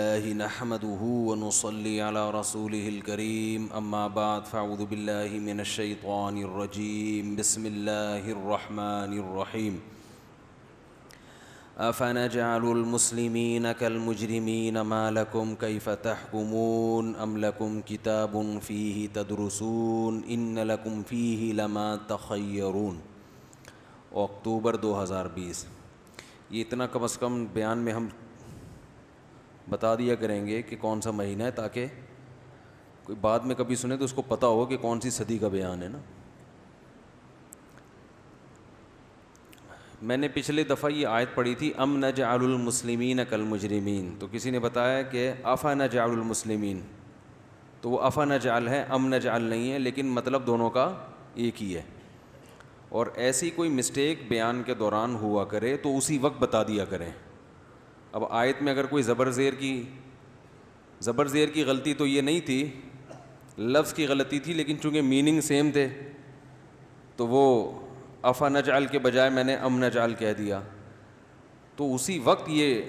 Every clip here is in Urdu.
الله نحمده ونصلي على رسوله الكريم أما بعد فأعوذ بالله من الشيطان الرجيم بسم الله الرحمن الرحيم أفنجعل المسلمين كالمجرمين ما لكم كيف تحكمون أم لكم كتاب فيه تدرسون إن لكم فيه لما تخيرون اکتوبر 2020. یہ اتنا کم از کم بیان میں ہم بتا دیا کریں گے کہ کون سا مہینہ ہے، تاکہ کوئی بعد میں کبھی سنے تو اس کو پتہ ہو کہ کون سی صدی کا بیان ہے نا. میں نے پچھلے دفعہ یہ آیت پڑھی تھی ام نجعل المسلمین کالمجرمین، تو کسی نے بتایا کہ افا نجعل المسلمین، تو وہ افا نجعل ہے، ام نجعل نہیں ہے، لیکن مطلب دونوں کا ایک ہی ہے. اور ایسی کوئی مسٹیک بیان کے دوران ہوا کرے تو اسی وقت بتا دیا کریں. اب آیت میں اگر کوئی زبر زیر کی غلطی تو یہ نہیں تھی، لفظ کی غلطی تھی، لیکن چونکہ میننگ سیم تھے تو وہ افا نجعل کے بجائے میں نے ام نجعل کہہ دیا، تو اسی وقت یہ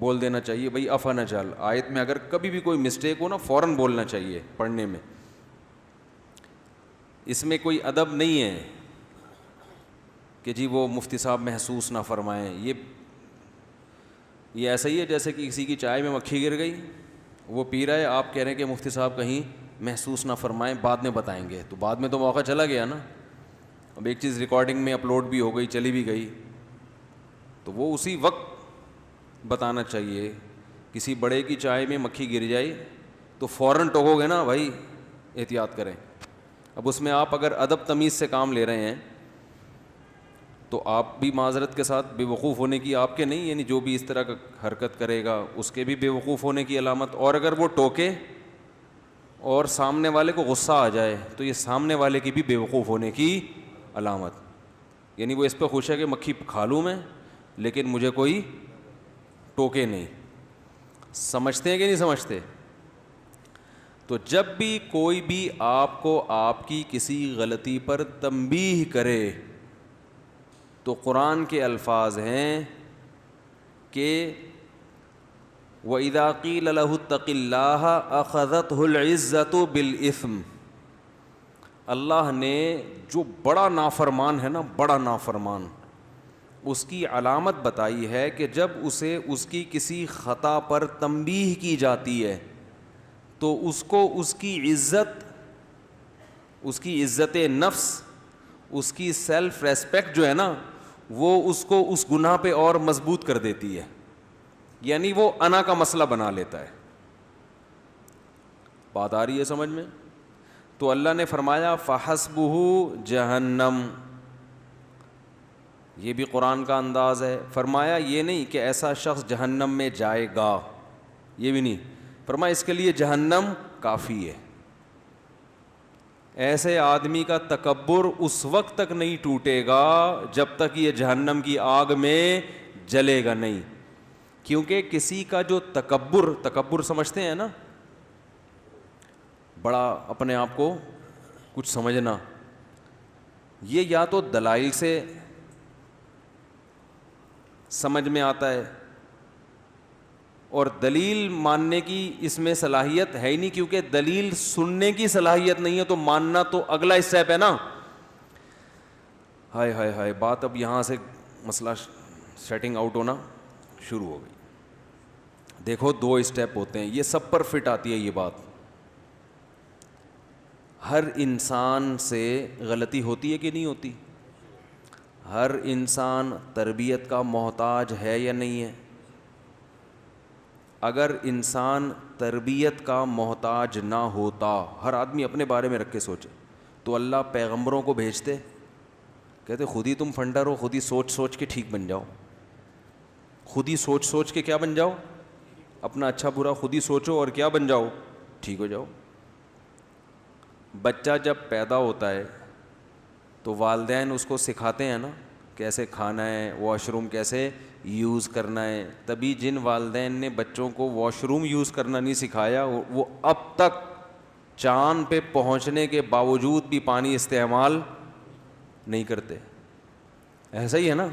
بول دینا چاہیے بھئی افا نجعل. آیت میں اگر کبھی بھی کوئی مسٹیک ہو نا فوراً بولنا چاہیے پڑھنے میں. اس میں کوئی ادب نہیں ہے کہ جی وہ مفتی صاحب محسوس نہ فرمائیں. یہ ایسا ہی ہے جیسے کہ کسی کی چائے میں مکھی گر گئی، وہ پی رہا ہے، آپ کہہ رہے ہیں کہ مفتی صاحب کہیں محسوس نہ فرمائیں، بعد میں بتائیں گے. تو بعد میں تو موقع چلا گیا نا. اب ایک چیز ریکارڈنگ میں اپلوڈ بھی ہو گئی، چلی بھی گئی، تو وہ اسی وقت بتانا چاہیے. کسی بڑے کی چائے میں مکھی گر جائے تو فوراً ٹوکو گے نا بھائی احتیاط کریں. اب اس میں آپ اگر ادب تمیز سے کام لے رہے ہیں تو آپ بھی معذرت کے ساتھ بے وقوف ہونے کی آپ کے نہیں، یعنی جو بھی اس طرح کا حرکت کرے گا اس کے بھی بے وقوف ہونے کی علامت. اور اگر وہ ٹوکے اور سامنے والے کو غصہ آ جائے تو یہ سامنے والے کی بھی بے وقوف ہونے کی علامت. یعنی وہ اس پہ خوش ہے کہ مکھی کھا لوں میں لیکن مجھے کوئی ٹوکے نہیں. سمجھتے ہیں کہ نہیں سمجھتے؟ تو جب بھی کوئی بھی آپ کو آپ کی کسی غلطی پر تنبیہ کرے تو قرآن کے الفاظ ہیں کہ وَإِذَا قِيلَ لَهُ اتَّقِ اللَّهَ أَخَذَتْهُ الْعِزَّةُ بِالْإِثْمِ. اللہ نے جو بڑا نافرمان ہے نا، بڑا نافرمان، اس کی علامت بتائی ہے کہ جب اسے اس کی کسی خطا پر تنبیہ کی جاتی ہے تو اس کو اس کی عزت نفس، اس کی سیلف ریسپیکٹ جو ہے نا، وہ اس کو اس گناہ پہ اور مضبوط کر دیتی ہے. یعنی وہ انا کا مسئلہ بنا لیتا ہے. بات آ رہی ہے سمجھ میں؟ تو اللہ نے فرمایا فَحَسْبُهُ جہنم. یہ بھی قرآن کا انداز ہے. فرمایا یہ نہیں کہ ایسا شخص جہنم میں جائے گا، یہ بھی نہیں. فرمایا اس کے لیے جہنم کافی ہے. ایسے آدمی کا تکبر اس وقت تک نہیں ٹوٹے گا جب تک یہ جہنم کی آگ میں جلے گا نہیں. کیونکہ کسی کا جو تکبر سمجھتے ہیں نا، بڑا اپنے آپ کو کچھ سمجھنا، یہ یا تو دلائل سے سمجھ میں آتا ہے اور دلیل ماننے کی اس میں صلاحیت ہے ہی نہیں، کیونکہ دلیل سننے کی صلاحیت نہیں ہے تو ماننا تو اگلا اسٹیپ ہے نا. ہائے ہائے ہائے، بات اب یہاں سے مسئلہ سیٹنگ آؤٹ ہونا شروع ہو گئی. دیکھو 2 اسٹیپ ہوتے ہیں، یہ سب پر فٹ آتی ہے یہ بات. ہر انسان سے غلطی ہوتی ہے کہ نہیں ہوتی؟ ہر انسان تربیت کا محتاج ہے یا نہیں ہے؟ اگر انسان تربیت کا محتاج نہ ہوتا، ہر آدمی اپنے بارے میں رکھ کے سوچے، تو اللہ پیغمبروں کو بھیجتے؟ کہتے خود ہی تم فنڈر ہو، خود ہی سوچ سوچ کے ٹھیک بن جاؤ. خود ہی سوچ سوچ کے کیا بن جاؤ؟ اپنا اچھا برا خود ہی سوچو اور کیا بن جاؤ؟ ٹھیک ہو جاؤ. بچہ جب پیدا ہوتا ہے تو والدین اس کو سکھاتے ہیں نا کیسے کھانا ہے، واش روم کیسے یوز کرنا ہے. تبھی جن والدین نے بچوں کو واش روم یوز کرنا نہیں سکھایا وہ اب تک چاند پہ پہنچنے کے باوجود بھی پانی استعمال نہیں کرتے. ایسا ہی ہے نا،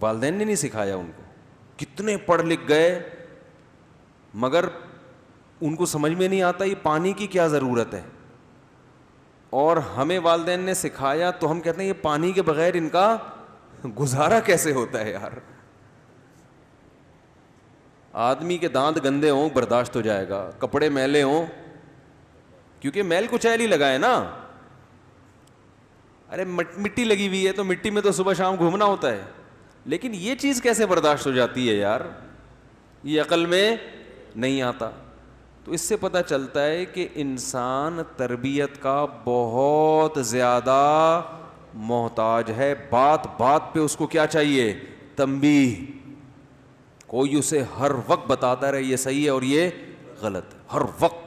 والدین نے نہیں سکھایا ان کو. کتنے پڑھ لکھ گئے مگر ان کو سمجھ میں نہیں آتا یہ پانی کی کیا ضرورت ہے, اور ہمیں والدین نے سکھایا تو ہم کہتے ہیں یہ پانی کے بغیر ان کا گزارا کیسے ہوتا ہے یار. آدمی کے دانت گندے ہوں برداشت ہو جائے گا, کپڑے میلے ہوں, کیونکہ میل کچیل ہی لگا ہے نا. ارے مٹی لگی ہوئی ہے تو مٹی میں تو صبح شام گھومنا ہوتا ہے, لیکن یہ چیز کیسے برداشت ہو جاتی ہے یار, یہ عقل میں نہیں آتا. تو اس سے پتہ چلتا ہے کہ انسان تربیت کا بہت زیادہ محتاج ہے. بات بات پہ اس کو کیا چاہیے, تنبیہ. کوئی اسے ہر وقت بتاتا رہے یہ صحیح ہے اور یہ غلط ہے, ہر وقت.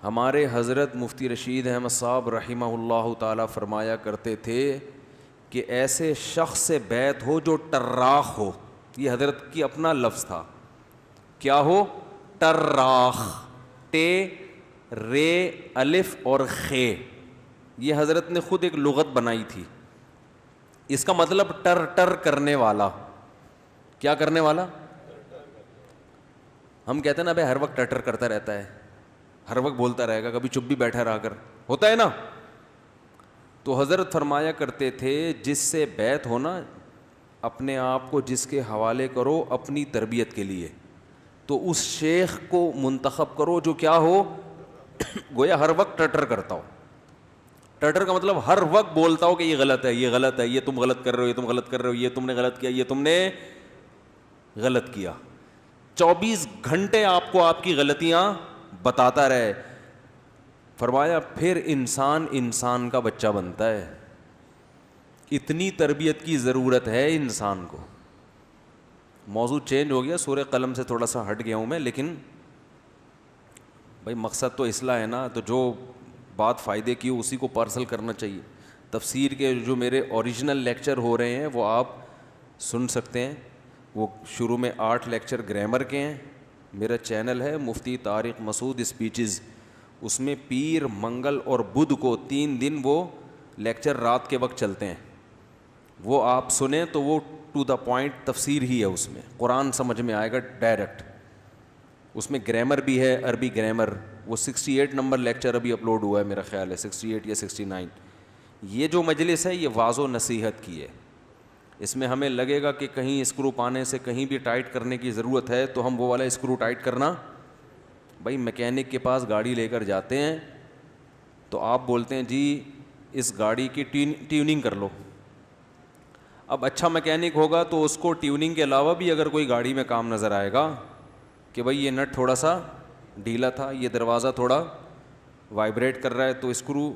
ہمارے حضرت مفتی رشید احمد صاحب رحمہ اللہ تعالیٰ فرمایا کرتے تھے کہ ایسے شخص سے بیعت ہو جو ٹراخ ہو. یہ حضرت کی اپنا لفظ تھا. کیا ہو؟ ٹراخ. ٹے رے الف اور خے, یہ حضرت نے خود ایک لغت بنائی تھی. اس کا مطلب ٹر ٹر کرنے والا. کیا کرنے والا؟ ہم کہتے ہیں نا بھائی ہر وقت ٹر ٹر کرتا رہتا ہے, ہر وقت بولتا رہے گا, کبھی چپ بھی بیٹھا رہا کر, ہوتا ہے نا. تو حضرت فرمایا کرتے تھے جس سے بیعت ہونا, اپنے آپ کو جس کے حوالے کرو اپنی تربیت کے لیے, تو اس شیخ کو منتخب کرو جو کیا ہو, گویا ہر وقت ٹٹر کرتا ہو. ٹٹر کا مطلب ہر وقت بولتا ہو کہ یہ غلط ہے, یہ غلط ہے, یہ تم غلط کر رہے ہو, یہ تم غلط کر رہے ہو, یہ تم نے غلط کیا, یہ تم نے غلط کیا. 24 گھنٹے آپ کو آپ کی غلطیاں بتاتا رہے. فرمایا پھر انسان انسان کا بچہ بنتا ہے. اتنی تربیت کی ضرورت ہے انسان کو. موضوع چینج ہو گیا, سورہ قلم سے تھوڑا سا ہٹ گیا ہوں میں, لیکن بھائی مقصد تو اصلاح ہے نا, تو جو بات فائدے کی ہو اسی کو پارسل کرنا چاہیے. تفسیر کے جو میرے اوریجنل لیکچر ہو رہے ہیں وہ آپ سن سکتے ہیں. وہ شروع میں 8 لیکچر گرامر کے ہیں. میرا چینل ہے مفتی طارق مسعود اسپیچز, اس میں پیر, منگل اور بدھ کو 3 دن وہ لیکچر رات کے وقت چلتے ہیں. وہ آپ سنیں تو وہ ٹو دا پوائنٹ تفسیر ہی ہے, اس میں قرآن سمجھ میں آئے گا ڈائریکٹ. اس میں گرامر بھی ہے, عربی گرامر. وہ 68 نمبر لیکچر ابھی اپلوڈ ہوا ہے میرا خیال ہے, 68 یا 69. یہ جو مجلس ہے یہ واعظ و نصیحت کی ہے. اس میں ہمیں لگے گا کہ کہیں اسکرو پانے سے کہیں بھی ٹائٹ کرنے کی ضرورت ہے تو ہم وہ والا اسکرو ٹائٹ کرنا. بھائی میکینک کے پاس گاڑی لے کر جاتے ہیں تو آپ بولتے ہیں جی اس گاڑی کی ٹیوننگ کر لو. اب اچھا میکینک ہوگا تو اس کو ٹیوننگ کے علاوہ بھی اگر کوئی گاڑی میں کام نظر آئے گا کہ بھائی یہ نٹ تھوڑا سا ڈھیلا تھا, یہ دروازہ تھوڑا وائبریٹ کر رہا ہے, تو اسکرو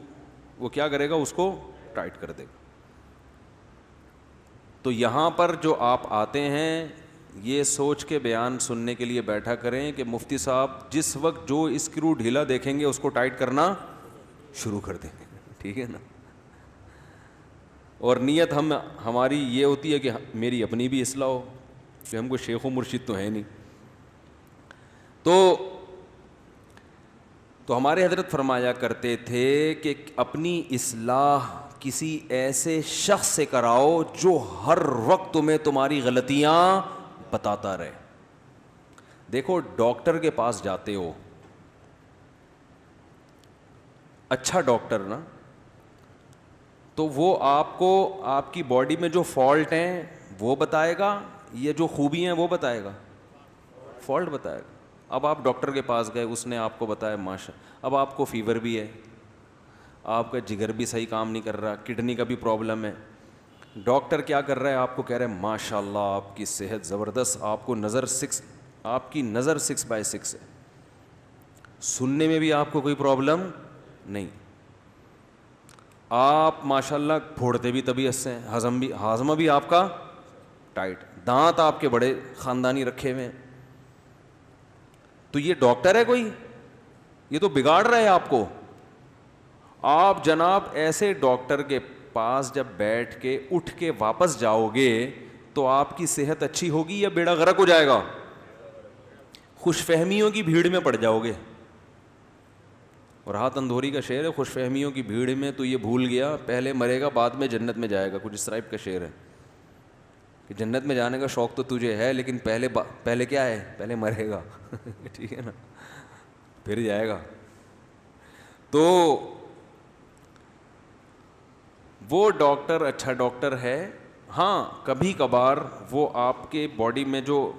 وہ کیا کرے گا, اس کو ٹائٹ کر دے گا. تو یہاں پر جو آپ آتے ہیں یہ سوچ کے بیان سننے کے لیے بیٹھا کریں کہ مفتی صاحب جس وقت جو اسکرو ڈھیلا دیکھیں گے اس کو ٹائٹ کرنا شروع کر دیں گے. ٹھیک ہے نا. اور نیت ہماری یہ ہوتی ہے کہ میری اپنی بھی اصلاح ہو, کہ ہم کو شیخ و مرشد تو ہے نہیں. تو ہمارے حضرت فرمایا کرتے تھے کہ اپنی اصلاح کسی ایسے شخص سے کراؤ جو ہر وقت تمہیں تمہاری غلطیاں بتاتا رہے. دیکھو ڈاکٹر کے پاس جاتے ہو, اچھا ڈاکٹر نا, تو وہ آپ کو آپ کی باڈی میں جو فالٹ ہیں وہ بتائے گا, یہ جو خوبی ہیں وہ بتائے گا, فالٹ بتائے گا. اب آپ ڈاکٹر کے پاس گئے, اس نے آپ کو بتایا ماشا, اب آپ کو فیور بھی ہے, آپ کا جگر بھی صحیح کام نہیں کر رہا, کڈنی کا بھی پرابلم ہے. ڈاکٹر کیا کر رہا ہے, آپ کو کہہ رہے ہیں ماشاء اللہ آپ کی صحت زبردست, آپ کو آپ کی نظر 6/6 ہے, سننے میں بھی آپ کو کوئی پرابلم نہیں, آپ ماشاء اللہ پھوڑتے بھی طبیعت سے ہیں, ہاضمہ بھی آپ کا ٹائٹ, دانت آپ کے بڑے خاندانی رکھے ہوئے ہیں. تو یہ ڈاکٹر ہے کوئی؟ یہ تو بگاڑ رہا ہے آپ کو. آپ جناب ایسے ڈاکٹر کے پاس جب بیٹھ کے اٹھ کے واپس جاؤ گے تو آپ کی صحت اچھی ہوگی یا بیڑا غرق ہو جائے گا؟ خوش فہمیوں کی بھیڑ میں پڑ جاؤ گے. اور ہاتھ اندھوری کا شعر ہے, خوش فہمیوں کی بھیڑ میں تو یہ بھول گیا پہلے مرے گا بعد میں جنت میں جائے گا, کچھ اس ٹائپ کا شعر ہے. کہ جنت میں جانے کا شوق تو تجھے ہے لیکن پہلے کیا ہے, پہلے مرے گا ٹھیک ہے نا, پھر جائے گا. تو وہ ڈاکٹر اچھا ڈاکٹر ہے, ہاں کبھی کبھار وہ آپ کے باڈی میں جو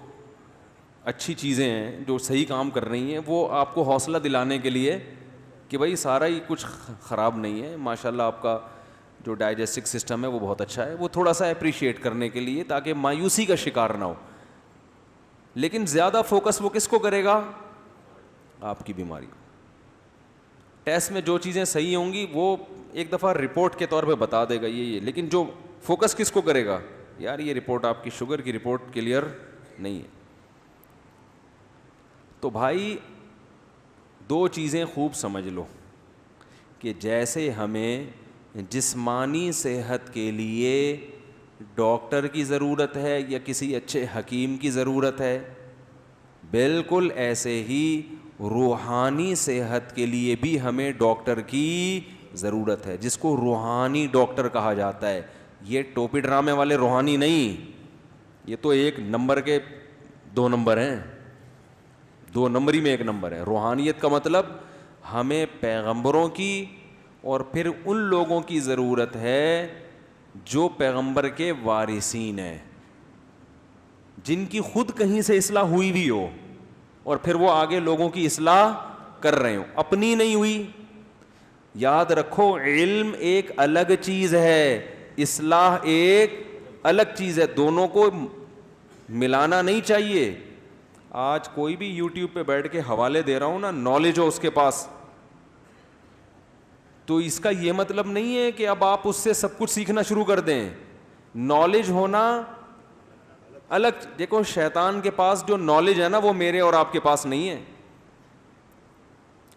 اچھی چیزیں ہیں جو صحیح کام کر رہی ہیں وہ آپ کو حوصلہ دلانے کے لیے کہ بھائی سارا ہی کچھ خراب نہیں ہے, ماشاء اللہ آپ کا جو ڈائجسٹو سسٹم ہے وہ بہت اچھا ہے, وہ تھوڑا سا اپریشیٹ کرنے کے لیے تاکہ مایوسی کا شکار نہ ہو. لیکن زیادہ فوکس وہ کس کو کرے گا, آپ کی بیماری کو. ٹیسٹ میں جو چیزیں صحیح ہوں گی وہ ایک دفعہ رپورٹ کے طور پہ بتا دے گا یہ, لیکن جو فوکس کس کو کرے گا, یار یہ رپورٹ آپ کی شوگر کی رپورٹ کلیئر نہیں ہے. تو بھائی دو چیزیں خوب سمجھ لو کہ جیسے ہمیں جسمانی صحت کے لیے ڈاکٹر کی ضرورت ہے یا کسی اچھے حکیم کی ضرورت ہے, بالکل ایسے ہی روحانی صحت کے لیے بھی ہمیں ڈاکٹر کی ضرورت ہے, جس کو روحانی ڈاکٹر کہا جاتا ہے. یہ ٹوپی ڈرامے والے روحانی نہیں, یہ تو ایک نمبر کے 2 نمبر ہیں, 2 نمبری میں 1 نمبر ہے. روحانیت کا مطلب ہمیں پیغمبروں کی اور پھر ان لوگوں کی ضرورت ہے جو پیغمبر کے وارثین ہیں, جن کی خود کہیں سے اصلاح ہوئی بھی ہو اور پھر وہ آگے لوگوں کی اصلاح کر رہے ہوں, اپنی نہیں ہوئی. یاد رکھو علم ایک الگ چیز ہے, اصلاح ایک الگ چیز ہے, دونوں کو ملانا نہیں چاہیے. آج کوئی بھی یوٹیوب پہ بیٹھ کے حوالے دے رہا ہوں نا, نالج ہو اس کے پاس, تو اس کا یہ مطلب نہیں ہے کہ اب آپ اس سے سب کچھ سیکھنا شروع کر دیں. نالج ہونا الگ, دیکھو شیطان کے پاس جو نالج ہے نا وہ میرے اور آپ کے پاس نہیں ہے.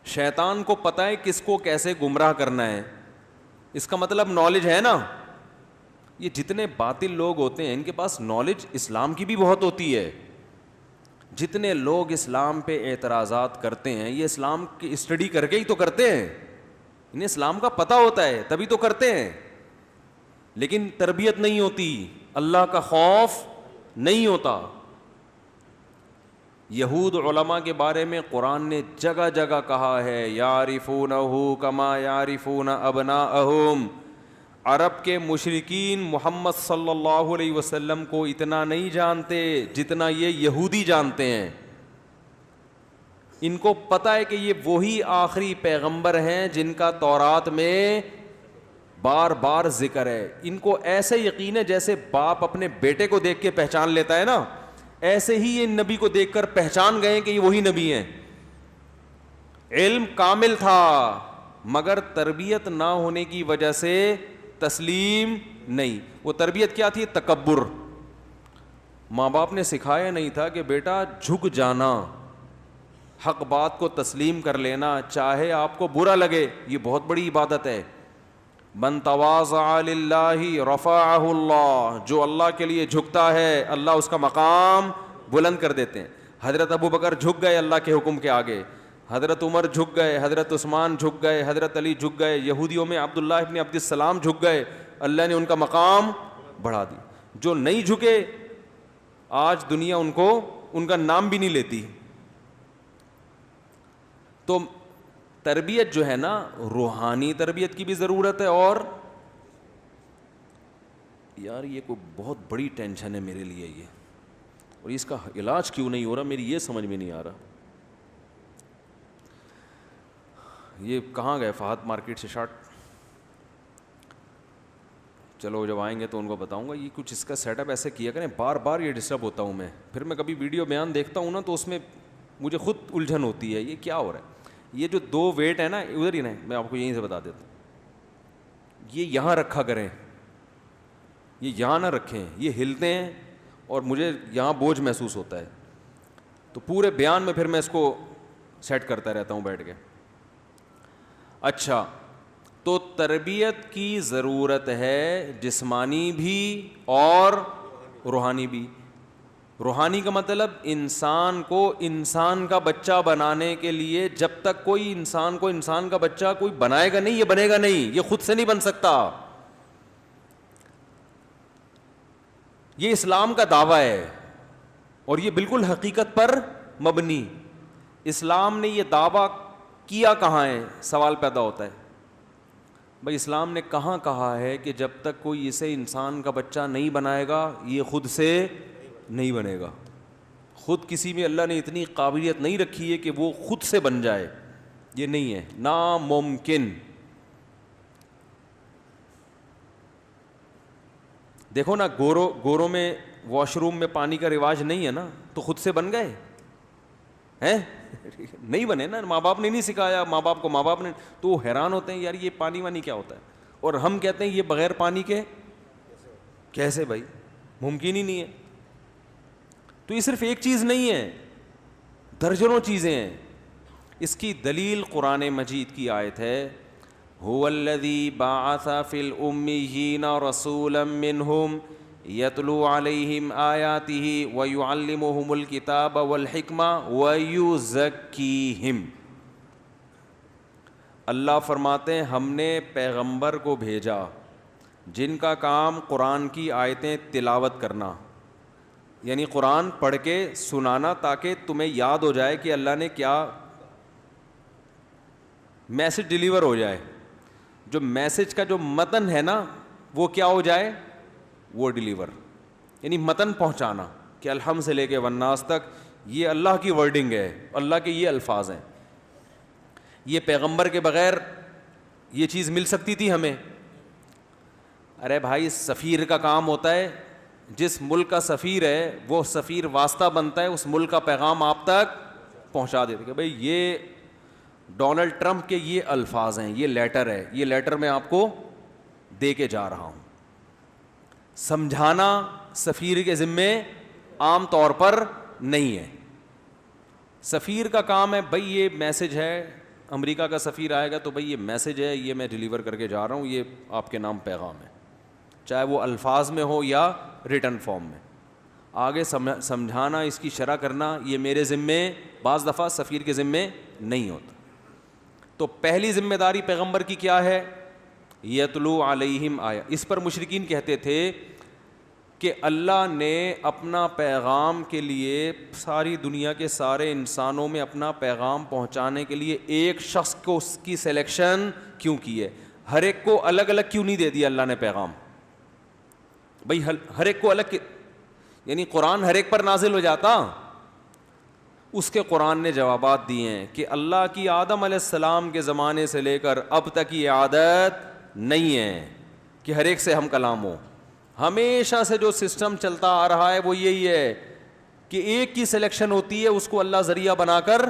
شیطان کو پتہ ہے کس کو کیسے گمراہ کرنا ہے, اس کا مطلب نالج ہے نا. یہ جتنے باطل لوگ ہوتے ہیں ان کے پاس نالج اسلام کی بھی بہت ہوتی ہے. جتنے لوگ اسلام پہ اعتراضات کرتے ہیں یہ اسلام کی اسٹڈی کر کے ہی تو کرتے ہیں, انہیں اسلام کا پتہ ہوتا ہے تبھی تو کرتے ہیں, لیکن تربیت نہیں ہوتی, اللہ کا خوف نہیں ہوتا. یہود علماء کے بارے میں قرآن نے جگہ جگہ کہا ہے, یعرفونہ کما یعرفون ابناءہم. عرب کے مشرکین محمد صلی اللہ علیہ وسلم کو اتنا نہیں جانتے جتنا یہ یہودی جانتے ہیں. ان کو پتہ ہے کہ یہ وہی آخری پیغمبر ہیں جن کا تورات میں بار بار ذکر ہے. ان کو ایسے یقین ہے جیسے باپ اپنے بیٹے کو دیکھ کے پہچان لیتا ہے نا, ایسے ہی یہ نبی کو دیکھ کر پہچان گئے کہ یہ وہی نبی ہیں. علم کامل تھا مگر تربیت نہ ہونے کی وجہ سے تسلیم نہیں. وہ تربیت کیا تھی؟ تکبر. ماں باپ نے سکھایا نہیں تھا کہ بیٹا جھک جانا, حق بات کو تسلیم کر لینا چاہے آپ کو برا لگے, یہ بہت بڑی عبادت ہے. من تواضع للہ رفعہ اللہ, جو اللہ کے لیے جھکتا ہے اللہ اس کا مقام بلند کر دیتے ہیں. حضرت ابو بکر جھک گئے اللہ کے حکم کے آگے, حضرت عمر جھک گئے, حضرت عثمان جھک گئے, حضرت علی جھک گئے, یہودیوں میں عبداللہ ابن عبد السلام جھک گئے, اللہ نے ان کا مقام بڑھا دی. جو نہیں جھکے آج دنیا ان کو ان کا نام بھی نہیں لیتی. تو تربیت جو ہے نا روحانی تربیت کی بھی ضرورت ہے. اور یار یہ کوئی بہت بڑی ٹینشن ہے میرے لیے یہ, اور اس کا علاج کیوں نہیں ہو رہا میری یہ سمجھ میں نہیں آ رہا. یہ کہاں گئے فہد مارکیٹ سے شارٹ؟ چلو جب آئیں گے تو ان کو بتاؤں گا. یہ کچھ اس کا سیٹ اپ ایسے کیا کریں, بار بار یہ ڈسٹرب ہوتا ہوں میں, پھر میں کبھی ویڈیو بیان دیکھتا ہوں نا تو اس میں مجھے خود الجھن ہوتی ہے یہ کیا ہو رہا ہے. یہ جو 2 ویٹ ہے نا ادھر ہی نا, میں آپ کو یہیں سے بتا دیتا ہوں, یہ یہاں رکھا کریں, یہ یہاں نہ رکھیں, یہ ہلتے ہیں اور مجھے یہاں بوجھ محسوس ہوتا ہے. تو پورے بیان میں پھر میں اس کو سیٹ کرتا رہتا ہوں بیٹھ کے. اچھا, تو تربیت کی ضرورت ہے جسمانی بھی اور روحانی بھی. روحانی کا مطلب انسان کو انسان کا بچہ بنانے کے لیے, جب تک کوئی انسان کو انسان کا بچہ کوئی بنائے گا نہیں, یہ بنے گا نہیں, یہ خود سے نہیں بن سکتا. یہ اسلام کا دعویٰ ہے اور یہ بالکل حقیقت پر مبنی. اسلام نے یہ دعویٰ کیا کہاں ہے؟ سوال پیدا ہوتا ہے. بھائی اسلام نے کہاں کہا ہے کہ جب تک کوئی اسے انسان کا بچہ نہیں بنائے گا یہ خود سے نہیں بنے گا؟ خود کسی میں اللہ نے اتنی قابلیت نہیں رکھی ہے کہ وہ خود سے بن جائے, یہ نہیں ہے, ناممکن. دیکھو نا, گوروں میں واش روم میں پانی کا رواج نہیں ہے نا, تو خود سے بن گئے ہیں؟ نہیں بنے نا, ماں باپ نے نہیں سکھایا, ماں باپ کو ماں باپ نے, تو وہ حیران ہوتے ہیں یار یہ پانی وانی کیا ہوتا ہے, اور ہم کہتے ہیں یہ بغیر پانی کے کیسے؟ بھائی ممکن ہی نہیں ہے. تو یہ صرف ایک چیز نہیں ہے, درجنوں چیزیں ہیں. اس کی دلیل قرآن مجید کی آیت ہے, هو الذی بعث فی الامیین رسولا منہم یتلو علیہم آیاتہ ویعلمہم الکتاب والحکمہ ویزکیہم. اللہ فرماتے ہیں ہم نے پیغمبر کو بھیجا جن کا کام قرآن کی آیتیں تلاوت کرنا, یعنی قرآن پڑھ کے سنانا تاکہ تمہیں یاد ہو جائے کہ اللہ نے کیا میسج ڈیلیور ہو جائے. جو میسج کا جو متن ہے نا وہ کیا ہو جائے, وہ ڈیلیور, یعنی متن پہنچانا کہ الحمد سے لے کے والناس تک یہ اللہ کی ورڈنگ ہے, اللہ کے یہ الفاظ ہیں. یہ پیغمبر کے بغیر یہ چیز مل سکتی تھی ہمیں؟ ارے بھائی سفیر کا کام ہوتا ہے, جس ملک کا سفیر ہے وہ سفیر واسطہ بنتا ہے, اس ملک کا پیغام آپ تک پہنچا دیتے کہ بھئی یہ ڈونلڈ ٹرمپ کے یہ الفاظ ہیں, یہ لیٹر ہے, یہ لیٹر میں آپ کو دے کے جا رہا ہوں. سمجھانا سفیر کے ذمے عام طور پر نہیں ہے. سفیر کا کام ہے بھئی یہ میسج ہے, امریکہ کا سفیر آئے گا تو بھئی یہ میسج ہے, یہ میں ڈیلیور کر کے جا رہا ہوں, یہ آپ کے نام پیغام ہے, چاہے وہ الفاظ میں ہو یا ریٹن فارم میں. آگے سمجھانا, اس کی شرح کرنا یہ میرے ذمے, بعض دفعہ سفیر کے ذمے نہیں ہوتا. تو پہلی ذمہ داری پیغمبر کی کیا ہے؟ یتلو علیہم آیا. اس پر مشرکین کہتے تھے کہ اللہ نے اپنا پیغام کے لیے ساری دنیا کے سارے انسانوں میں اپنا پیغام پہنچانے کے لیے ایک شخص کو اس کی سلیکشن کیوں کی ہے؟ ہر ایک کو الگ الگ کیوں نہیں دے دیا اللہ نے پیغام؟ بھئی ہر ایک کو الگ, یعنی قرآن ہر ایک پر نازل ہو جاتا؟ اس کے قرآن نے جوابات دیے ہیں کہ اللہ کی آدم علیہ السلام کے زمانے سے لے کر اب تک یہ عادت نہیں ہے کہ ہر ایک سے ہم کلام ہو. ہمیشہ سے جو سسٹم چلتا آ رہا ہے وہ یہی ہے کہ ایک کی سلیکشن ہوتی ہے, اس کو اللہ ذریعہ بنا کر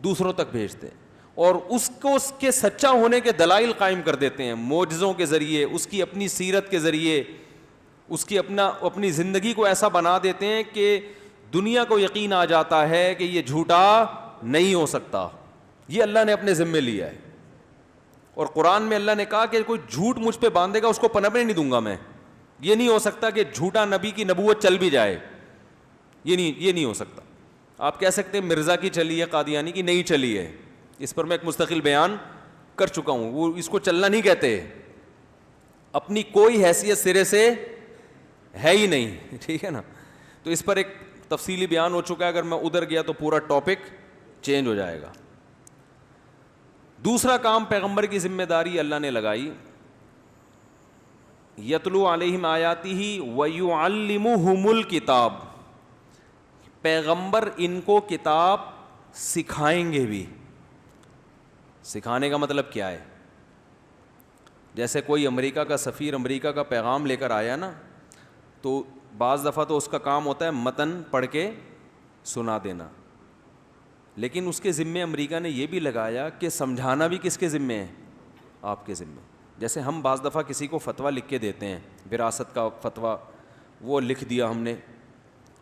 دوسروں تک بھیجتے ہیں اور اس کو اس کے سچا ہونے کے دلائل قائم کر دیتے ہیں, معجزوں کے ذریعے, اس کی اپنی سیرت کے ذریعے, اس کی اپنی زندگی کو ایسا بنا دیتے ہیں کہ دنیا کو یقین آ جاتا ہے کہ یہ جھوٹا نہیں ہو سکتا. یہ اللہ نے اپنے ذمے لیا ہے. اور قرآن میں اللہ نے کہا کہ کوئی جھوٹ مجھ پہ باندھے گا اس کو پنپنے نہیں دوں گا میں. یہ نہیں ہو سکتا کہ جھوٹا نبی کی نبوت چل بھی جائے, یہ نہیں ہو سکتا. آپ کہہ سکتے ہیں مرزا کی چلی ہے, قادیانی کی نہیں چلی ہے, اس پر میں ایک مستقل بیان کر چکا ہوں. وہ اس کو چلنا نہیں کہتے, اپنی کوئی حیثیت سرے سے ہے ہی نہیں, ٹھیک ہے نا. تو اس پر ایک تفصیلی بیان ہو چکا ہے, اگر میں ادھر گیا تو پورا ٹاپک چینج ہو جائے گا. دوسرا کام پیغمبر کی ذمہ داری اللہ نے لگائی, یتلو علیہم آیاتہ ویعلمہم الکتاب. پیغمبر ان کو کتاب سکھائیں گے بھی. سکھانے کا مطلب کیا ہے؟ جیسے کوئی امریکہ کا سفیر امریکہ کا پیغام لے کر آیا نا, تو بعض دفعہ تو اس کا کام ہوتا ہے متن پڑھ کے سنا دینا, لیکن اس کے ذمے امریکہ نے یہ بھی لگایا کہ سمجھانا بھی کس کے ذمے ہے؟ آپ کے ذمے. جیسے ہم بعض دفعہ کسی کو فتویٰ لکھ کے دیتے ہیں, وراثت کا فتویٰ وہ لکھ دیا ہم نے.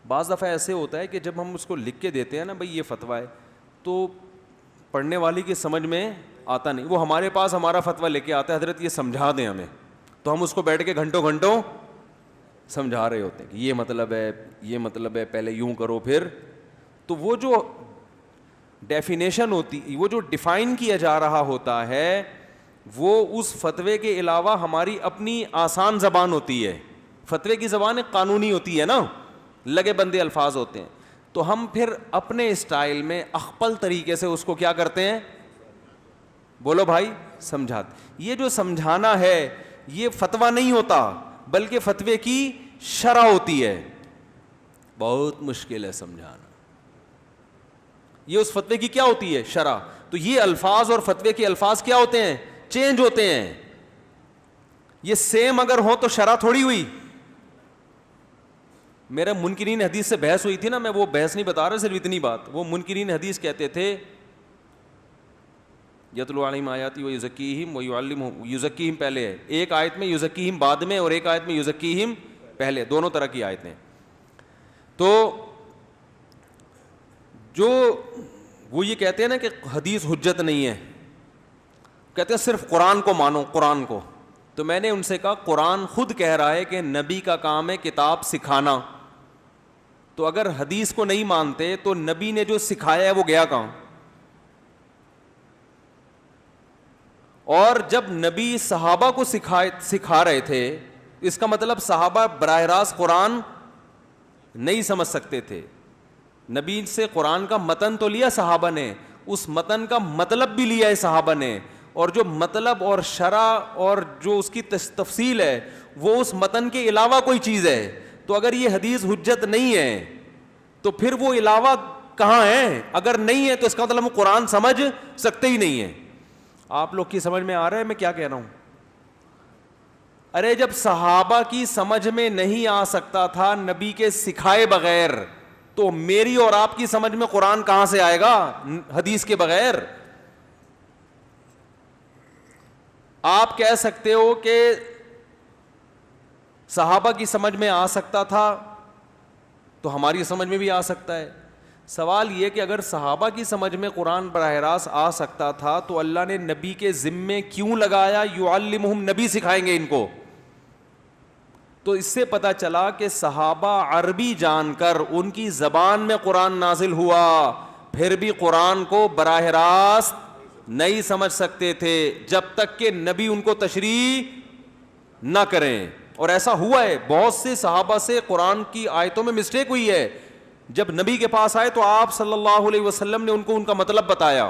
بعض دفعہ ایسے ہوتا ہے کہ جب ہم اس کو لکھ کے دیتے ہیں نا بھئی یہ فتویٰ ہے, تو پڑھنے والی کی سمجھ میں آتا نہیں. وہ ہمارے پاس ہمارا فتویٰ لے کے آتا ہے, حضرت یہ سمجھا دیں ہمیں, تو ہم اس کو بیٹھ کے گھنٹوں گھنٹوں سمجھا رہے ہوتے ہیں کہ یہ مطلب ہے, یہ مطلب ہے, پہلے یوں کرو پھر. تو وہ جو ڈیفینیشن ہوتی, وہ جو ڈیفائن کیا جا رہا ہوتا ہے, وہ اس فتوے کے علاوہ ہماری اپنی آسان زبان ہوتی ہے. فتوے کی زبان ایک قانونی ہوتی ہے نا, لگے بندے الفاظ ہوتے ہیں, تو ہم پھر اپنے اسٹائل میں اخپل طریقے سے اس کو کیا کرتے ہیں, بولو بھائی, سمجھاتے. یہ جو سمجھانا ہے یہ فتویٰ نہیں ہوتا بلکہ فتوے کی شرح ہوتی ہے. بہت مشکل ہے سمجھانا. یہ اس فتوے کی کیا ہوتی ہے, شرح. تو یہ الفاظ اور فتوے کے الفاظ کیا ہوتے ہیں, چینج ہوتے ہیں. یہ سیم اگر ہو تو شرح تھوڑی ہوئی. میرا منکرین حدیث سے بحث ہوئی تھی نا, میں وہ بحث نہیں بتا رہا, صرف اتنی بات. وہ منکرین حدیث کہتے تھے یتلو علیہم آیاتی و یزکیہم و یعلمہم, یزکیہم پہلے ہے, ایک آیت میں یزکیہم بعد میں اور ایک آیت میں یزکیہم پہلے, دونوں طرح کی آیتیں. تو جو وہ یہ کہتے ہیں نا کہ حدیث حجت نہیں ہے, کہتے ہیں صرف قرآن کو مانو, قرآن کو. تو میں نے ان سے کہا قرآن خود کہہ رہا ہے کہ نبی کا کام ہے کتاب سکھانا, تو اگر حدیث کو نہیں مانتے تو نبی نے جو سکھایا ہے وہ گیا کہاں؟ اور جب نبی صحابہ کو سکھا رہے تھے, اس کا مطلب صحابہ براہ راست قرآن نہیں سمجھ سکتے تھے. نبی سے قرآن کا متن تو لیا صحابہ نے, اس متن کا مطلب بھی لیا ہے صحابہ نے, اور جو مطلب اور شرح اور جو اس کی تفصیل ہے وہ اس متن کے علاوہ کوئی چیز ہے. تو اگر یہ حدیث حجت نہیں ہے تو پھر وہ علاوہ کہاں ہے؟ اگر نہیں ہے تو اس کا مطلب ہم قرآن سمجھ سکتے ہی نہیں ہیں. آپ لوگ کی سمجھ میں آ رہا ہے میں کیا کہہ رہا ہوں؟ ارے جب صحابہ کی سمجھ میں نہیں آ سکتا تھا نبی کے سکھائے بغیر, تو میری اور آپ کی سمجھ میں قرآن کہاں سے آئے گا حدیث کے بغیر؟ آپ کہہ سکتے ہو کہ صحابہ کی سمجھ میں آ سکتا تھا تو ہماری سمجھ میں بھی آ سکتا ہے. سوال یہ کہ اگر صحابہ کی سمجھ میں قرآن براہ راست آ سکتا تھا تو اللہ نے نبی کے ذمے کیوں لگایا یعلمہم, نبی سکھائیں گے ان کو؟ تو اس سے پتہ چلا کہ صحابہ عربی جان کر ان کی زبان میں قرآن نازل ہوا, پھر بھی قرآن کو براہ راست نہیں سمجھ سکتے تھے جب تک کہ نبی ان کو تشریح نہ کریں. اور ایسا ہوا ہے, بہت سے صحابہ سے قرآن کی آیتوں میں مسٹیک ہوئی ہے. جب نبی کے پاس آئے تو آپ صلی اللہ علیہ وسلم نے ان کو ان کا مطلب بتایا.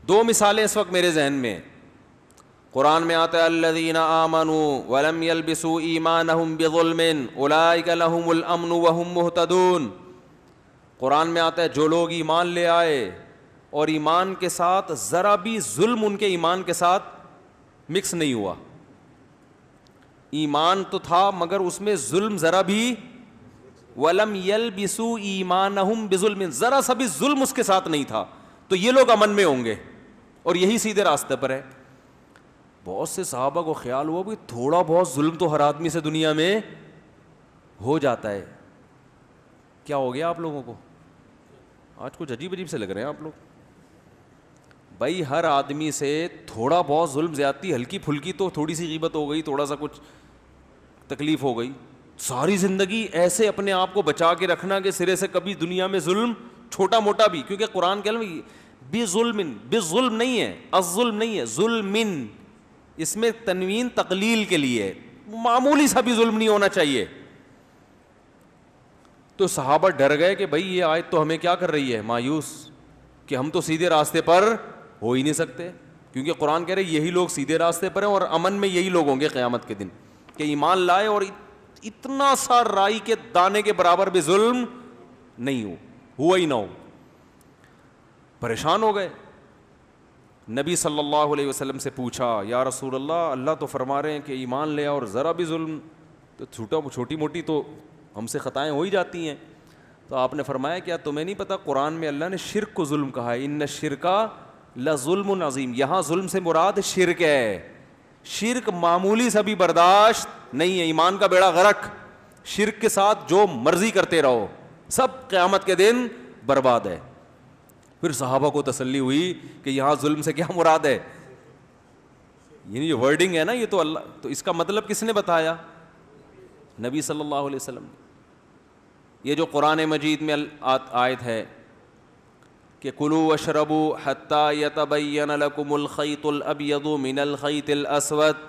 دو مثالیں اس وقت میرے ذہن میں. قرآن میں آتا ہے الذین آمنوا ولم یلبسوا ایمانہم بظلم اولئک لہم الامن وہم مہتدون. قرآن میں آتا ہے جو لوگ ایمان لے آئے اور ایمان کے ساتھ ذرا بھی ظلم ان کے ایمان کے ساتھ مکس نہیں ہوا. ایمان تو تھا مگر اس میں ظلم ذرا بھی, وَلَمْ يَلْبِسُوا إِيمَانَهُمْ بِظُلْمٍ, ذرا سا بھی ظلم اس کے ساتھ نہیں تھا, تو یہ لوگ امن میں ہوں گے اور یہی سیدھے راستے پر ہے. بہت سے صحابہ کو خیال ہوا کہ تھوڑا بہت ظلم تو ہر آدمی سے دنیا میں ہو جاتا ہے. کیا ہو گیا آپ لوگوں کو؟ آج کچھ عجیب عجیب سے لگ رہے ہیں آپ لوگ. بھائی ہر آدمی سے تھوڑا بہت ظلم زیادتی ہلکی پھلکی, تو تھوڑی سی غیبت ہو گئی, تھوڑا سا کچھ تکلیف ہو گئی, ساری زندگی ایسے اپنے آپ کو بچا کے رکھنا کہ سرے سے کبھی دنیا میں ظلم چھوٹا موٹا بھی, کیونکہ قرآن کے علم بظلم, بظلم نہیں ہے, الظلم نہیں ہے, ظلمن, اس میں تنوین تقلیل کے لیے, معمولی سا بھی ظلم نہیں ہونا چاہیے. تو صحابہ ڈر گئے کہ بھائی یہ آیت تو ہمیں کیا کر رہی ہے, مایوس, کہ ہم تو سیدھے راستے پر ہو ہی نہیں سکتے, کیونکہ قرآن کہہ رہے یہی لوگ سیدھے راستے پر ہیں اور امن میں یہی لوگ ہوں گے قیامت کے دن, کہ ایمان لائے اور اتنا سا رائی کے دانے کے برابر بھی ظلم نہیں ہوا ہی نہ ہو. پریشان ہو گئے. نبی صلی اللہ علیہ وسلم سے پوچھا یا رسول اللہ, اللہ تو فرما رہے ہیں کہ ایمان لے اور ذرا بھی ظلم, تو چھوٹی موٹی تو ہم سے خطائیں ہو ہی جاتی ہیں. تو آپ نے فرمایا کیا تمہیں نہیں پتا قرآن میں اللہ نے شرک کو ظلم کہا ہے, ان الشرک لظلم عظیم. یہاں ظلم سے مراد شرک ہے. شرک معمولی سا بھی برداشت نہیں ہے, ایمان کا بیڑا غرق. شرک کے ساتھ جو مرضی کرتے رہو, سب قیامت کے دن برباد ہے. پھر صحابہ کو تسلی ہوئی کہ یہاں ظلم سے کیا مراد ہے, یعنی یہ ورڈنگ ہے نا یہ تو اللہ, تو اس کا مطلب کس نے بتایا؟ نبی صلی اللہ علیہ وسلم. یہ جو قرآن مجید میں آیت ہے کہ کلوا واشربوا حتی یتبین لکم الخیط الابیض من الخیط الاسود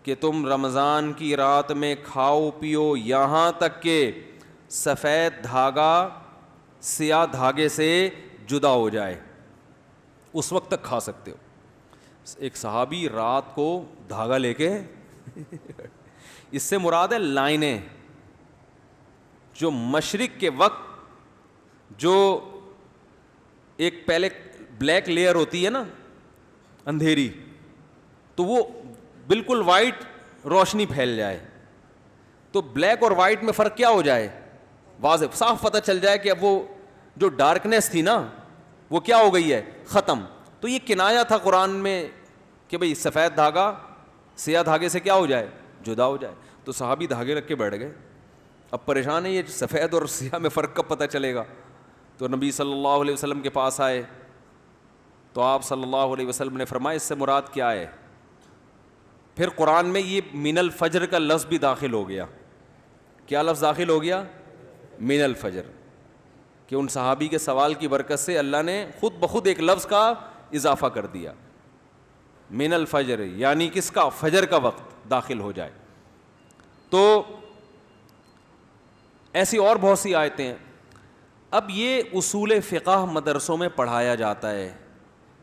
کہ تم رمضان کی رات میں کھاؤ پیو یہاں تک کہ سفید دھاگا سیاہ دھاگے سے جدا ہو جائے, اس وقت تک کھا سکتے ہو. ایک صحابی رات کو دھاگا لے کے اس سے مراد ہے لائنیں, جو مشرق کے وقت جو ایک پہلے بلیک لیئر ہوتی ہے نا اندھیری, تو وہ بالکل وائٹ روشنی پھیل جائے, تو بلیک اور وائٹ میں فرق کیا ہو جائے, واضح صاف پتہ چل جائے کہ اب وہ جو ڈارکنیس تھی نا وہ کیا ہو گئی ہے, ختم. تو یہ کنایا تھا قرآن میں کہ بھئی سفید دھاگا سیاہ دھاگے سے کیا ہو جائے, جدا ہو جائے. تو صحابی دھاگے رکھ کے بیٹھ گئے, اب پریشان ہے یہ سفید اور سیاہ میں فرق کب پتہ چلے گا. تو نبی صلی اللہ علیہ وسلم کے پاس آئے تو آپ صلی اللہ علیہ وسلم نے فرمایا اس سے مراد کیا ہے. پھر قرآن میں یہ من الفجر کا لفظ بھی داخل ہو گیا. کیا لفظ داخل ہو گیا, من الفجر, کہ ان صحابی کے سوال کی برکت سے اللہ نے خود بخود ایک لفظ کا اضافہ کر دیا, من الفجر, یعنی کس کا, فجر کا وقت داخل ہو جائے. تو ایسی اور بہت سی آیتیں ہیں. اب یہ اصول فقہ مدرسوں میں پڑھایا جاتا ہے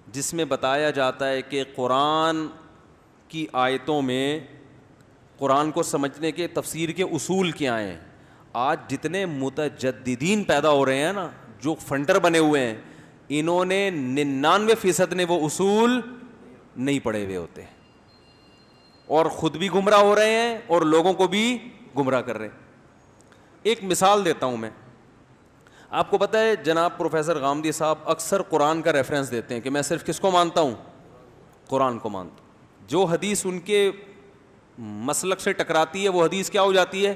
جس میں بتایا جاتا ہے کہ قرآن کی آیتوں میں قرآن کو سمجھنے کے تفسیر کے اصول کیا ہیں. آج جتنے متجددین پیدا ہو رہے ہیں نا, جو فنڈر بنے ہوئے ہیں, انہوں نے 99% نے وہ اصول نہیں پڑھے ہوئے ہوتے اور خود بھی گمراہ ہو رہے ہیں اور لوگوں کو بھی گمراہ کر رہے ہیں. ایک مثال دیتا ہوں میں آپ کو. پتہ ہے جناب پروفیسر غامدی صاحب اکثر قرآن کا ریفرنس دیتے ہیں کہ میں صرف کس کو مانتا ہوں, قرآن کو مانتا ہوں. جو حدیث ان کے مسلک سے ٹکراتی ہے وہ حدیث کیا ہو جاتی ہے,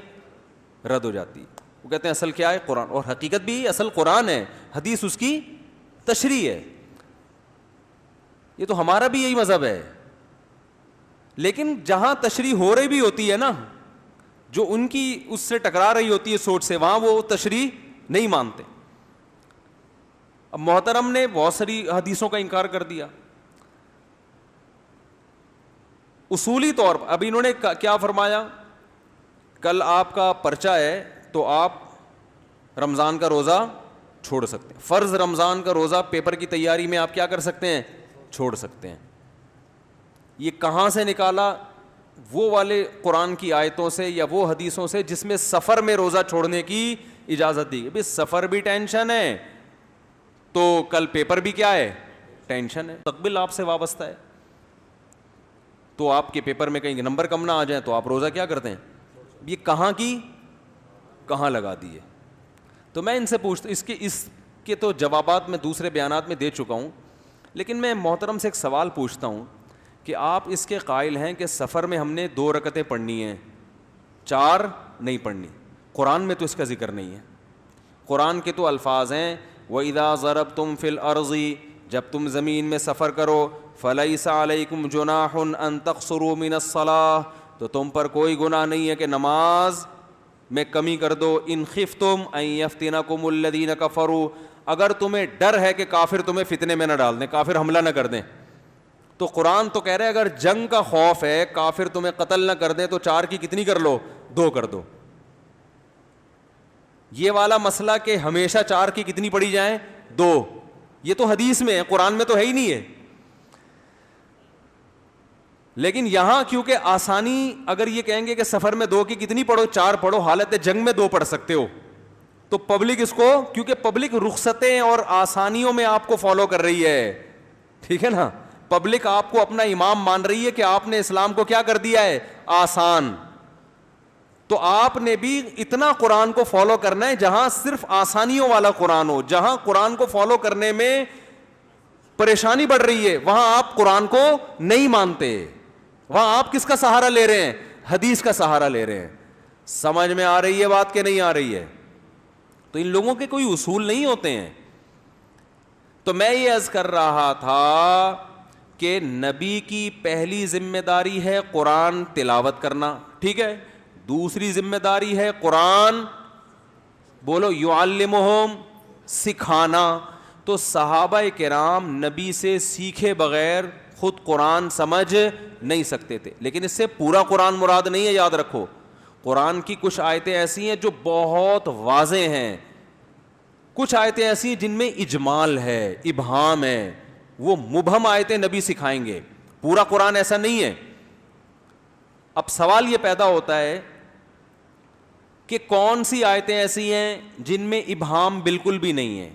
رد ہو جاتی ہے. وہ کہتے ہیں اصل کیا ہے, قرآن. اور حقیقت بھی اصل قرآن ہے, حدیث اس کی تشریح ہے. یہ تو ہمارا بھی یہی مذہب ہے, لیکن جہاں تشریح ہو رہی بھی ہوتی ہے نا, جو ان کی اس سے ٹکرا رہی ہوتی ہے سوچ سے, وہاں وہ تشریح نہیں مانتے. اب محترم نے بہت ساری حدیثوں کا انکار کر دیا اصولی طور پر. اب انہوں نے کیا فرمایا, کل آپ کا پرچہ ہے تو آپ رمضان کا روزہ چھوڑ سکتے ہیں, فرض رمضان کا روزہ پیپر کی تیاری میں آپ کیا کر سکتے ہیں, چھوڑ سکتے ہیں. یہ کہاں سے نکالا, وہ والے قرآن کی آیتوں سے یا وہ حدیثوں سے جس میں سفر میں روزہ چھوڑنے کی اجازت دی. بھئی سفر بھی ٹینشن ہے تو کل پیپر بھی کیا ہے, ٹینشن ہے. مستقبل آپ سے وابستہ ہے, تو آپ کے پیپر میں کہیں نمبر کم نہ آ جائیں تو آپ روزہ کیا کرتے ہیں. یہ کہاں کی کہاں لگا دی ہے. تو میں ان سے پوچھتا ہوں, اس کے تو جوابات میں دوسرے بیانات میں دے چکا ہوں, لیکن میں محترم سے ایک سوال پوچھتا ہوں کہ آپ اس کے قائل ہیں کہ سفر میں ہم نے 2 رکعتیں پڑھنی ہیں, 4 نہیں پڑھنی. قرآن میں تو اس کا ذکر نہیں ہے. قرآن کے تو الفاظ ہیں وَإِذَا ضَرَبْتُمْ فِي الْأَرْضِ, جب تم زمین میں سفر کرو, فَلَيْسَ عَلَيْكُمْ جُنَاحٌ أَن تَقْصُرُوا مِنَ الصَّلَاةِ, تو تم پر کوئی گناہ نہیں ہے کہ نماز میں کمی کر دو. إِنْ خِفْتُمْ أَن يَفْتِنَكُمُ الَّذِينَ كَفَرُوا, اگر تمہیں ڈر ہے کہ کافر تمہیں فتنے میں نہ ڈال دیں, کافر حملہ نہ کر دیں. تو قرآن تو کہہ رہے اگر جنگ کا خوف ہے, کافر تمہیں قتل نہ کر دیں, تو 4 کی کتنی کر لو, 2 کر دو. یہ والا مسئلہ کہ ہمیشہ 4 کی کتنی پڑھی جائیں, 2, یہ تو حدیث میں ہے, قرآن میں تو ہے ہی نہیں ہے. لیکن یہاں کیونکہ آسانی, اگر یہ کہیں گے کہ سفر میں 2 کی کتنی پڑھو, 4 پڑھو, حالت جنگ میں 2 پڑھ سکتے ہو, تو پبلک اس کو, کیونکہ پبلک رخصتیں اور آسانیوں میں آپ کو فالو کر رہی ہے, ٹھیک ہے نا. پبلک آپ کو اپنا امام مان رہی ہے کہ آپ نے اسلام کو کیا کر دیا ہے, آسان. تو آپ نے بھی اتنا قرآن کو فالو کرنا ہے جہاں صرف آسانیوں والا قرآن ہو. جہاں قرآن کو فالو کرنے میں پریشانی بڑھ رہی ہے وہاں آپ قرآن کو نہیں مانتے, وہاں آپ کس کا سہارا لے رہے ہیں, حدیث کا سہارا لے رہے ہیں. سمجھ میں آ رہی ہے بات کہ نہیں آ رہی ہے. تو ان لوگوں کے کوئی اصول نہیں ہوتے ہیں. تو میں یہ عرض کر رہا تھا کہ نبی کی پہلی ذمہ داری ہے قرآن تلاوت کرنا, ٹھیک ہے. دوسری ذمہ داری ہے قرآن, بولو, یعلمہم, سکھانا. تو صحابہ کرام نبی سے سیکھے بغیر خود قرآن سمجھ نہیں سکتے تھے. لیکن اس سے پورا قرآن مراد نہیں ہے, یاد رکھو. قرآن کی کچھ آیتیں ایسی ہیں جو بہت واضح ہیں, کچھ آیتیں ایسی ہیں جن میں اجمال ہے, ابہام ہے, وہ مبہم آیتیں نبی سکھائیں گے. پورا قرآن ایسا نہیں ہے. اب سوال یہ پیدا ہوتا ہے کہ کون سی آیتیں ایسی ہیں جن میں ابہام بالکل بھی نہیں ہے,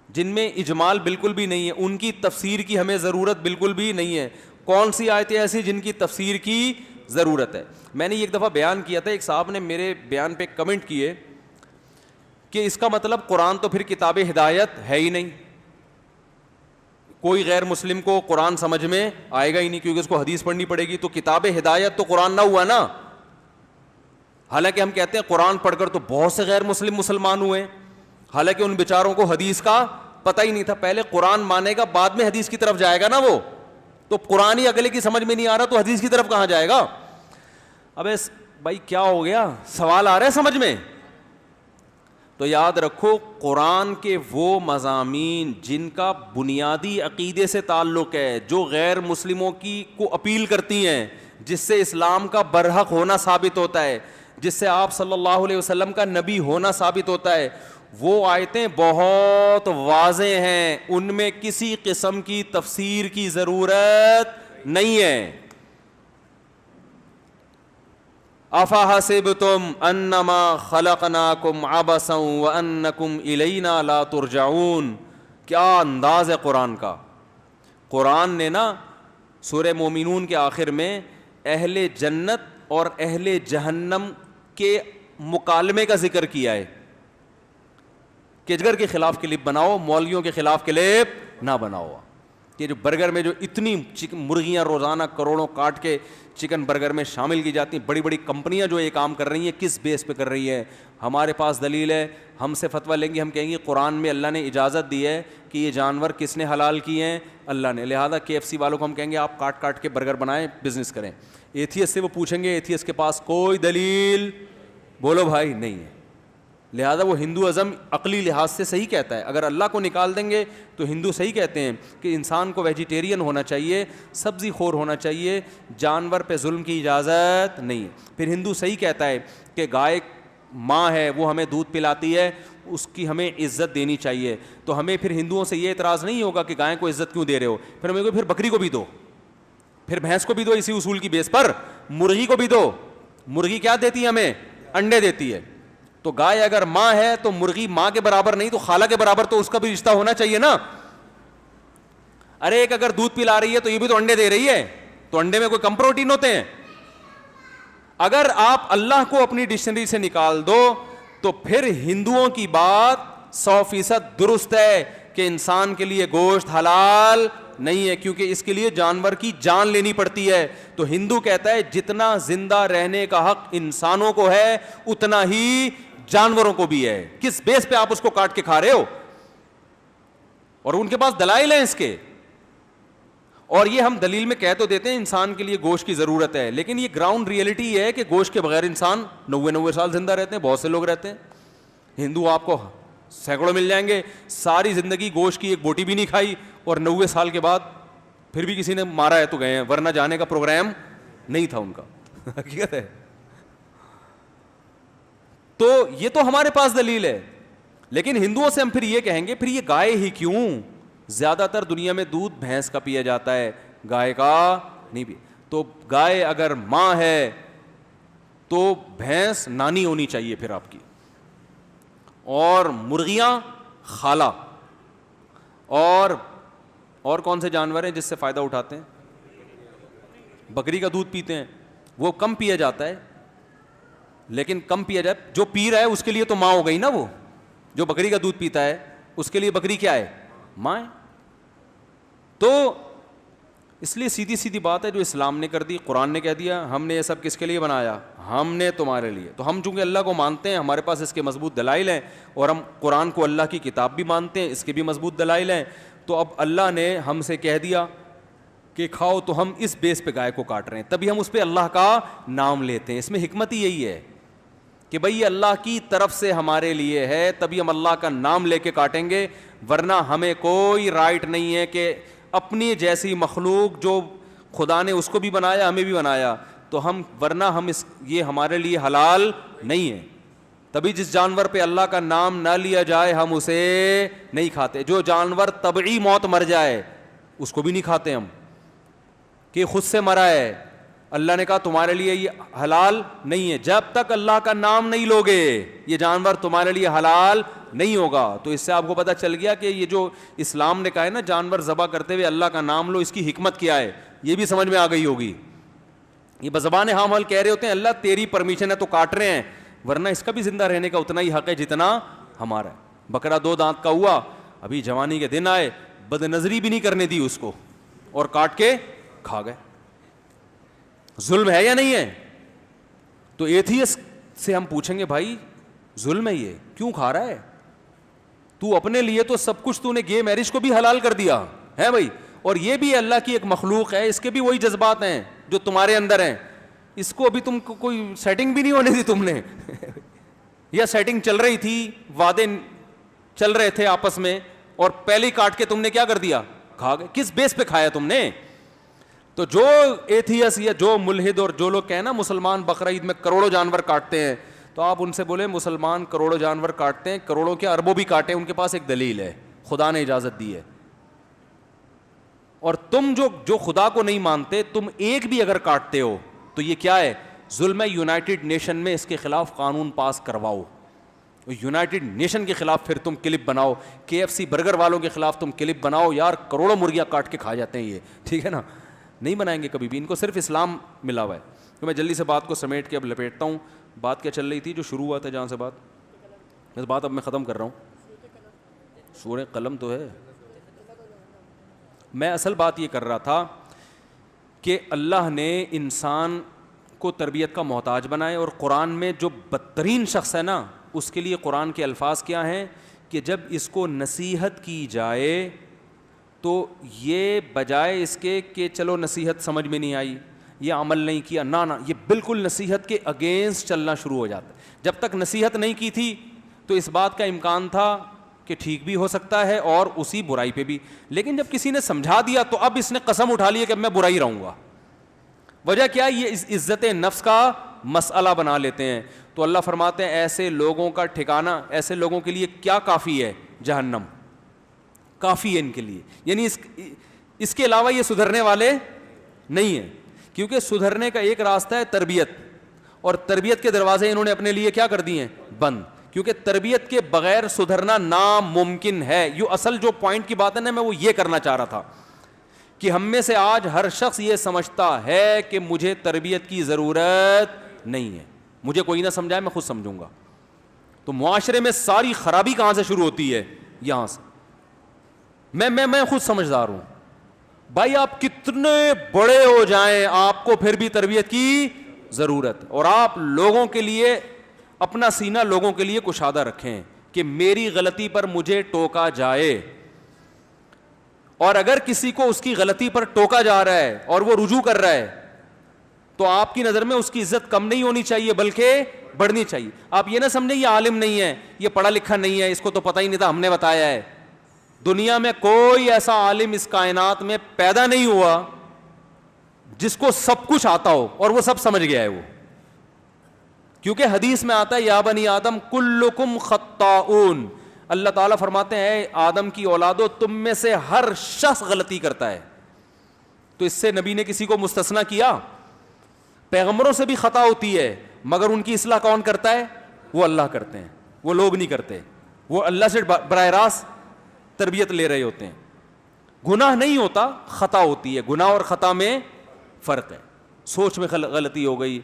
جن میں اجمال بالکل بھی نہیں ہے, ان کی تفسیر کی ہمیں ضرورت بالکل بھی نہیں ہے. کون سی آیتیں ایسی جن کی تفسیر کی ضرورت ہے. میں نے ایک دفعہ بیان کیا تھا, ایک صاحب نے میرے بیان پہ کمنٹ کیے کہ اس کا مطلب قرآن تو پھر کتاب ہدایت ہے ہی نہیں, کوئی غیر مسلم کو قرآن سمجھ میں آئے گا ہی نہیں کیونکہ اس کو حدیث پڑھنی پڑے گی, تو کتاب ہدایت تو قرآن نہ ہوا نا. حالانکہ ہم کہتے ہیں قرآن پڑھ کر تو بہت سے غیر مسلم مسلمان ہوئے, حالانکہ ان بیچاروں کو حدیث کا پتہ ہی نہیں تھا. پہلے قرآن مانے گا, بعد میں حدیث کی طرف جائے گا نا. وہ تو قرآن ہی اگلے کی سمجھ میں نہیں آ رہا تو حدیث کی طرف کہاں جائے گا. ابے بھائی کیا ہو گیا, سوال آ رہا ہے سمجھ میں؟ تو یاد رکھو, قرآن کے وہ مضامین جن کا بنیادی عقیدے سے تعلق ہے, جو غیر مسلموں کی کو اپیل کرتی ہیں, جس سے اسلام کا برحق ہونا ثابت ہوتا ہے, جس سے آپ صلی اللہ علیہ وسلم کا نبی ہونا ثابت ہوتا ہے, وہ آیتیں بہت واضح ہیں, ان میں کسی قسم کی تفسیر کی ضرورت نہیں ہے. افحسبتم انما خلقناکم عبثا وانکم الینا لا ترجعون. کیا انداز ہے قرآن کا. قرآن نے نا سورہ مومنون کے آخر میں اہل جنت اور اہل جہنم کے مکالمے کا ذکر کیا ہے کہ جگر کے خلاف کلپ بناؤ, مولویوں کے خلاف کلپ نہ بناؤ. کہ جو برگر میں جو اتنی مرغیاں روزانہ کروڑوں کاٹ کے چکن برگر میں شامل کی جاتی ہیں, بڑی بڑی کمپنیاں جو یہ کام کر رہی ہیں, کس بیس پہ کر رہی ہیں؟ ہمارے پاس دلیل ہے, ہم سے فتویٰ لیں گے, ہم کہیں گے قرآن میں اللہ نے اجازت دی ہے کہ یہ جانور کس نے حلال کیے ہیں؟ اللہ نے. لہٰذا KFC والوں کو ہم کہیں گے آپ کاٹ کاٹ کے برگر بنائیں, بزنس کریں. ایتھیس سے وہ پوچھیں گے, ایتھیس کے پاس کوئی دلیل بولو بھائی نہیں ہے. لہذا وہ ہندو ازم عقلی لحاظ سے صحیح کہتا ہے. اگر اللہ کو نکال دیں گے تو ہندو صحیح کہتے ہیں کہ انسان کو ویجیٹیرین ہونا چاہیے, سبزی خور ہونا چاہیے, جانور پہ ظلم کی اجازت نہیں. پھر ہندو صحیح کہتا ہے کہ گائے ماں ہے, وہ ہمیں دودھ پلاتی ہے, اس کی ہمیں عزت دینی چاہیے. تو ہمیں پھر ہندوؤں سے یہ اعتراض نہیں ہوگا کہ گائے کو عزت کیوں دے رہے ہو, پھر ہمیں پھر بکری کو بھی دو, پھر بھینس کو بھی دو, اسی اصول کی بیس پر مرغی کو بھی دو. مرغی کیا دیتی ہے ہمیں؟ انڈے دیتی ہے. تو گائے اگر ماں ہے تو مرغی ماں کے برابر نہیں تو خالہ کے برابر تو اس کا بھی رشتہ ہونا چاہیے نا. ارے ایک اگر دودھ پلا رہی ہے تو یہ بھی تو انڈے دے رہی ہے, تو انڈے میں کوئی کم پروٹین ہوتے ہیں؟ اگر آپ اللہ کو اپنی ڈکشنری سے نکال دو تو پھر ہندوؤں کی بات 100% درست ہے کہ انسان کے لیے گوشت حلال نہیں ہے, کیونکہ اس کے لیے جانور کی جان لینی پڑتی ہے. تو ہندو کہتا ہے جتنا زندہ رہنے کا حق انسانوں کو ہے اتنا ہی جانوروں کو بھی ہے. کس بیس پہ آپ اس کو کاٹ کے کھا رہے ہو؟ اور ان کے پاس دلائل ہیں اس کے, اور یہ ہم دلیل میں کہہ تو دیتے ہیں انسان کے لیے گوشت کی ضرورت ہے, لیکن یہ گراؤنڈ ریئلٹی یہ ہے کہ گوشت کے بغیر انسان 90 سال زندہ رہتے ہیں, بہت سے لوگ رہتے ہیں. ہندو آپ کو سینکڑوں مل جائیں گے, ساری زندگی گوشت کی ایک بوٹی بھی نہیں کھائی, اور 90 سال کے بعد پھر بھی کسی نے مارا ہے تو گئے ہیں, ورنہ جانے کا پروگرام نہیں تھا ان کا. حقیقت ہے. تو یہ تو ہمارے پاس دلیل ہے, لیکن ہندوؤں سے ہم پھر یہ کہیں گے پھر یہ گائے ہی کیوں؟ زیادہ تر دنیا میں دودھ بھینس کا پیا جاتا ہے, گائے کا نہیں بھی. تو گائے اگر ماں ہے تو بھینس نانی ہونی چاہیے پھر آپ کی, اور مرغیاں خالہ. اور کون سے جانور ہیں جس سے فائدہ اٹھاتے ہیں؟ بکری کا دودھ پیتے ہیں, وہ کم پیا جاتا ہے, لیکن کم پیا جائے, جو پی رہا ہے اس کے لیے تو ماں ہو گئی نا. وہ جو بکری کا دودھ پیتا ہے اس کے لیے بکری کیا ہے؟ ماں ہے. تو اس لیے سیدھی سیدھی بات ہے جو اسلام نے کر دی, قرآن نے کہہ دیا ہم نے یہ سب کس کے لیے بنایا؟ ہم نے تمہارے لیے. تو ہم چونکہ اللہ کو مانتے ہیں, ہمارے پاس اس کے مضبوط دلائل ہیں, اور ہم قرآن کو اللہ کی کتاب بھی مانتے ہیں, اس کے بھی مضبوط دلائل ہیں. تو اب اللہ نے ہم سے کہہ دیا کہ کھاؤ, تو ہم اس بیس پہ گائے کو کاٹ رہے ہیں, تبھی ہم اس پہ اللہ کا نام لیتے ہیں. اس میں حکمت ہی یہی ہے کہ بھئی یہ اللہ کی طرف سے ہمارے لیے ہے, تبھی ہم اللہ کا نام لے کے کاٹیں گے, ورنہ ہمیں کوئی رائٹ نہیں ہے کہ اپنی جیسی مخلوق جو خدا نے اس کو بھی بنایا ہمیں بھی بنایا, تو ہم ورنہ ہم یہ ہمارے لیے حلال نہیں ہے. تبھی جس جانور پہ اللہ کا نام نہ لیا جائے ہم اسے نہیں کھاتے. جو جانور طبعی موت مر جائے اس کو بھی نہیں کھاتے ہم, کہ خود سے مرا ہے. اللہ نے کہا تمہارے لیے یہ حلال نہیں ہے, جب تک اللہ کا نام نہیں لوگے یہ جانور تمہارے لیے حلال نہیں ہوگا. تو اس سے آپ کو پتہ چل گیا کہ یہ جو اسلام نے کہا ہے نا جانور ذبح کرتے ہوئے اللہ کا نام لو, اس کی حکمت کیا ہے, یہ بھی سمجھ میں آ گئی ہوگی. یہ بزبان ہاں مال کہہ رہے ہوتے ہیں اللہ تیری پرمیشن ہے تو کاٹ رہے ہیں, ورنہ اس کا بھی زندہ رہنے کا اتنا ہی حق ہے جتنا ہمارا ہے. بکرا 2 دانت کا ہوا, ابھی جوانی کے دن آئے, بد نظری بھی نہیں کرنے دی اس کو اور کاٹ کے کھا گئے. ظلم ہے یا نہیں ہے؟ تو ایتھیسٹ سے ہم پوچھیں گے بھائی ظلم ہے یہ, کیوں کھا رہا ہے تو؟ اپنے لیے تو سب کچھ تو نے گے میرج کو بھی حلال کر دیا ہے بھائی, اور یہ بھی اللہ کی ایک مخلوق ہے, اس کے بھی وہی جذبات ہیں جو تمہارے اندر ہیں. اس کو ابھی تم کو کوئی سیٹنگ بھی نہیں ہونے دی تم نے یا سیٹنگ چل رہی تھی, وعدے چل رہے تھے آپس میں, اور پہلے کاٹ کے تم نے کیا کر دیا, کھا گئے. کس بیس پہ کھایا تم نے؟ تو جو ایتھیس یا جو ملحد اور جو لوگ کہیں نا مسلمان بقرہ عید میں کروڑوں جانور کاٹتے ہیں, تو آپ ان سے بولیں مسلمان کروڑوں جانور کاٹتے ہیں, کروڑوں کے اربوں بھی کاٹیں, ان کے پاس ایک دلیل ہے, خدا نے اجازت دی ہے. اور تم جو خدا کو نہیں مانتے, تم ایک بھی اگر کاٹتے ہو تو یہ کیا ہے, ظلم ہے. یونائٹڈ نیشن میں اس کے خلاف قانون پاس کرواؤ, یونائٹڈ نیشن کے خلاف پھر تم کلپ بناؤ, KFC برگر والوں کے خلاف تم کلپ بناؤ, یار کروڑوں مرغیاں کاٹ کے کھا جاتے ہیں یہ, ٹھیک ہے نا. نہیں بنائیں گے کبھی بھی, ان کو صرف اسلام ملا ہوا ہے. تو میں جلدی سے بات کو سمیٹ کے اب لپیٹتا ہوں. بات کیا چل رہی تھی جو شروع ہوا تھا جہاں سے بات اب میں ختم کر رہا ہوں. سورہ قلم تو ہے. میں اصل بات یہ کر رہا تھا کہ اللہ نے انسان کو تربیت کا محتاج بنائے, اور قرآن میں جو بدترین شخص ہے نا اس کے لیے قرآن کے الفاظ کیا ہیں کہ جب اس کو نصیحت کی جائے تو یہ بجائے اس کے کہ چلو نصیحت سمجھ میں نہیں آئی, یہ عمل نہیں کیا, نہ یہ بالکل نصیحت کے اگینسٹ چلنا شروع ہو جاتا ہے. جب تک نصیحت نہیں کی تھی تو اس بات کا امکان تھا کہ ٹھیک بھی ہو سکتا ہے اور اسی برائی پہ بھی, لیکن جب کسی نے سمجھا دیا تو اب اس نے قسم اٹھا لی کہ اب میں برائی رہوں گا. وجہ کیا ہے, یہ عزت نفس کا مسئلہ بنا لیتے ہیں. تو اللہ فرماتے ہیں ایسے لوگوں کا ٹھکانہ, ایسے لوگوں کے لیے کیا کافی ہے, جہنم کافی ہے ان کے لیے. یعنی اس کے علاوہ یہ سدھرنے والے نہیں ہیں, کیونکہ سدھرنے کا ایک راستہ ہے تربیت, اور تربیت کے دروازے انہوں نے اپنے لیے کیا کر دیے ہیں, بند, کیونکہ تربیت کے بغیر سدھرنا ناممکن ہے. یہ اصل جو پوائنٹ کی بات ہے نا, میں وہ یہ کرنا چاہ رہا تھا کہ ہم میں سے آج ہر شخص یہ سمجھتا ہے کہ مجھے تربیت کی ضرورت نہیں ہے, مجھے کوئی نہ سمجھائے میں خود سمجھوں گا. تو معاشرے میں ساری خرابی کہاں سے شروع ہوتی ہے, یہاں سے. میں خود سمجھدار ہوں بھائی, آپ کتنے بڑے ہو جائیں آپ کو پھر بھی تربیت کی ضرورت, اور آپ لوگوں کے لیے اپنا سینہ لوگوں کے لیے کشادہ رکھیں کہ میری غلطی پر مجھے ٹوکا جائے, اور اگر کسی کو اس کی غلطی پر ٹوکا جا رہا ہے اور وہ رجوع کر رہا ہے تو آپ کی نظر میں اس کی عزت کم نہیں ہونی چاہیے بلکہ بڑھنی چاہیے. آپ یہ نہ سمجھیں یہ عالم نہیں ہے, یہ پڑھا لکھا نہیں ہے, اس کو تو پتہ ہی نہیں تھا, ہم نے بتایا ہے. دنیا میں کوئی ایسا عالم اس کائنات میں پیدا نہیں ہوا جس کو سب کچھ آتا ہو اور وہ سب سمجھ گیا ہے وہ, کیونکہ حدیث میں آتا ہے یا بنی آدم کلکم خطاؤن, اللہ تعالیٰ فرماتے ہیں آدم کی اولادو تم میں سے ہر شخص غلطی کرتا ہے. تو اس سے نبی نے کسی کو مستثنا کیا؟ پیغمبروں سے بھی خطا ہوتی ہے مگر ان کی اصلاح کون کرتا ہے؟ وہ اللہ کرتے ہیں, وہ لوگ نہیں کرتے. وہ اللہ سے براہ راست تربیت لے رہے ہوتے ہیں. گناہ نہیں ہوتا, خطا ہوتی ہے. گناہ اور خطا میں فرق ہے. سوچ میں غلطی ہو گئی,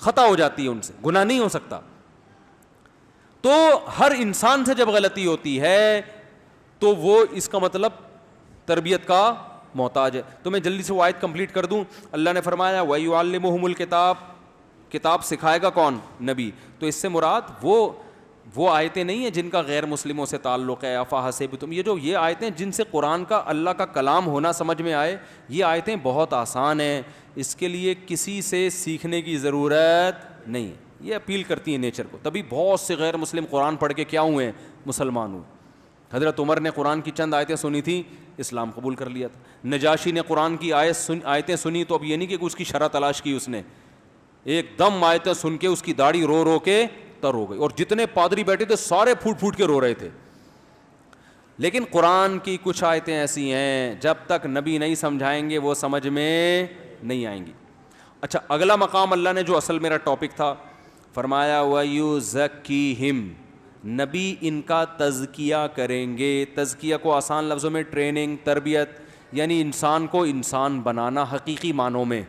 خطا ہو جاتی ہے, ان سے گناہ نہیں ہو سکتا. تو ہر انسان سے جب غلطی ہوتی ہے تو وہ اس کا مطلب تربیت کا محتاج ہے. تو میں جلدی سے وہ آیت کمپلیٹ کر دوں. اللہ نے فرمایا وَيُعَلِّمُهُمُ الْكِتَابَ, کتاب سکھائے گا کون؟ نبی. تو اس سے مراد وہ آیتیں نہیں ہیں جن کا غیر مسلموں سے تعلق ہے. افحسبتم, یہ آیتیں جن سے قرآن کا اللہ کا کلام ہونا سمجھ میں آئے, یہ آیتیں بہت آسان ہیں, اس کے لیے کسی سے سیکھنے کی ضرورت نہیں. یہ اپیل کرتی ہیں نیچر کو. تبھی بہت سے غیر مسلم قرآن پڑھ کے کیا ہوئے ہیں, مسلمان ہوئے. حضرت عمر نے قرآن کی چند آیتیں سنی تھیں, اسلام قبول کر لیا تھا. نجاشی نے قرآن کی آیتیں سنی تو اب یہ نہیں کہ اس کی شرح تلاش کی اس نے, ایک دم آیتیں سن کے اس کی داڑھی رو رو کے تر ہو گئی, اور جتنے پادری بیٹھے تھے سارے پھوٹ پھوٹ کے رو رہے تھے. لیکن قرآن کی کچھ آیتیں ایسی ہیں جب تک نبی نہیں سمجھائیں گے وہ سمجھ میں نہیں آئیں گی. اچھا, اگلا مقام اللہ نے جو اصل میرا ٹاپک تھا, فرمایا وَيُزَكِّيهِمْ, نبی ان کا تزکیہ کریں گے. تزکیہ کو آسان لفظوں میں ٹریننگ, تربیت, یعنی انسان کو انسان بنانا حقیقی معنوں میں.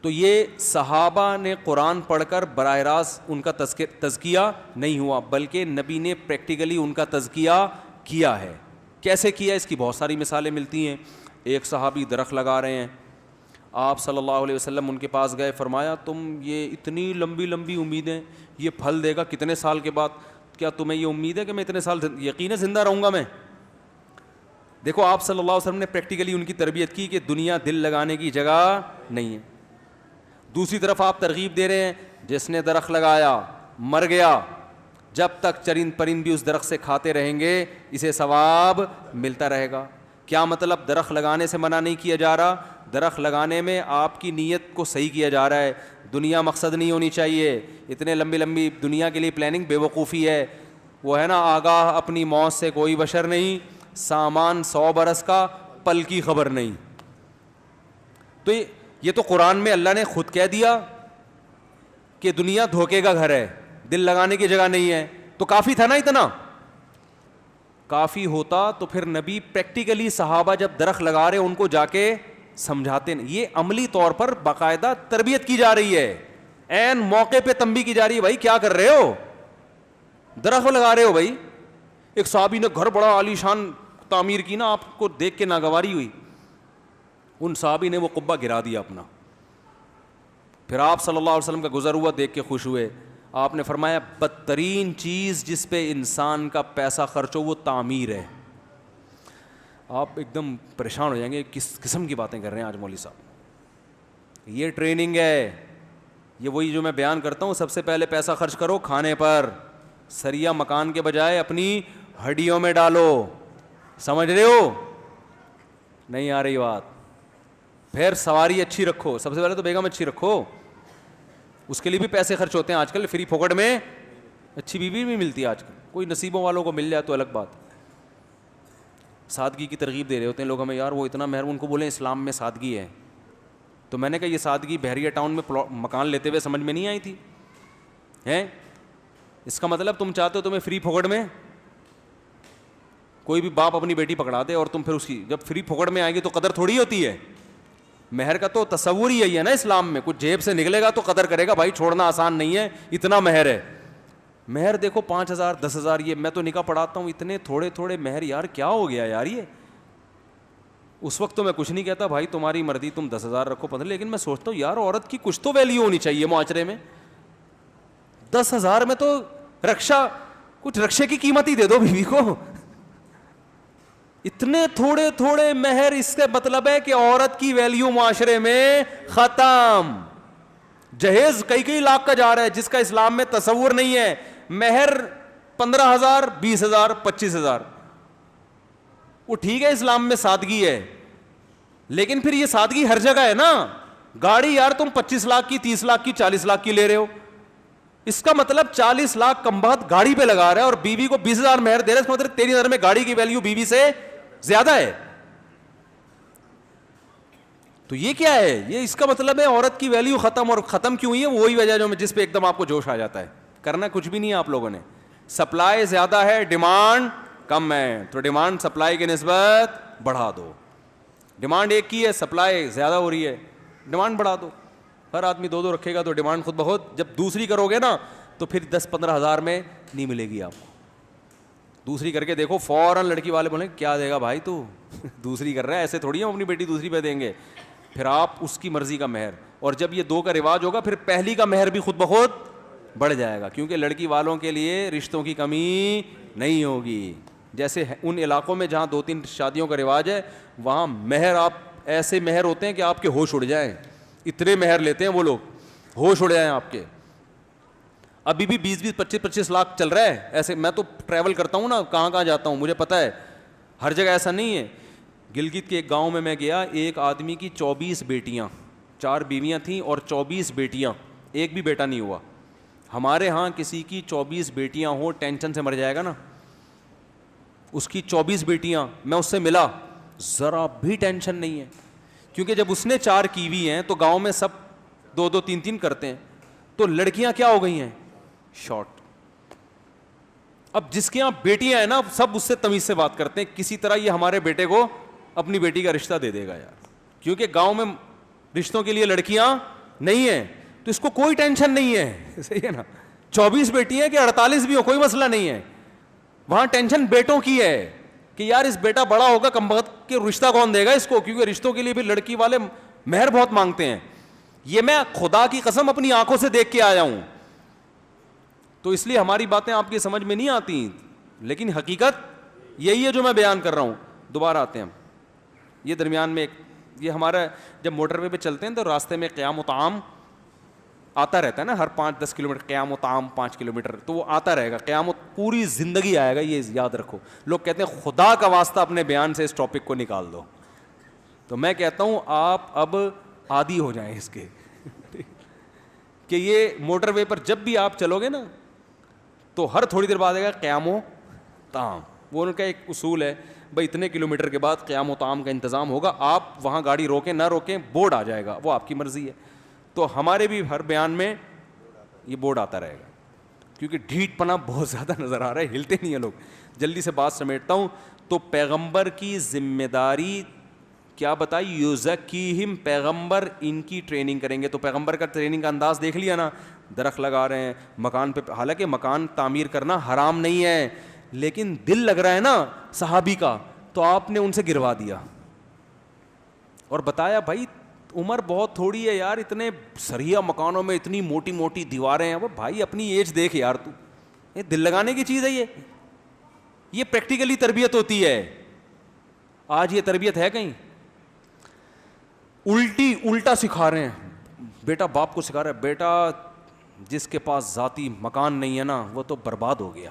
تو یہ صحابہ نے قرآن پڑھ کر براہ راست ان کا تزکیہ نہیں ہوا, بلکہ نبی نے پریکٹیکلی ان کا تزکیہ کیا ہے. کیسے کیا, اس کی بہت ساری مثالیں ملتی ہیں. ایک صحابی درخت لگا رہے ہیں, آپ صلی اللہ علیہ وسلم ان کے پاس گئے, فرمایا تم یہ اتنی لمبی لمبی امیدیں, یہ پھل دے گا کتنے سال کے بعد, کیا تمہیں یہ امید ہے کہ میں اتنے سال یقیناً زندہ رہوں گا میں؟ دیکھو آپ صلی اللہ علیہ وسلم نے پریکٹیکلی ان کی تربیت کی کہ دنیا دل لگانے کی جگہ نہیں ہے. دوسری طرف آپ ترغیب دے رہے ہیں, جس نے درخت لگایا مر گیا, جب تک چرند پرند بھی اس درخت سے کھاتے رہیں گے اسے ثواب ملتا رہے گا. کیا مطلب؟ درخت لگانے سے منع نہیں کیا جا رہا, درخت لگانے میں آپ کی نیت کو صحیح کیا جا رہا ہے. دنیا مقصد نہیں ہونی چاہیے, اتنے لمبی لمبی دنیا کے لیے پلاننگ بے وقوفی ہے. وہ ہے نا, آگاہ اپنی موت سے کوئی بشر نہیں, سامان 100 برس کا پل کی خبر نہیں. تو یہ تو قرآن میں اللہ نے خود کہہ دیا کہ دنیا دھوکے کا گھر ہے, دل لگانے کی جگہ نہیں ہے. تو کافی تھا نا, اتنا کافی ہوتا تو پھر نبی پریکٹیکلی صحابہ جب درخت لگا رہے ان کو جا کے سمجھاتے. یہ عملی طور پر باقاعدہ تربیت کی جا رہی ہے, عین موقع پہ تنبیہ کی جا رہی ہے, بھائی کیا کر رہے ہو, درخت لگا رہے ہو بھائی. ایک صحابی نے گھر بڑا عالی شان تعمیر کی نا, آپ کو دیکھ کے ناگواری ہوئی, ان صحابی نے وہ قبہ گرا دیا اپنا. پھر آپ صلی اللہ علیہ وسلم کا گزر ہوا دیکھ کے خوش ہوئے. آپ نے فرمایا بدترین چیز جس پہ انسان کا پیسہ خرچ ہو وہ تعمیر ہے. آپ ایک دم پریشان ہو جائیں گے, کس قسم کی باتیں کر رہے ہیں آج مولوی صاحب. یہ ٹریننگ ہے, یہ وہی جو میں بیان کرتا ہوں, سب سے پہلے پیسہ خرچ کرو کھانے پر, سریا مکان کے بجائے اپنی ہڈیوں میں ڈالو. سمجھ رہے ہو؟ نہیں آ رہی بات. پھر سواری اچھی رکھو, سب سے پہلے تو بیگم اچھی رکھو, اس کے لیے بھی پیسے خرچ ہوتے ہیں آج کل. فری پھوکٹ میں اچھی بیوی بھی ملتی ہے آج کل, کوئی نصیبوں والوں کو مل جائے تو الگ بات. سادگی کی ترغیب دے رہے ہوتے ہیں لوگ ہمیں, یار وہ اتنا مہر, ان کو بولیں اسلام میں سادگی ہے. تو میں نے کہا یہ سادگی بحریہ ٹاؤن میں مکان لیتے ہوئے سمجھ میں نہیں آئی تھی ہیں. اس کا مطلب تم چاہتے ہو تمہیں فری پھوکٹ میں کوئی بھی باپ اپنی بیٹی پکڑا دے, اور تم پھر اس کی جب فری پھوکٹ میں آئے گی تو قدر تھوڑی ہوتی ہے. مہر کا تو تصور ہی یہی ہے نا اسلام میں, کچھ جیب سے نکلے گا تو قدر کرے گا, بھائی چھوڑنا آسان نہیں ہے, اتنا مہر ہے. مہر دیکھو 5,000 10,000, یہ میں تو نکاح پڑھاتا ہوں, اتنے تھوڑے تھوڑے مہر, یار کیا ہو گیا یار. یہ اس وقت تو میں کچھ نہیں کہتا, بھائی تمہاری مرضی, تم 10,000 رکھو 15, لیکن میں سوچتا ہوں یار عورت کی کچھ تو ویلیو ہونی چاہیے معاشرے میں. 10,000 میں تو رکشا, کچھ رکشے کی قیمت ہی دے دو بیوی کو. اتنے تھوڑے تھوڑے مہر, اس کا مطلب ہے کہ عورت کی ویلیو معاشرے میں ختم. جہیز کئی لاکھ کا جا رہا ہے جس کا اسلام میں تصور نہیں ہے. مہر 15,000 20,000 25,000, وہ ٹھیک ہے اسلام میں سادگی ہے, لیکن پھر یہ سادگی ہر جگہ ہے نا. گاڑی یار تم 25 لاکھ کی 30 لاکھ کی 40 لاکھ کی لے رہے ہو, اس کا مطلب 40 لاکھ کم بہت گاڑی پہ لگا رہا ہے, اور بیوی کو 20,000 مہر دے رہا ہے. اس کا مطلب تیری نظر میں گاڑی کی ویلیو بیوی سے زیادہ ہے. تو یہ کیا ہے؟ یہ اس کا مطلب ہے عورت کی ویلیو ختم. اور ختم کیوں ہوئی ہے؟ وہی وجہ جو جس پہ ایک دم آپ کو جوش آ جاتا ہے. کرنا کچھ بھی نہیں ہے آپ لوگوں نے, سپلائی زیادہ ہے ڈیمانڈ کم ہے, تو ڈیمانڈ سپلائی کی نسبت بڑھا دو. ڈیمانڈ ایک کی ہے, سپلائی زیادہ ہو رہی ہے, ڈیمانڈ بڑھا دو. ہر آدمی 2 رکھے گا تو ڈیمانڈ خود بخود, جب دوسری کرو گے نا تو پھر 10-15 ہزار میں نہیں ملے گی آپ کو. دوسری کر کے دیکھو, فوراً لڑکی والے بولیں کیا دے گا بھائی تو, دوسری کر رہا ہے, ایسے تھوڑی ہم اپنی بیٹی دوسری پہ دیں گے. پھر آپ اس کی مرضی کا مہر, اور جب یہ 2 کا رواج ہوگا پھر پہلی کا مہر بھی خود بخود بڑھ جائے گا, کیونکہ لڑکی والوں کے لیے رشتوں کی کمی نہیں ہوگی. جیسے ان علاقوں میں جہاں 2-3 شادیوں کا رواج ہے, وہاں مہر آپ ایسے مہر ہوتے ہیں کہ آپ کے ہوش اڑ جائیں, اتنے مہر لیتے ہیں وہ لوگ, ہوش اڑ جائیں آپ کے. ابھی بھی 20-25 لاکھ چل رہا ہے ایسے. میں تو ٹریول کرتا ہوں نا, کہاں کہاں جاتا ہوں, مجھے پتہ ہے ہر جگہ ایسا نہیں ہے. گلگت کے ایک گاؤں میں گیا, ایک آدمی کی 24 بیٹیاں, 4 بیویاں تھیں اور 24 بیٹیاں, ایک بھی بیٹا نہیں ہوا. ہمارے ہاں کسی کی 24 بیٹیاں ہوں ٹینشن سے مر جائے گا نا. اس کی 24 بیٹیاں, میں اس سے ملا, ذرا بھی ٹینشن نہیں ہے, کیونکہ جب اس نے 4 کی ہوئی ہیں تو گاؤں میں سب 2-2 3-3 کرتے ہیں, تو لڑکیاں کیا ہو گئی ہیں, شارٹ. اب جس کے یہاں بیٹیاں ہیں نا, سب اس سے تمیز سے بات کرتے ہیں, کسی طرح یہ ہمارے بیٹے کو اپنی بیٹی کا رشتہ دے دے گا یار, کیونکہ گاؤں میں رشتوں کے لیے لڑکیاں نہیں ہیں, تو اس کو کوئی ٹینشن نہیں ہے. صحیح ہے نا, 24 بیٹی ہیں کہ 48 بھی ہو, کوئی مسئلہ نہیں ہے. وہاں ٹینشن بیٹوں کی ہے کہ یار اس بیٹا بڑا ہوگا, کم وقت کے رشتہ کون دے گا اس کو, کیونکہ رشتوں کے لیے بھی لڑکی والے مہر بہت مانگتے ہیں. یہ میں خدا کی قسم اپنی آنکھوں سے دیکھ کے آیا ہوں, تو اس لیے ہماری باتیں آپ کی سمجھ میں نہیں آتی, لیکن حقیقت یہی ہے جو میں بیان کر رہا ہوں. دوبارہ آتے ہیں ہم, یہ درمیان میں یہ ہمارا جب موٹر وے پہ چلتے ہیں تو راستے میں قیام و طعام آتا رہتا ہے نا, ہر 5-10 کلومیٹر قیام و طعام 5 کلومیٹر, تو وہ آتا رہے گا, قیام پوری زندگی آئے گا, یہ یاد رکھو. لوگ کہتے ہیں خدا کا واسطہ اپنے بیان سے اس ٹاپک کو نکال دو, تو میں کہتا ہوں آپ اب عادی ہو جائیں اس کے کہ یہ موٹر وے پر جب بھی آپ چلو گے نا تو ہر تھوڑی دیر بعد آئے گا قیام و طعام. وہ ان کا ایک اصول ہے بھائی, اتنے کلومیٹر کے بعد قیام و طعام کا انتظام ہوگا, آپ وہاں گاڑی روکیں نہ روکیں بورڈ آ جائے گا, وہ آپ کی مرضی ہے. تو ہمارے بھی ہر بیان میں یہ بورڈ آتا رہے گا, کیونکہ ڈھیٹ پنا بہت زیادہ نظر آ رہا ہے, ہلتے نہیں ہیں لوگ. جلدی سے بات سمیٹتا ہوں. تو پیغمبر کی ذمہ داری کیا بتائی, یزکیہم, پیغمبر ان کی ٹریننگ کریں گے. تو پیغمبر کا ٹریننگ کا انداز دیکھ لیا نا, درخت لگا رہے ہیں مکان پہ, حالانکہ مکان تعمیر کرنا حرام نہیں ہے, لیکن دل لگ رہا ہے نا صحابی کا, تو آپ نے ان سے گروا دیا اور بتایا بھائی عمر بہت تھوڑی ہے یار, اتنے سریا مکانوں میں اتنی موٹی موٹی دیواریں ہیں, وہ بھائی اپنی ایج دیکھ یار, تو یہ دل لگانے کی چیز ہے, یہ پریکٹیکلی تربیت ہوتی ہے. آج یہ تربیت ہے کہیں, الٹا سکھا رہے ہیں. بیٹا باپ کو سکھا رہا ہے, بیٹا جس کے پاس ذاتی مکان نہیں ہے نا وہ تو برباد ہو گیا.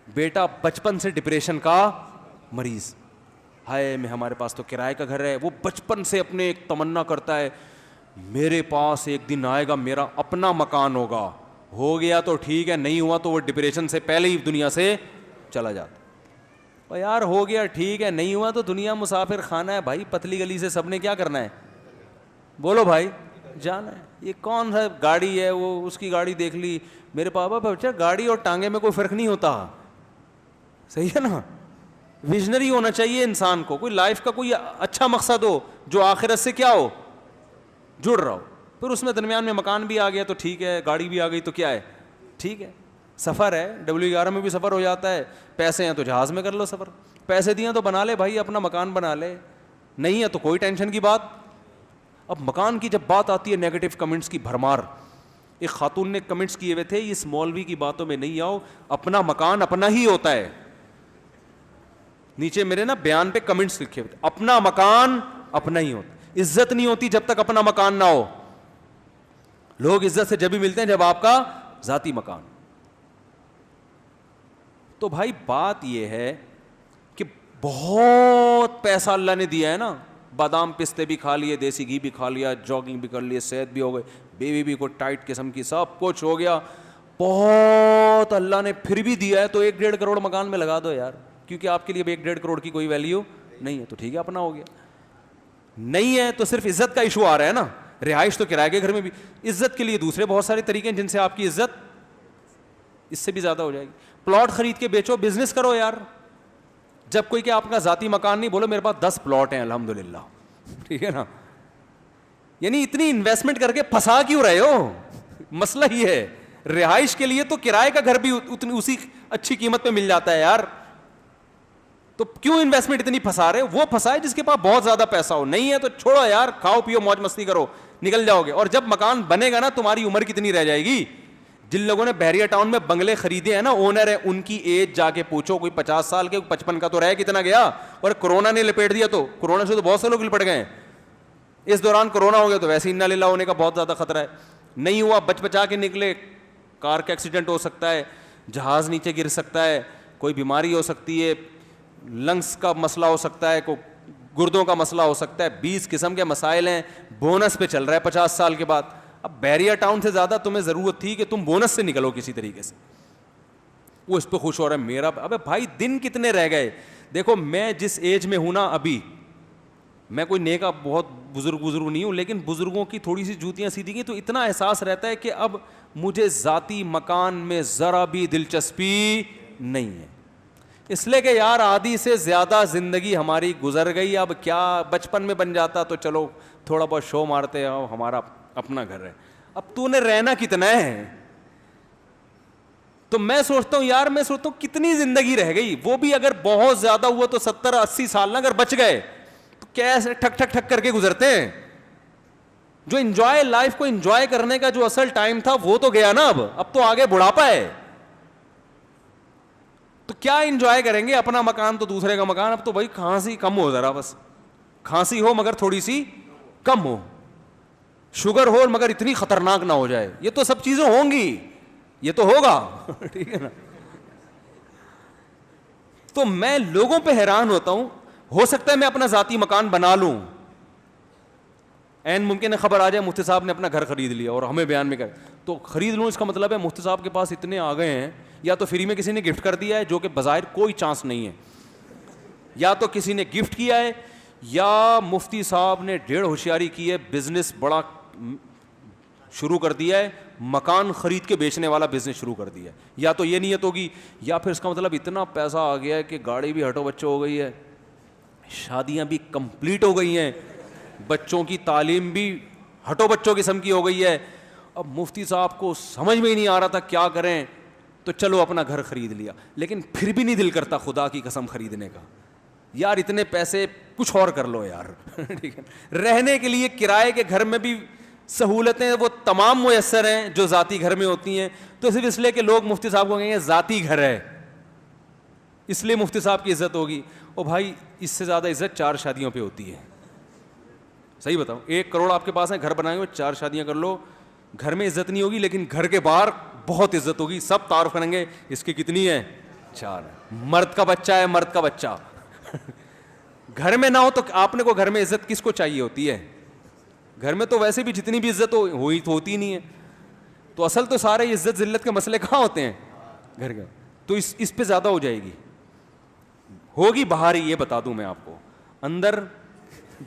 بیٹا بچپن سے ڈپریشن کا مریض, ہائے میں ہمارے پاس تو کرائے کا گھر ہے, وہ بچپن سے اپنے ایک تمنا کرتا ہے میرے پاس ایک دن آئے گا میرا اپنا مکان ہوگا. ہو گیا تو ٹھیک ہے, نہیں ہوا تو وہ ڈپریشن سے پہلے ہی دنیا سے چلا جاتا. اور یار ہو گیا ٹھیک ہے, نہیں ہوا تو دنیا مسافر خانہ ہے بھائی, پتلی گلی سے سب نے کیا کرنا ہے, بولو بھائی, جانا ہے. یہ کون سا گاڑی ہے, وہ اس کی گاڑی دیکھ لی, میرے پاپا بچہ گاڑی اور ٹانگے میں کوئی فرق نہیں ہوتا. صحیح ہے نا, ویژنری ہونا چاہیے انسان کو, کوئی لائف کا کوئی اچھا مقصد ہو جو آخرت سے کیا ہو, جڑ رہا ہو. پھر اس میں درمیان میں مکان بھی آ گیا تو ٹھیک ہے, گاڑی بھی آ گئی تو کیا ہے, ٹھیک ہے. سفر ہے, W11 میں بھی سفر ہو جاتا ہے, پیسے ہیں تو جہاز میں کر لو سفر, پیسے دیے تو بنا لے بھائی, اپنا مکان بنا لے, نہیں ہے تو کوئی ٹینشن کی بات. اب مکان کی جب بات آتی ہے, نیگیٹو کمنٹس کی بھرمار. ایک خاتون نے کمنٹس کیے ہوئے تھے, اس مولوی کی باتوں میں نہیں آؤ, اپنا مکان اپنا ہی ہوتا ہے. نیچے میرے نا بیان پہ کمنٹس لکھے ہوئے تھے, اپنا مکان اپنا ہی ہوتا. عزت نہیں ہوتی جب تک اپنا مکان نہ ہو. لوگ عزت سے جب بھی ملتے ہیں جب آپ کا ذاتی مکان. تو بھائی بات یہ ہے کہ بہت پیسہ اللہ نے دیا ہے نا, بادام پستے بھی کھا لیے, دیسی گھی بھی کھا لیا, جاگنگ بھی کر لیے, صحت بھی ہو گئی, بیوی بھی کوئی ٹائٹ قسم کی, سب کچھ ہو گیا, بہت اللہ نے پھر بھی دیا ہے, تو 1-1.5 کروڑ مکان میں لگا دو یار, کیونکہ آپ کے لیے 1-1.5 کروڑ کی کوئی ویلیو نہیں ہے, تو ٹھیک ہے اپنا ہو گیا. نہیں ہے تو صرف عزت کا ایشو آ رہا ہے نا, رہائش تو کرائے کے گھر میں بھی, عزت کے لیے دوسرے بہت سارے طریقے ہیں جن سے آپ کی عزت اس سے بھی زیادہ ہو جائے گی. پلاٹ خرید کے بیچو, بزنس کرو یار. جب کوئی کہ آپ کا ذاتی مکان نہیں, بولو میرے پاس 10 پلاٹ ہیں الحمدللہ, ٹھیک ہے نا. یعنی اتنی انویسٹمنٹ کر کے پھنسا کیوں رہے ہو, مسئلہ یہ ہے. رہائش کے لیے تو کرائے کا گھر بھی اسی اچھی قیمت پہ مل جاتا ہے یار, تو کیوں انویسٹمنٹ اتنی پھنسا رہے؟ وہ پھنسائے جس کے پاس بہت زیادہ پیسہ ہو. نہیں ہے تو چھوڑو یار, کھاؤ پیو موج مستی کرو, نکل جاؤ گے. اور جب مکان بنے گا نا, تمہاری عمر کتنی رہ جائے گی. جن لوگوں نے بحریہ ٹاؤن میں بنگلے خریدے ہیں نا, اونر ہے, ان کی ایج جا کے پوچھو, کوئی 50 سال کے, 55 کا تو رہ کتنا گیا. اور کورونا نے لپیٹ دیا, تو کورونا سے تو بہت سے لوگ لپٹ گئے. اس دوران کورونا ہو گیا تو ویسے انا للہ ہونے کا بہت زیادہ خطرہ ہے. نہیں ہوا, بچا کے نکلے, کار کا ایکسیڈنٹ ہو سکتا ہے, جہاز نیچے گر سکتا ہے, کوئی بیماری ہو سکتی ہے, لنگس کا مسئلہ ہو سکتا ہے, کوئی گردوں کا مسئلہ ہو سکتا ہے, 20 قسم کے مسائل ہیں, بونس پہ چل رہا ہے 50 سال کے بعد. اب بیریا ٹاؤن سے زیادہ تمہیں ضرورت تھی کہ تم بونس سے نکلو کسی طریقے سے. وہ اس پہ خوش ہو رہا ہے میرا, ابے بھائی دن کتنے رہ گئے. دیکھو میں جس ایج میں ہوں نا ابھی, میں کوئی نیکا بہت بزرگ نہیں ہوں, لیکن بزرگوں کی تھوڑی سی جوتیاں سیدھی گئی تو اتنا احساس رہتا ہے کہ اب مجھے ذاتی مکان میں ذرا بھی دلچسپی نہیں ہے, اس لیے کہ یار آدھی سے زیادہ زندگی ہماری گزر گئی. اب کیا بچپن میں بن جاتا تو چلو تھوڑا بہت شو مارتے ہیں, ہمارا اپنا گھر ہے. اب تو نے رہنا کتنا ہے. تو میں سوچتا ہوں یار, میں سوچتا ہوں کتنی زندگی رہ گئی, وہ بھی اگر بہت زیادہ ہوا تو 70-80 سال نا اگر بچ گئے تو کیسے ٹھک ٹھک ٹھک کر کے گزرتے ہیں. جو انجوائے لائف کو انجوائے کرنے کا جو اصل ٹائم تھا وہ تو گیا نا. اب تو آگے بڑھاپا ہے, تو کیا انجوائے کریں گے. اپنا مکان تو دوسرے کا مکان. اب تو بھائی کھانسی کم ہو, ذرا بس کھانسی ہو مگر تھوڑی سی کم ہو, شوگر ہو مگر اتنی خطرناک نہ ہو جائے. یہ تو سب چیزیں ہوں گی, یہ تو ہوگا ٹھیک ہے نا. تو میں لوگوں پہ حیران ہوتا ہوں, ہو سکتا ہے میں اپنا ذاتی مکان بنا لوں, این ممکن ہے خبر آ جائے مفتی صاحب نے اپنا گھر خرید لیا اور ہمیں بیان میں کر, تو خرید لوں اس کا مطلب ہے مفتی صاحب کے پاس اتنے آ گئے ہیں, یا تو فری میں کسی نے گفٹ کر دیا ہے جو کہ بظاہر کوئی چانس نہیں ہے, یا تو کسی نے گفٹ کیا ہے, یا مفتی صاحب نے ڈیڑھ ہوشیاری کی ہے, بزنس بڑا شروع کر دیا ہے, مکان خرید کے بیچنے والا بزنس شروع کر دیا ہے. یا تو یہ نیت ہوگی, یا پھر اس کا مطلب اتنا پیسہ آ گیا ہے کہ گاڑی بھی ہٹو بچوں ہو گئی ہے, شادیاں بھی کمپلیٹ ہو گئی ہیں, بچوں کی تعلیم بھی ہٹو بچوں قسم کی ہو گئی ہے. اب مفتی صاحب کو سمجھ میں ہی نہیں آ رہا تھا کیا کریں, تو چلو اپنا گھر خرید لیا. لیکن پھر بھی نہیں دل کرتا خدا کی قسم خریدنے کا, یار اتنے پیسے کچھ اور کر لو یار ٹھیک ہے. رہنے کے لیے کرائے کے گھر میں بھی سہولتیں وہ تمام میسر ہیں جو ذاتی گھر میں ہوتی ہیں. تو صرف اس لیے کہ لوگ مفتی صاحب کو کہیں گے ذاتی گھر ہے, اس لیے مفتی صاحب کی عزت ہوگی. او بھائی اس سے زیادہ عزت 4 شادیوں پہ ہوتی ہے. صحیح بتاؤ, 1 کروڑ آپ کے پاس ہے, گھر بنائے ہوئے 4 شادیاں کر لو, گھر میں عزت نہیں ہوگی, لیکن گھر کے باہر بہت عزت ہوگی. سب تعارف کریں گے اس کی کتنی ہے, 4 ہے, مرد کا بچہ ہے, مرد کا بچہ گھر میں نہ ہو تو آپ نے کو گھر میں عزت کس کو چاہیے ہوتی ہے. گھر میں تو ویسے بھی جتنی بھی عزت ہوئی تو ہوتی نہیں ہے. تو اصل تو سارے عزت ذلت کے مسئلے کہاں ہوتے ہیں, گھر کا. تو اس پہ زیادہ ہو جائے گی, ہوگی باہر ہی, یہ بتا دوں میں آپ کو, اندر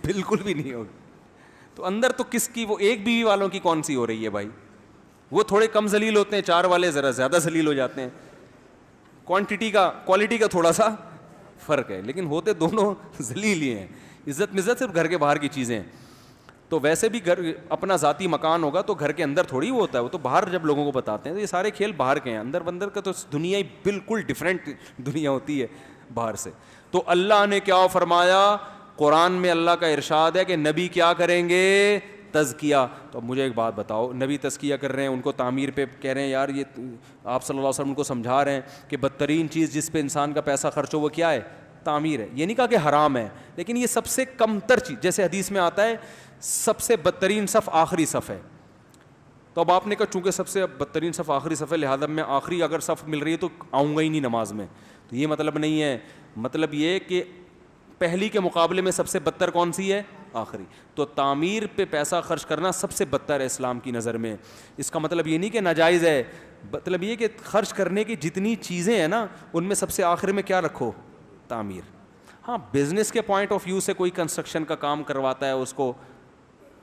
بالکل بھی نہیں ہوگی. تو اندر تو کس کی, وہ ایک بیوی والوں کی کون سی ہو رہی ہے بھائی, وہ تھوڑے کم ذلیل ہوتے ہیں, 4 والے ذرا زیادہ ذلیل ہو جاتے ہیں. کوانٹٹی کا کوالٹی کا تھوڑا سا فرق ہے, لیکن ہوتے دونوں ذلیل ہی ہیں. عزت مزت صرف گھر کے باہر کی چیزیں ہیں. تو ویسے بھی گھر اپنا ذاتی مکان ہوگا تو گھر کے اندر تھوڑی وہ ہوتا ہے, وہ تو باہر جب لوگوں کو بتاتے ہیں تو یہ سارے کھیل باہر کے ہیں. اندر بندر کا تو دنیا ہی بالکل ڈفرینٹ دنیا ہوتی ہے باہر سے. تو اللہ نے کیا فرمایا, قرآن میں اللہ کا ارشاد ہے کہ نبی کیا کریں گے, تزکیہ. تو اب مجھے ایک بات بتاؤ, نبی تزکیہ کر رہے ہیں, ان کو تعمیر پہ کہہ رہے ہیں, یار یہ آپ صلی اللہ علیہ وسلم ان کو سمجھا رہے ہیں کہ بدترین چیز جس پہ انسان کا پیسہ خرچ ہو وہ کیا ہے, تعمیر ہے. یہ نہیں کہا کہ حرام ہے, لیکن یہ سب سے کم تر چیز, جیسے حدیث میں آتا ہے سب سے بدترین صف آخری صف ہے. تو اب آپ نے کہا چونکہ سب سے بدترین صف آخری صف ہے, لہٰذا میں آخری اگر صف مل رہی ہے تو آؤں گا ہی نہیں نماز میں. تو یہ مطلب نہیں ہے, مطلب یہ کہ پہلی کے مقابلے میں سب سے بدتر کون سی ہے, آخری. تو تعمیر پہ پیسہ خرچ کرنا سب سے بدتر ہے اسلام کی نظر میں. اس کا مطلب یہ نہیں کہ ناجائز ہے, مطلب یہ کہ خرچ کرنے کی جتنی چیزیں ہیں نا ان میں سب سے آخر میں کیا رکھو, تعمیر. ہاں بزنس کے پوائنٹ آف ویو سے کوئی کنسٹرکشن کا کام کرواتا ہے, اس کو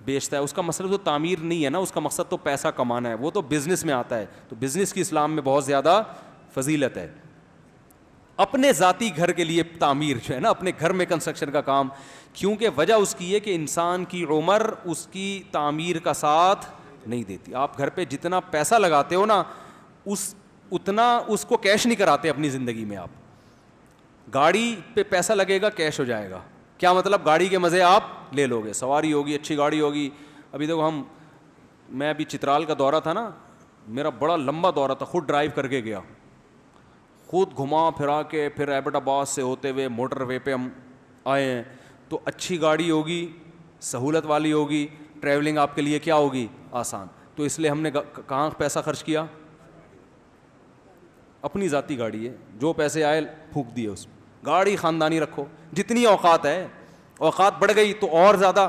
بیچتا ہے, اس کا مطلب تو تعمیر نہیں ہے نا, اس کا مقصد تو پیسہ کمانا ہے, وہ تو بزنس میں آتا ہے. تو بزنس کی اسلام میں بہت زیادہ فضیلت ہے. اپنے ذاتی گھر کے لیے تعمیر جو ہے نا, اپنے گھر میں کنسٹرکشن کا کام, کیونکہ وجہ اس کی ہے کہ انسان کی عمر اس کی تعمیر کا ساتھ نہیں دیتی. آپ گھر پہ جتنا پیسہ لگاتے ہو نا اتنا اس کو کیش نہیں کراتے اپنی زندگی میں. آپ گاڑی پہ پیسہ لگے گا کیش ہو جائے گا, کیا مطلب گاڑی کے مزے آپ لے لو گے, سواری ہوگی, اچھی گاڑی ہوگی. ابھی دیکھو میں ابھی چترال کا دورہ تھا نا, میرا بڑا لمبا دورہ تھا, خود ڈرائیو کر کے گیا, خود گھما پھرا کے, پھر ایبٹ آباد سے ہوتے ہوئے موٹر وے پہ ہم آئے ہیں. تو اچھی گاڑی ہوگی, سہولت والی ہوگی, ٹریولنگ آپ کے لیے کیا ہوگی, آسان. تو اس لیے ہم نے کہاں پیسہ خرچ کیا, اپنی ذاتی گاڑی ہے, جو پیسے آئے پھونک دیے اس میں. گاڑی خاندانی رکھو, جتنی اوقات ہے, اوقات بڑھ گئی تو اور زیادہ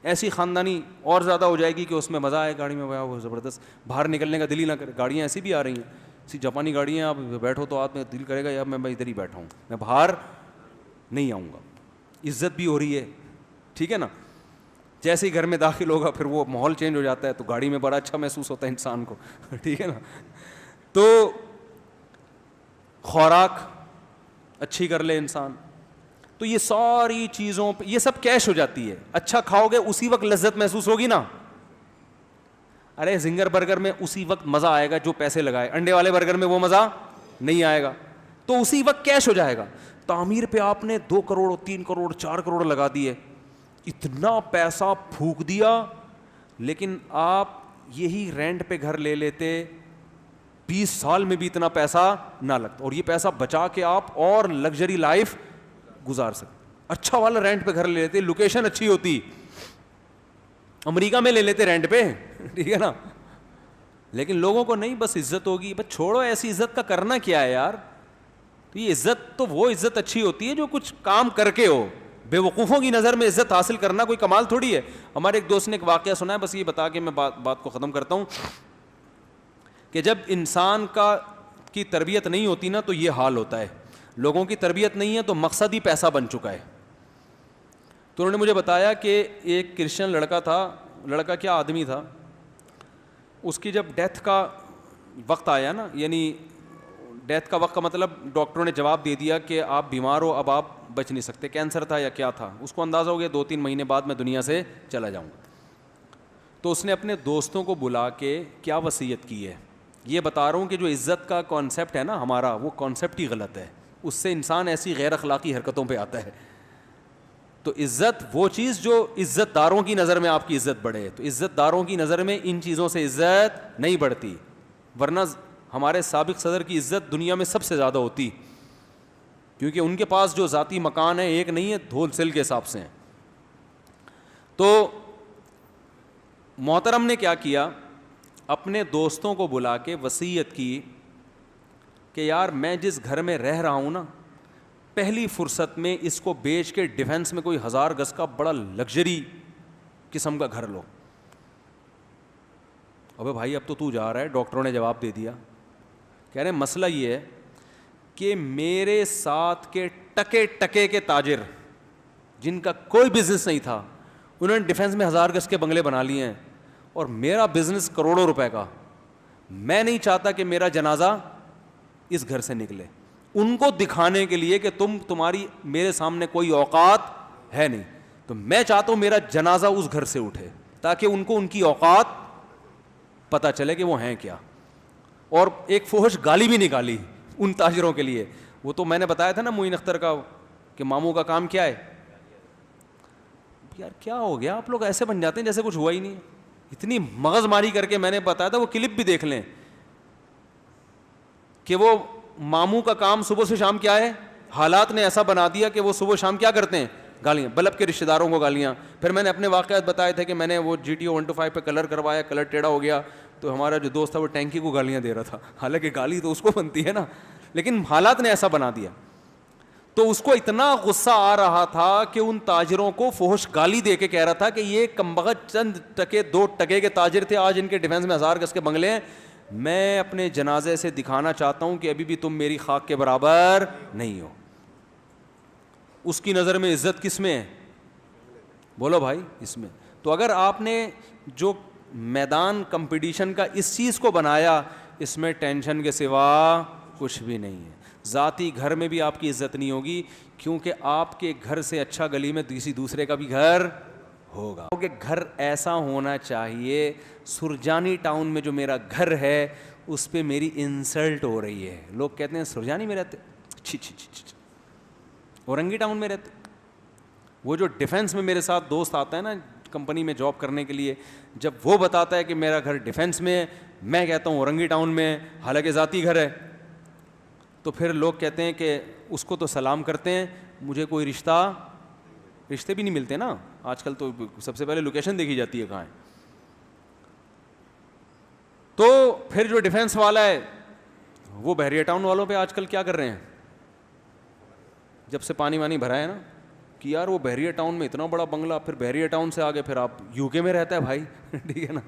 ایسی خاندانی اور زیادہ ہو جائے گی کہ اس میں مزہ آئے گاڑی میں, وہ زبردست, باہر نکلنے کا دل ہی نہ کرے. گاڑیاں ایسی بھی آ رہی ہیں, ایسی جاپانی گاڑیاں, آپ بیٹھو تو آپ میں دل کرے گا یار میں ادھر ہی بیٹھا ہوں, میں باہر نہیں آؤں گا. عزت بھی ہو رہی ہے, ٹھیک ہے نا. جیسے ہی گھر میں داخل ہوگا پھر وہ ماحول چینج ہو جاتا ہے, تو گاڑی میں بڑا اچھا محسوس ہوتا ہے انسان کو, ٹھیک ہے نا. تو خوراک اچھی کر لے انسان, تو یہ ساری چیزوں پہ یہ سب کیش ہو جاتی ہے. اچھا کھاؤ گے اسی وقت لذت محسوس ہوگی نا. ارے زنگر برگر میں اسی وقت مزہ آئے گا جو پیسے لگائے, انڈے والے برگر میں وہ مزہ نہیں آئے گا, تو اسی وقت کیش ہو جائے گا. تعمیر پہ آپ نے 2 کروڑ 3 کروڑ 4 کروڑ لگا دیے, اتنا پیسہ پھونک دیا, لیکن آپ یہی رینٹ پہ گھر لے لیتے 20 سال میں بھی اتنا پیسہ نہ لگتا, اور یہ پیسہ بچا کے آپ اور لگژری لائف گزار سکتے. اچھا والا رینٹ پہ گھر لے لیتے, لوکیشن اچھی ہوتی, امریکہ میں لے لیتے رینٹ پہ, ٹھیک ہے نا. لیکن لوگوں کو نہیں, بس عزت ہوگی, بس چھوڑو ایسی عزت کا کرنا کیا ہے یار. تو یہ عزت تو وہ عزت اچھی ہوتی ہے جو کچھ کام کر کے ہو. بے وقوفوں کی نظر میں عزت حاصل کرنا کوئی کمال تھوڑی ہے. ہمارے ایک دوست نے ایک واقعہ سنا ہے, بس یہ بتا کے میں بات کو ختم کرتا ہوں, کہ جب انسان کی تربیت نہیں ہوتی نا تو یہ حال ہوتا ہے. لوگوں کی تربیت نہیں ہے تو مقصد ہی پیسہ بن چکا ہے. تو انہوں نے مجھے بتایا کہ ایک کرسچن لڑکا تھا, لڑکا کیا آدمی تھا, اس کی جب ڈیتھ کا وقت آیا نا, یعنی ڈیتھ کا وقت کا مطلب ڈاکٹروں نے جواب دے دیا کہ آپ بیمار ہو, اب آپ بچ نہیں سکتے, کینسر تھا یا کیا تھا, اس کو اندازہ ہو گیا 2-3 مہینے بعد میں دنیا سے چلا جاؤں گا. تو اس نے اپنے دوستوں کو بلا کے کیا وصیت کی ہے. یہ بتا رہا ہوں کہ جو عزت کا کانسیپٹ ہے نا ہمارا, وہ کانسیپٹ ہی غلط ہے, اس سے انسان ایسی غیر اخلاقی حرکتوں پہ آتا ہے. تو عزت وہ چیز جو عزت داروں کی نظر میں آپ کی عزت بڑھے, تو عزت داروں کی نظر میں ان چیزوں سے عزت نہیں بڑھتی, ورنہ ہمارے سابق صدر کی عزت دنیا میں سب سے زیادہ ہوتی, کیونکہ ان کے پاس جو ذاتی مکان ہے ایک نہیں ہے, ہول سیل کے حساب سے ہیں. تو محترم نے کیا کیا, اپنے دوستوں کو بلا کے وصیت کی کہ یار میں جس گھر میں رہ رہا ہوں نا, پہلی فرصت میں اس کو بیچ کے ڈیفینس میں کوئی 1000 گز کا بڑا لگژری قسم کا گھر لو. ابے بھائی اب تو جا رہا ہے, ڈاکٹروں نے جواب دے دیا. کہہ رہے ہیں مسئلہ یہ ہے کہ میرے ساتھ کے ٹکے ٹکے کے تاجر جن کا کوئی بزنس نہیں تھا, انہوں نے ڈیفینس میں 1000 گز کے بنگلے بنا لیے ہیں, اور میرا بزنس کروڑوں روپے کا. میں نہیں چاہتا کہ میرا جنازہ اس گھر سے نکلے, ان کو دکھانے کے لیے کہ تمہاری میرے سامنے کوئی اوقات ہے نہیں, تو میں چاہتا ہوں میرا جنازہ اس گھر سے اٹھے, تاکہ ان کو ان کی اوقات پتہ چلے کہ وہ ہیں کیا. اور ایک فحش گالی بھی نکالی ان تاجروں کے لیے. وہ تو میں نے بتایا تھا نا معین اختر کا, کہ ماموں کا کام کیا ہے. یار کیا ہو گیا, آپ لوگ ایسے بن جاتے ہیں جیسے کچھ ہوا ہی نہیں. اتنی مغز ماری کر کے میں نے بتایا تھا, وہ کلپ بھی دیکھ لیں, کہ وہ ماموں کا کام صبح سے شام کیا ہے. حالات نے ایسا بنا دیا کہ وہ صبح شام کیا کرتے ہیں, گالیاں, بلب کے رشتہ داروں کو گالیاں. پھر میں نے اپنے واقعات بتائے تھے کہ میں نے وہ GTO 125 پہ کلر کروایا, کلر ٹیڑھا ہو گیا, تو ہمارا جو دوست تھا وہ ٹینکی کو گالیاں دے رہا تھا, حالانکہ گالی تو اس کو بنتی ہے نا, لیکن حالات نے ایسا بنا دیا. تو اس کو اتنا غصہ آ رہا تھا کہ ان تاجروں کو فحش گالی دے کے کہہ رہا تھا کہ یہ کمبخت چند ٹکے 2 ٹکے کے تاجر تھے, آج ان کے ڈیفینس میں 1000 گز کے بنگلے ہیں. میں اپنے جنازے سے دکھانا چاہتا ہوں کہ ابھی بھی تم میری خاک کے برابر نہیں ہو. اس کی نظر میں عزت کس میں ہے, بولو بھائی, اس میں. تو اگر آپ نے جو میدان کمپٹیشن کا اس چیز کو بنایا, اس میں ٹینشن کے سوا کچھ بھی نہیں ہے. ذاتی گھر میں بھی آپ کی عزت نہیں ہوگی, کیونکہ آپ کے گھر سے اچھا گلی میں کسی دوسرے کا بھی گھر ہوگا. کہ گھر ایسا ہونا چاہیے, سرجانی ٹاؤن میں جو میرا گھر ہے اس پہ میری انسلٹ ہو رہی ہے. لوگ کہتے ہیں سرجانی میں رہتے, چھی چھی چھی چھی, اورنگی ٹاؤن میں رہتے. وہ جو ڈیفینس میں میرے ساتھ دوست آتا ہے نا کمپنی میں جاب کرنے کے لیے, جب وہ بتاتا ہے کہ میرا گھر ڈیفینس میں ہے, میں کہتا ہوں اورنگی ٹاؤن میں, حالانکہ ذاتی گھر ہے, تو پھر لوگ کہتے ہیں کہ اس کو تو سلام کرتے ہیں, مجھے کوئی رشتے بھی نہیں ملتے نا آج کل. تو سب سے پہلے لوکیشن دیکھی جاتی ہے کہاں ہے. تو پھر جو ڈیفینس والا ہے وہ بحریہ ٹاؤن والوں پہ آج کل کیا کر رہے ہیں, جب سے پانی وانی بھرا ہے نا کہ یار وہ بحریہ ٹاؤن میں اتنا بڑا بنگلہ, پھر بحریہ ٹاؤن سے آگے پھر آپ یو کے میں رہتا ہے بھائی ٹھیک ہے نا,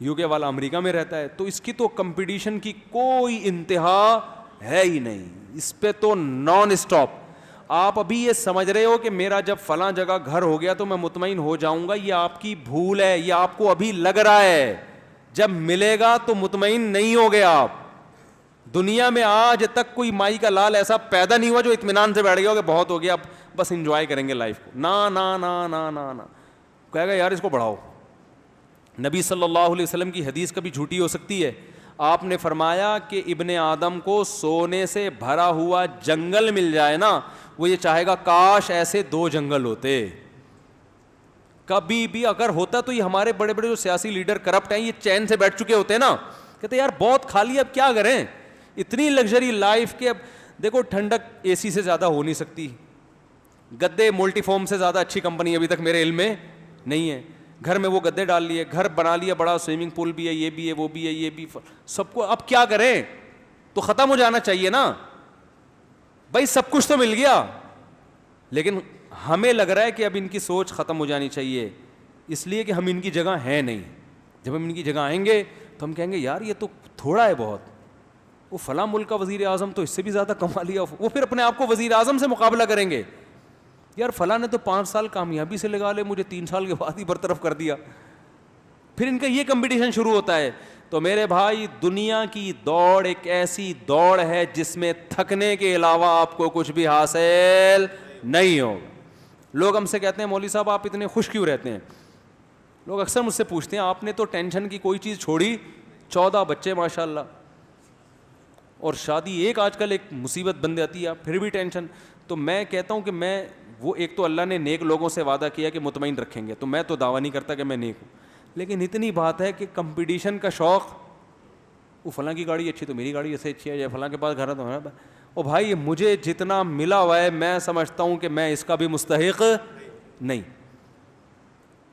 یو کے والا امریکہ میں رہتا ہے, تو اس کی تو کمپٹیشن کی کوئی انتہا ہے ہی نہیں, اس پہ تو نان اسٹاپ. آپ ابھی یہ سمجھ رہے ہو کہ میرا جب فلاں جگہ گھر ہو گیا تو میں مطمئن ہو جاؤں گا, یہ آپ کی بھول ہے, یہ آپ کو ابھی لگ رہا ہے, جب ملے گا تو مطمئن نہیں ہو گے آپ. دنیا میں آج تک کوئی مائی کا لال ایسا پیدا نہیں ہوا جو اطمینان سے بیٹھ گیا ہو کہ بہت ہو گیا اب بس انجوائے کریں گے لائف کو. نا نا نا نا نا نا, کہے گا یار اس کو بڑھاؤ. نبی صلی اللہ علیہ وسلم کی حدیث کبھی جھوٹی ہو سکتی ہے؟ آپ نے فرمایا کہ ابن آدم کو سونے سے بھرا ہوا جنگل مل جائے نا, وہ یہ چاہے گا کاش ایسے 2 جنگل ہوتے. کبھی بھی اگر ہوتا تو یہ ہمارے بڑے بڑے جو سیاسی لیڈر کرپٹ ہیں یہ چین سے بیٹھ چکے ہوتے نا, کہتے یار بہت کھا لیا اب کیا کریں, اتنی لگژری لائف کے. اب دیکھو ٹھنڈک اے سی سے زیادہ ہو نہیں سکتی, گدے ملٹی فارم سے زیادہ اچھی کمپنی ابھی تک میرے علم میں نہیں ہے. گھر میں وہ گدے ڈال لیے, گھر بنا لیا بڑا, سوئمنگ پول بھی ہے, یہ بھی ہے, وہ بھی ہے, یہ بھی, سب کو. اب کیا کریں, تو ختم ہو جانا چاہیے نا بھائی, سب کچھ تو مل گیا, لیکن ہمیں لگ رہا ہے کہ اب ان کی سوچ ختم ہو جانی چاہیے, اس لیے کہ ہم ان کی جگہ ہیں نہیں. جب ہم ان کی جگہ آئیں گے تو ہم کہیں گے یار یہ تو تھوڑا ہے بہت, وہ فلاں ملک کا وزیر اعظم تو اس سے بھی زیادہ کما لیا, وہ پھر اپنے آپ کو وزیر اعظم سے مقابلہ کریں گے, یار فلاں نے تو 5 سال کامیابی سے لگا لے, مجھے 3 سال کے بعد ہی برطرف کر دیا. پھر ان کا یہ کمپٹیشن شروع ہوتا ہے. تو میرے بھائی دنیا کی دوڑ ایک ایسی دوڑ ہے جس میں تھکنے کے علاوہ آپ کو کچھ بھی حاصل نہیں ہوگا. لوگ ہم سے کہتے ہیں مولوی صاحب آپ اتنے خوش کیوں رہتے ہیں؟ لوگ اکثر مجھ سے پوچھتے ہیں آپ نے تو ٹینشن کی کوئی چیز چھوڑی, 14 بچے ماشاء اللہ, اور شادی ایک آج کل ایک مصیبت بن جاتی ہے, پھر بھی ٹینشن. تو میں کہتا ہوں کہ میں وہ ایک تو اللہ نے نیک لوگوں سے وعدہ کیا کہ مطمئن رکھیں گے, تو میں تو دعویٰ نہیں کرتا کہ میں نیک ہوں, لیکن اتنی بات ہے کہ کمپٹیشن کا شوق, وہ فلاں کی گاڑی اچھی تو میری گاڑی ایسے اچھی ہے, یا فلاں کے پاس گھر ہے تو ہمارا. او بھائی مجھے جتنا ملا ہوا ہے میں سمجھتا ہوں کہ میں اس کا بھی مستحق نہیں.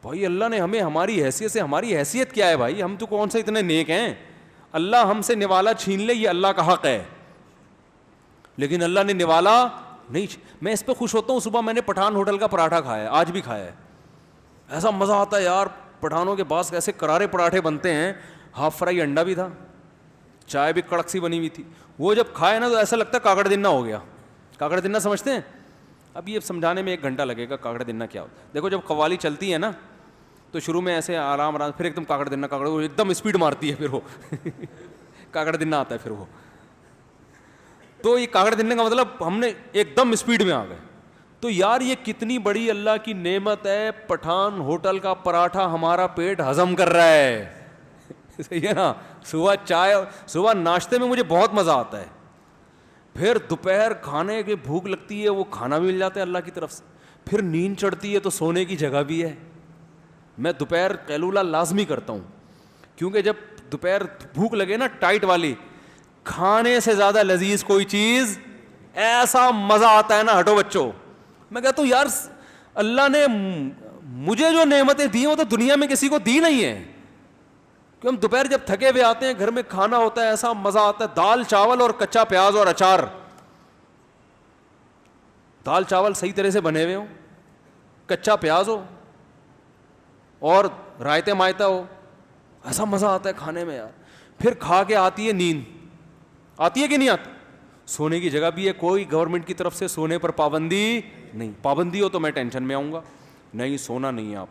بھائی اللہ نے ہمیں ہماری حیثیت سے, ہماری حیثیت کیا ہے بھائی, ہم تو کون سے اتنے نیک ہیں, اللہ ہم سے نوالا چھین لے یہ اللہ کا حق ہے, لیکن اللہ نے نوالا نہیں. میں اس پہ خوش ہوتا ہوں, صبح میں نے پٹھان ہوٹل کا پراٹھا کھایا ہے, آج بھی کھایا ہے, ایسا مزہ آتا ہے یار. پٹھانوں کے پاس ایسے کرارے پراٹھے بنتے ہیں, ہاف فرائی انڈا بھی تھا, چائے بھی کڑک سی بنی ہوئی تھی. وہ جب کھائے نا تو ایسا لگتا ہے کاکڑ دنہ ہو گیا. کاکڑ دنہ سمجھتے ہیں؟ اب یہ سمجھانے میں 1 گھنٹہ لگے گا کاکڑ دنہ کیا ہوتا ہے. دیکھو جب قوالی چلتی ہے نا تو شروع میں ایسے آرام آرام, پھر ایک دم کاکڑ دنہ, کاکڑ وہ ایک دم اسپیڈ مارتی ہے, پھر وہ کاکڑ دنہ آتا ہے. پھر وہ تو یہ کاکڑ دنہ کا مطلب ہم نے ایک دم اسپیڈ میں آ گئے. تو یار یہ کتنی بڑی اللہ کی نعمت ہے, پٹھان ہوٹل کا پراٹھا ہمارا پیٹ ہضم کر رہا ہے, صحیح ہے نا. صبح چائے, صبح ناشتے میں مجھے بہت مزہ آتا ہے, پھر دوپہر کھانے کی بھوک لگتی ہے, وہ کھانا بھی مل جاتا ہے اللہ کی طرف سے, پھر نیند چڑھتی ہے تو سونے کی جگہ بھی ہے. میں دوپہر قیلولہ لازمی کرتا ہوں, کیونکہ جب دوپہر بھوک لگے نا ٹائٹ والی, کھانے سے زیادہ لذیذ کوئی چیز, ایسا مزہ آتا ہے نا, ہٹو بچوں. میں کہتا ہوں یار اللہ نے مجھے جو نعمتیں دی ہیں وہ تو دنیا میں کسی کو دی نہیں ہے. کہ ہم دوپہر جب تھکے ہوئے آتے ہیں, گھر میں کھانا ہوتا ہے, ایسا مزہ آتا ہے, دال چاول اور کچا پیاز اور اچار, دال چاول صحیح طرح سے بنے ہوئے ہوں, کچا پیاز ہو اور رائتے مائتا ہو, ایسا مزہ آتا ہے کھانے میں یار. پھر کھا کے آتی ہے نیند, آتی ہے کہ نہیں آتی. سونے کی جگہ بھی ہے, کوئی گورنمنٹ کی طرف سے سونے پر پابندی نہیں. پابندی ہو تو میں ٹینشن میں آؤں گا, نہیں سونا نہیں ہے آپ.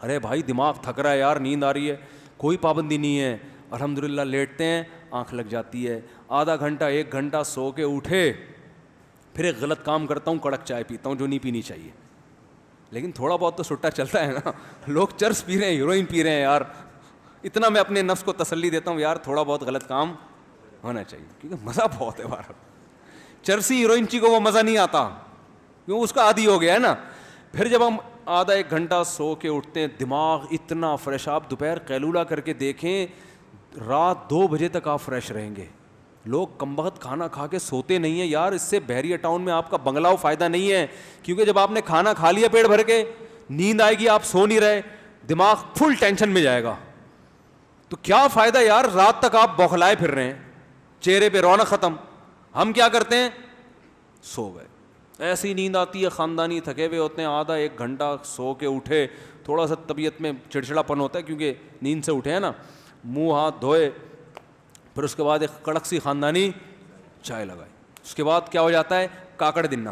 ارے بھائی دماغ تھک رہا ہے یار, نیند آ رہی ہے, کوئی پابندی نہیں ہے, الحمدللہ لیٹتے ہیں, آنکھ لگ جاتی ہے, آدھا گھنٹہ 1 گھنٹہ سو کے اٹھے, پھر ایک غلط کام کرتا ہوں, کڑک چائے پیتا ہوں جو نہیں پینی چاہیے. لیکن تھوڑا بہت تو سٹا چلتا ہے نا. لوگ چرس پی رہے ہیں, ہیروئن پی رہے ہیں یار, اتنا میں اپنے نفس کو تسلی دیتا ہوں یار تھوڑا بہت غلط کام ہونا چاہیے, کیونکہ مزہ بہت ہے بار. چرسی ہیروئن چی کو وہ مزہ نہیں آتا, کیوں اس کا عادی ہو گیا ہے نا. پھر جب ہم آدھا 1 گھنٹہ سو کے اٹھتے ہیں, دماغ اتنا فریش. آپ دوپہر قیلولہ کر کے دیکھیں, رات 2 بجے تک آپ فریش رہیں گے. لوگ کم وقت کھانا کھا کے سوتے نہیں ہیں یار, اس سے بحریہ ٹاؤن میں آپ کا بنگلہ فائدہ نہیں ہے, کیونکہ جب آپ نے کھانا کھا لیا پیٹ بھر کے, نیند آئے گی, آپ سو نہیں رہے, دماغ فل ٹینشن میں جائے گا. تو کیا فائدہ یار, رات تک آپ بوکھلائے پھر رہے ہیں, چہرے پہ رونق ختم. ہم کیا کرتے ہیں, سو گئے. ایسی نیند آتی ہے, خاندانی تھکے ہوئے ہوتے ہیں, آدھا 1 گھنٹہ سو کے اٹھے, تھوڑا سا طبیعت میں چڑچڑاپن ہوتا ہے کیونکہ نیند سے اٹھے ہیں نا, منہ ہاتھ دھوئے, پھر اس کے بعد ایک کڑک سی خاندانی چائے لگائی, اس کے بعد کیا ہو جاتا ہے, کاکڑ دنہ.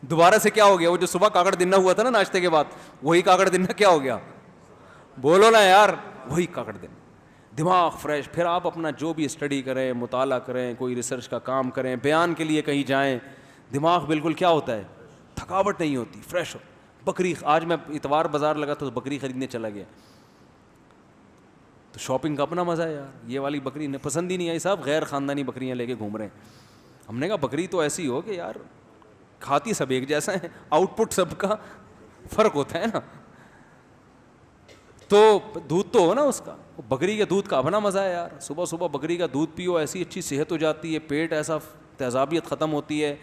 دوبارہ سے کیا ہو گیا, وہ جو صبح کاکڑ دنہ ہوا تھا نا ناشتے کے بعد, وہی کاکڑ دنہ کیا ہو گیا, بولو نا یار, وہی کاکڑ دنہ. دماغ فریش, پھر آپ اپنا جو بھی اسٹڈی کریں, مطالعہ کریں, کوئی ریسرچ کا کام کریں, بیان کے لیے کہیں جائیں, دماغ بالکل کیا ہوتا ہے, تھکاوٹ نہیں ہوتی, فریش ہو. بکری, آج میں اتوار بازار لگا تو بکری خریدنے چلا گیا, تو شاپنگ کا اپنا مزہ ہے یار. یہ والی بکری پسند ہی نہیں آئی صاحب, غیر خاندانی بکریاں لے کے گھوم رہے ہیں. ہم نے کہا بکری تو ایسی ہو کہ یار کھاتی سب ایک جیسا ہے, آؤٹ پٹ سب کا فرق ہوتا ہے نا, تو دودھ تو ہو نا اس کا. بکری کے دودھ کا اپنا مزہ ہے یار. صبح صبح بکری کا دودھ پیو, ایسی اچھی صحت ہو جاتی ہے, پیٹ ایسا تیزابیت ختم ہوتی ہے.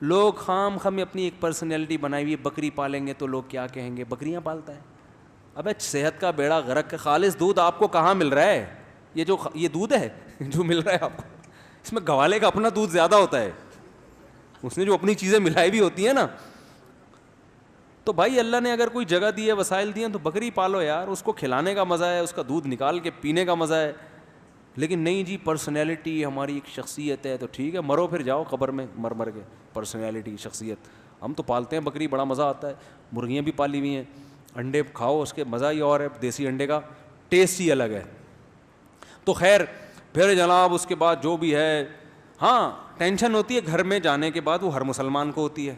لوگ خام خام اپنی ایک پرسنالٹی بنائی ہوئی ہے, بکری پالیں گے تو لوگ کیا کہیں گے, بکریاں پالتا ہے. ابے صحت کا بیڑا غرق ہے. خالص دودھ آپ کو کہاں مل رہا ہے, یہ دودھ ہے جو مل رہا ہے آپ کو, اس میں گوالے کا اپنا دودھ زیادہ ہوتا ہے, اس نے جو اپنی چیزیں ملائی بھی ہوتی ہیں نا. تو بھائی اللہ نے اگر کوئی جگہ دی ہے, وسائل دیے ہیں, تو بکری پالو یار, اس کو کھلانے کا مزہ ہے, اس کا دودھ نکال کے پینے کا مزہ ہے. لیکن نہیں جی, پرسنالٹی ہماری ایک شخصیت ہے, تو ٹھیک ہے مرو پھر جاؤ قبر میں مر کے. پرسنالٹی, شخصیت, ہم تو پالتے ہیں بکری, بڑا مزہ آتا ہے. مرغیاں بھی پالی ہوئی ہیں, انڈے کھاؤ, اس کے مزہ ہی اور ہے, دیسی انڈے کا ٹیسٹ ہی الگ ہے. تو خیر پھر جناب اس کے بعد جو بھی ہے, ہاں ٹینشن ہوتی ہے گھر میں جانے کے بعد, وہ ہر مسلمان کو ہوتی ہے.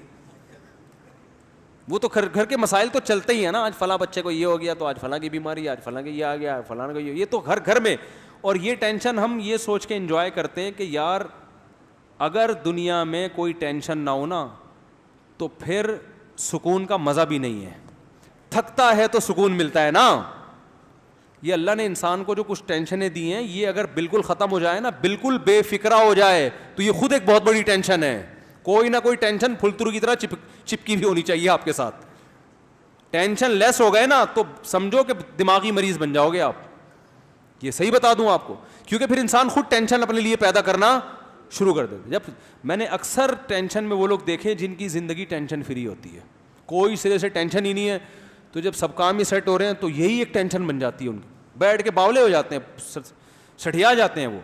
وہ تو گھر کے مسائل تو چلتے ہی ہیں نا, آج فلاں بچے کو یہ ہو گیا, تو آج فلاں کی بیماری, آج فلاں کے یہ آ گیا, فلاں کا یہ تو گھر میں. اور یہ ٹینشن ہم یہ سوچ کے انجوائے کرتے ہیں کہ یار اگر دنیا میں کوئی ٹینشن نہ ہو نا تو پھر سکون کا مزہ بھی نہیں ہے. تھکتا ہے تو سکون ملتا ہے نا. یہ اللہ نے انسان کو جو کچھ ٹینشنیں دی ہیں, یہ اگر بالکل ختم ہو جائے نا, بالکل بے فکرہ ہو جائے, تو یہ خود ایک بہت بڑی ٹینشن ہے. کوئی نہ کوئی ٹینشن پھلترو کی طرح چپکی بھی ہونی چاہیے آپ کے ساتھ. ٹینشن لیس ہو گئے نا تو سمجھو کہ دماغی مریض بن جاؤ گے آپ. یہ صحیح بتا دوں آپ کو, کیونکہ پھر انسان خود ٹینشن اپنے لیے پیدا کرنا شروع کر دیتے. جب میں نے اکثر ٹینشن میں وہ لوگ دیکھے جن کی زندگی ٹینشن فری ہوتی ہے, کوئی سرے سے ٹینشن ہی نہیں ہے, تو جب سب کام ہی سیٹ ہو رہے ہیں تو یہی ایک ٹینشن بن جاتی ہے ان کی, بیٹھ کے باولے ہو جاتے ہیں, سٹھیا جاتے ہیں وہ.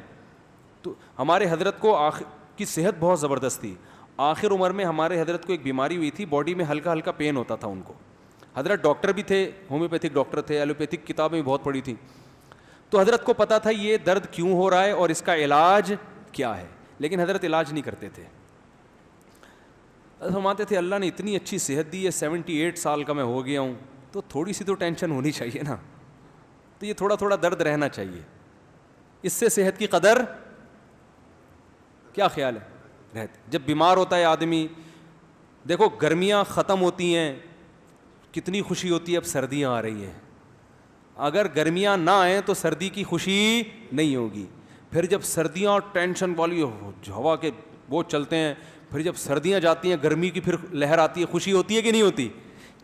تو ہمارے حضرت کو کی صحت بہت زبردست تھی. آخر عمر میں ہمارے حضرت کو ایک بیماری ہوئی تھی, باڈی میں ہلکا ہلکا پین ہوتا تھا ان کو. حضرت ڈاکٹر بھی تھے, ہومیوپیتھک ڈاکٹر تھے, ایلوپیتھک کتابیں بھی بہت پڑھی تھیں. تو حضرت کو پتہ تھا یہ درد کیوں ہو رہا ہے اور اس کا علاج کیا ہے, لیکن حضرت علاج نہیں کرتے تھے. فرماتے تھے اللہ نے اتنی اچھی صحت دی ہے, 78 سال کا میں ہو گیا ہوں, تو تھوڑی سی تو ٹینشن ہونی چاہیے نا, تو یہ تھوڑا تھوڑا درد رہنا چاہیے, اس سے صحت کی قدر, کیا خیال ہے, رہتی. جب بیمار ہوتا ہے آدمی, دیکھو گرمیاں ختم ہوتی ہیں, کتنی خوشی ہوتی ہے, اب سردیاں آ رہی ہیں. اگر گرمیاں نہ آئیں تو سردی کی خوشی نہیں ہوگی. پھر جب سردیاں ٹینشن والی ہوا کے وہ چلتے ہیں, پھر جب سردیاں جاتی ہیں, گرمی کی پھر لہر آتی ہے, خوشی ہوتی ہے کہ نہیں ہوتی.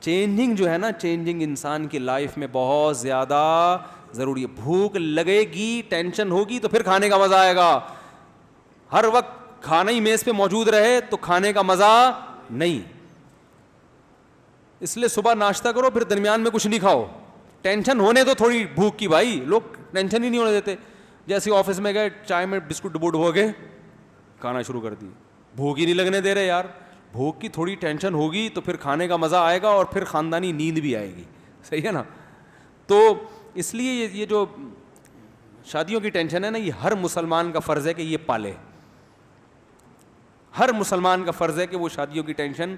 چینجنگ جو ہے نا, چینجنگ انسان کی لائف میں بہت زیادہ ضروری ہے. بھوک لگے گی, ٹینشن ہوگی, تو پھر کھانے کا مزہ آئے گا. ہر وقت کھانا ہی میز پہ موجود رہے تو کھانے کا مزہ نہیں. اس لیے صبح ناشتہ کرو, پھر درمیان میں کچھ نہیں کھاؤ. ٹینشن ہونے تو تھوڑی بھوک کی, بھائی لوگ ٹینشن ہی نہیں ہونے دیتے. جیسے آفس میں گئے, چائے میں بسکٹ ڈبو ڈبو کے کھانا شروع کر دی, بھوک ہی نہیں لگنے دے رہے یار. بھوک کی تھوڑی ٹینشن ہوگی تو پھر کھانے کا مزہ آئے گا, اور پھر خاندانی نیند بھی آئے گی. صحیح ہے نا. تو اس لیے یہ جو شادیوں کی ٹینشن ہے نا, یہ ہر مسلمان کا فرض ہے کہ یہ پالے. ہر مسلمان کا فرض ہے کہ وہ شادیوں کی ٹینشن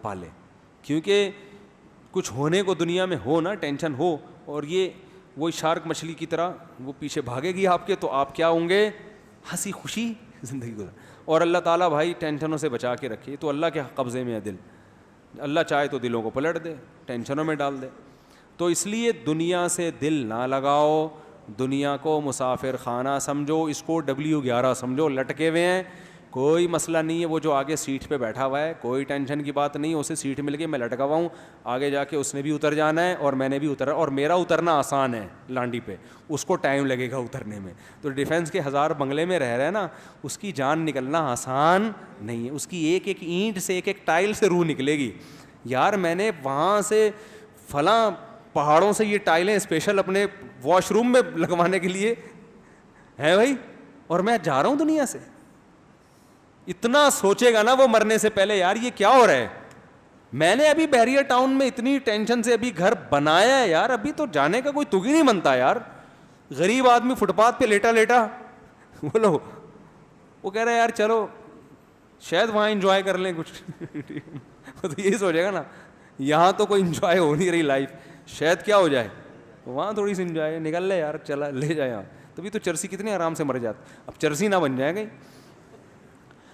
پالے, کیونکہ کچھ ہونے کو دنیا میں ہو نا, ٹینشن ہو, اور یہ وہی شارک مچھلی کی طرح وہ پیچھے بھاگے گی آپ کے, تو آپ کیا ہوں گے, ہنسی خوشی زندگی گزار. اور اللہ تعالیٰ بھائی ٹینشنوں سے بچا کے رکھے, تو اللہ کے قبضے میں ہے دل. اللہ چاہے تو دلوں کو پلٹ دے, ٹینشنوں میں ڈال دے. تو اس لیے دنیا سے دل نہ لگاؤ, دنیا کو مسافر خانہ سمجھو, اس کو W11 سمجھو, لٹکے ہوئے ہیں, کوئی مسئلہ نہیں ہے, وہ جو آگے سیٹ پہ بیٹھا ہوا ہے کوئی ٹینشن کی بات نہیں, اسے سیٹ مل گئی, میں لٹکا ہوا ہوں, آگے جا کے اس نے بھی اتر جانا ہے اور میں نے بھی اترا, اور میرا اترنا آسان ہے لانڈی پہ, اس کو ٹائم لگے گا اترنے میں. تو ڈیفینس کے 1000 بنگلے میں رہ رہا ہے نا, اس کی جان نکلنا آسان نہیں ہے, اس کی ایک ایک اینٹ سے ایک ایک ٹائل سے روح نکلے گی. یار میں نے وہاں سے فلاں پہاڑوں سے یہ ٹائلیں اسپیشل اپنے واش روم میں لگوانے کے لیے ہے بھائی, اور میں جا رہا ہوں دنیا سے. اتنا سوچے گا نا وہ مرنے سے پہلے, یار یہ کیا ہو رہا ہے, میں نے ابھی بیریئر ٹاؤن میں اتنی ٹینشن سے ابھی گھر بنایا ہے یار, ابھی تو جانے کا کوئی تگ ہی نہیں بنتا یار. غریب آدمی فٹ پاتھ پہ لیٹا لیٹا بولو, وہ کہہ رہا ہے یار چلو شاید وہاں انجوائے کر لیں کچھ. تو یہی سوچے گا نا, یہاں تو کوئی انجوائے ہو نہیں رہی لائف, شاید کیا ہو جائے وہاں تھوڑی سی انجوائے, نکل لے یار, چلا لے جائے یہاں. تبھی تو چرسی کتنے آرام سے مر جاتا, اب چرسی نہ بن جائے گا.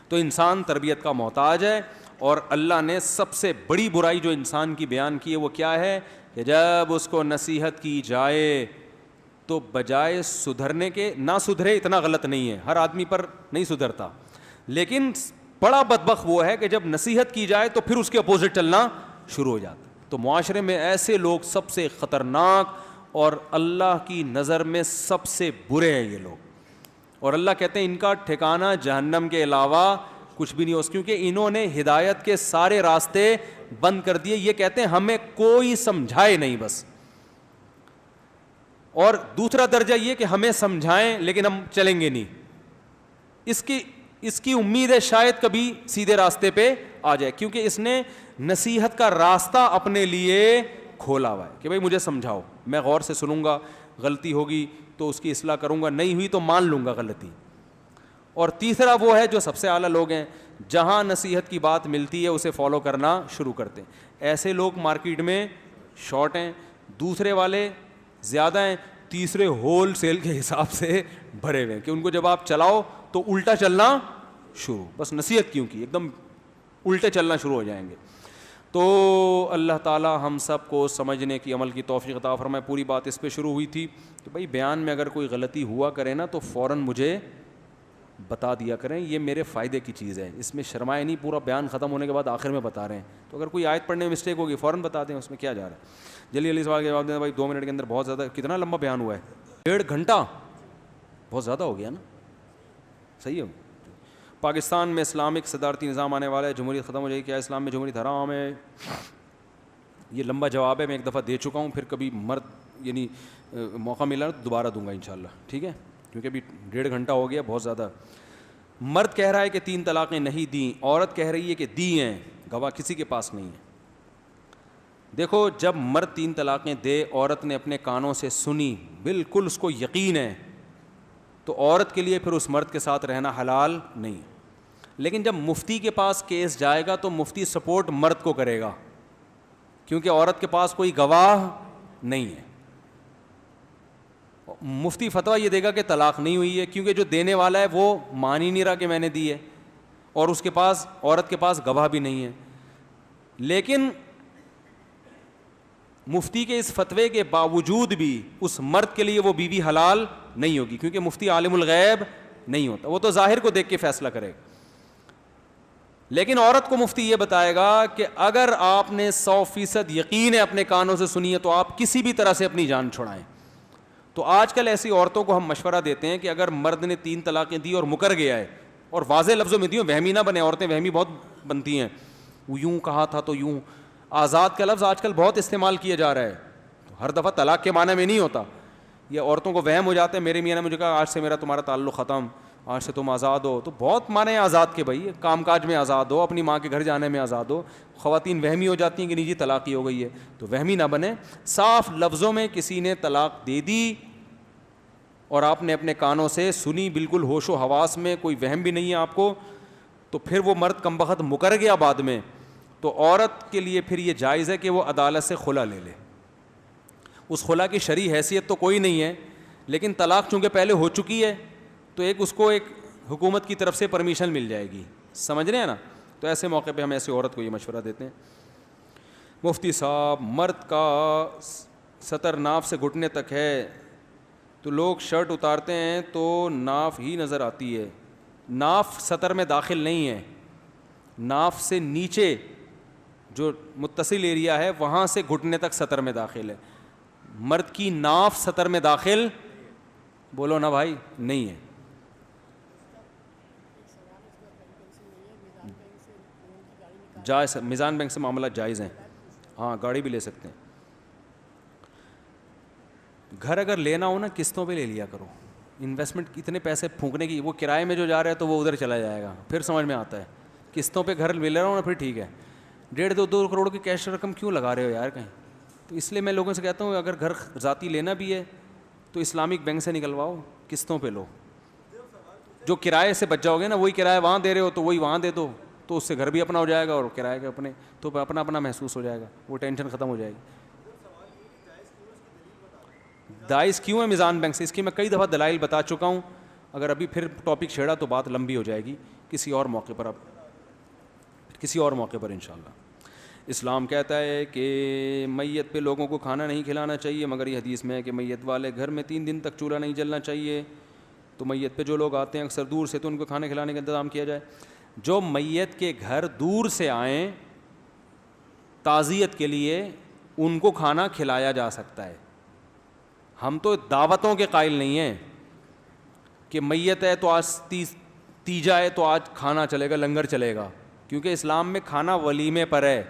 تو انسان تربیت کا محتاج ہے, اور اللہ نے سب سے بڑی برائی جو انسان کی بیان کی ہے وہ کیا ہے کہ جب اس کو نصیحت کی جائے تو بجائے سدھرنے کے, نہ سدھرے اتنا غلط نہیں ہے, ہر آدمی پر نہیں سدھرتا, لیکن بڑا بدبخت وہ ہے کہ جب نصیحت کی جائے تو پھر اس کے اپوزٹ چلنا شروع ہو جاتا. تو معاشرے میں ایسے لوگ سب سے خطرناک اور اللہ کی نظر میں سب سے برے ہیں یہ لوگ, اور اللہ کہتے ہیں ان کا ٹھکانہ جہنم کے علاوہ کچھ بھی نہیں ہو, کیونکہ انہوں نے ہدایت کے سارے راستے بند کر دیے. یہ کہتے ہیں ہمیں کوئی سمجھائے نہیں بس, اور دوسرا درجہ یہ کہ ہمیں سمجھائیں لیکن ہم چلیں گے نہیں. اس کی امید ہے شاید کبھی سیدھے راستے پہ آ جائے, کیونکہ اس نے نصیحت کا راستہ اپنے لیے کھولا ہوا ہے کہ بھائی مجھے سمجھاؤ, میں غور سے سنوں گا, غلطی ہوگی تو اس کی اصلاح کروں گا, نہیں ہوئی تو مان لوں گا غلطی. اور تیسرا وہ ہے جو سب سے اعلیٰ لوگ ہیں, جہاں نصیحت کی بات ملتی ہے اسے فالو کرنا شروع کرتے ہیں. ایسے لوگ مارکیٹ میں شارٹ ہیں, دوسرے والے زیادہ ہیں, تیسرے ہول سیل کے حساب سے بھرے ہوئے ہیں کہ ان کو جب آپ چلاؤ تو الٹا چلنا شروع, بس نصیحت کیوں کی ایک دم الٹے چلنا شروع ہو جائیں گے. تو اللہ تعالی ہم سب کو سمجھنے کی عمل کی توفیق عطا فرمائے. پوری بات اس پہ شروع ہوئی تھی کہ بھائی بیان میں اگر کوئی غلطی ہوا کرے نا تو فوراً مجھے بتا دیا کریں, یہ میرے فائدے کی چیز ہے, اس میں شرمائے نہیں, پورا بیان ختم ہونے کے بعد آخر میں بتا رہے ہیں. تو اگر کوئی آیت پڑھنے میں مسٹیک ہوگی فوراً بتا دیں, اس میں کیا جا رہا ہے. جلدی سوال کے جواب دیں بھائی, 2 منٹ کے اندر بہت زیادہ, کتنا لمبا بیان ہوا ہے, 1.5 گھنٹہ, بہت زیادہ ہو گیا نا, صحیح ہے. پاکستان میں اسلامک صدارتی نظام آنے والا ہے, جمہوریت ختم ہو جائے گی, کیا اسلام میں جمہوریت حرام ہے؟ یہ لمبا جواب ہے, میں ایک دفعہ دے چکا ہوں, پھر کبھی یعنی موقع ملا تو دوبارہ دوں گا انشاءاللہ, ٹھیک ہے, کیونکہ ابھی 1.5 گھنٹہ ہو گیا بہت زیادہ. مرد کہہ رہا ہے کہ 3 طلاقیں نہیں دیں, عورت کہہ رہی ہے کہ دی ہیں, گواہ کسی کے پاس نہیں ہے. دیکھو جب مرد 3 طلاقیں دے, عورت نے اپنے کانوں سے سنی, بالکل اس کو یقین ہے, تو عورت کے لیے پھر اس مرد کے ساتھ رہنا حلال نہیں. لیکن جب مفتی کے پاس کیس جائے گا تو مفتی سپورٹ مرد کو کرے گا, کیونکہ عورت کے پاس کوئی گواہ نہیں ہے. مفتی فتویٰ یہ دے گا کہ طلاق نہیں ہوئی ہے, کیونکہ جو دینے والا ہے وہ مان ہی نہیں رہا کہ میں نے دی ہے, اور اس کے پاس, عورت کے پاس گواہ بھی نہیں ہے. لیکن مفتی کے اس فتوے کے باوجود بھی اس مرد کے لیے وہ بیوی حلال نہیں ہوگی, کیونکہ مفتی عالم الغیب نہیں ہوتا, وہ تو ظاہر کو دیکھ کے فیصلہ کرے گا. لیکن عورت کو مفتی یہ بتائے گا کہ اگر آپ نے 100% یقین ہے اپنے کانوں سے سنی ہے تو آپ کسی بھی طرح سے اپنی جان چھڑائیں. تو آج کل ایسی عورتوں کو ہم مشورہ دیتے ہیں کہ اگر مرد نے 3 طلاقیں دی اور مکر گیا ہے, اور واضح لفظوں میں دی, وہمی نہ بنے, عورتیں وہمی بہت بنتی ہیں, وہ یوں کہا تھا تو یوں. آزاد کا لفظ آج کل بہت استعمال کیا جا رہا ہے, ہر دفعہ طلاق کے معنی میں نہیں ہوتا. یہ عورتوں کو وہم ہو جاتے ہیں, میرے میاں نے مجھے کہا آج سے میرا تمہارا تعلق ختم, آج سے تم آزاد ہو. تو بہت معنی ہیں آزاد کے بھائی, کام کاج میں آزاد ہو, اپنی ماں کے گھر جانے میں آزاد ہو. خواتین وہمی ہو جاتی ہیں کہ نیجی طلاق ہی ہو گئی ہے, تو وہمی نہ بنے. صاف لفظوں میں کسی نے طلاق دے دی اور آپ نے اپنے کانوں سے سنی, بالکل ہوش و حواس میں, کوئی وہم بھی نہیں ہے آپ کو, تو پھر وہ مرد کمبخت مکر گیا بعد میں, تو عورت کے لیے پھر یہ جائز ہے کہ وہ عدالت سے خلا لے لے. اس خلا کی شرعی حیثیت تو کوئی نہیں ہے, لیکن طلاق چونکہ پہلے ہو چکی ہے تو اس کو ایک حکومت کی طرف سے پرمیشن مل جائے گی, سمجھ رہے ہیں نا. تو ایسے موقع پہ ہم ایسی عورت کو یہ مشورہ دیتے ہیں. مفتی صاحب, مرد کا سطر ناف سے گھٹنے تک ہے تو لوگ شرٹ اتارتے ہیں تو ناف ہی نظر آتی ہے, ناف سطر میں داخل نہیں ہے, ناف سے نیچے جو متصل ایریا ہے وہاں سے گھٹنے تک سطر میں داخل ہے. مرد کی ناف سطر میں داخل, بولو نا بھائی, نہیں ہے. جائز, میزان بینک سے معاملات جائز ہیں, ہاں گاڑی بھی لے سکتے ہیں. گھر اگر لینا ہو نا قسطوں پہ لے لیا کرو, انویسٹمنٹ اتنے پیسے پھونکنے کی, وہ کرائے میں جو جا رہا ہے تو وہ ادھر چلا جائے گا, پھر سمجھ میں آتا ہے. قسطوں پہ گھر لے رہا ہوں نا پھر ٹھیک ہے, 1.5-2 کروڑ کی کیش رقم کیوں لگا رہے ہو یار کہیں. تو اس لیے میں لوگوں سے کہتا ہوں اگر گھر ذاتی لینا بھی ہے تو اسلامک بینک سے نکلواؤ, قسطوں پہ لو. جو کرائے سے بچ جاؤ گے نا, وہی کرایہ وہاں دے رہے ہو تو وہی وہاں دے دو, تو اس سے گھر بھی اپنا ہو جائے گا اور کرائے کے اپنے, تو اپنا اپنا محسوس ہو جائے گا, وہ ٹینشن ختم ہو جائے گی. جائز کیوں ہے میزان بینک سے, اس کی میں کئی دفعہ دلائل بتا چکا ہوں. اگر ابھی پھر ٹاپک چھیڑا تو بات لمبی ہو جائے گی, کسی اور موقع پر, اب کسی اور موقع پر انشاءاللہ. اسلام کہتا ہے کہ میت پہ لوگوں کو کھانا نہیں کھلانا چاہیے, مگر یہ حدیث میں ہے کہ میت والے گھر میں 3 دن تک چولہا نہیں جلنا چاہیے. تو میت پہ جو لوگ آتے ہیں اکثر دور سے, تو ان کو کھانے کھلانے کا انتظام کیا جائے. جو میت کے گھر دور سے آئیں تعزیت کے لیے, ان کو کھانا کھلایا جا سکتا ہے. ہم تو دعوتوں کے قائل نہیں ہیں کہ میت ہے تو آج تیجا ہے تو آج کھانا چلے گا, لنگر چلے گا, کیونکہ اسلام میں کھانا ولیمے پر ہے.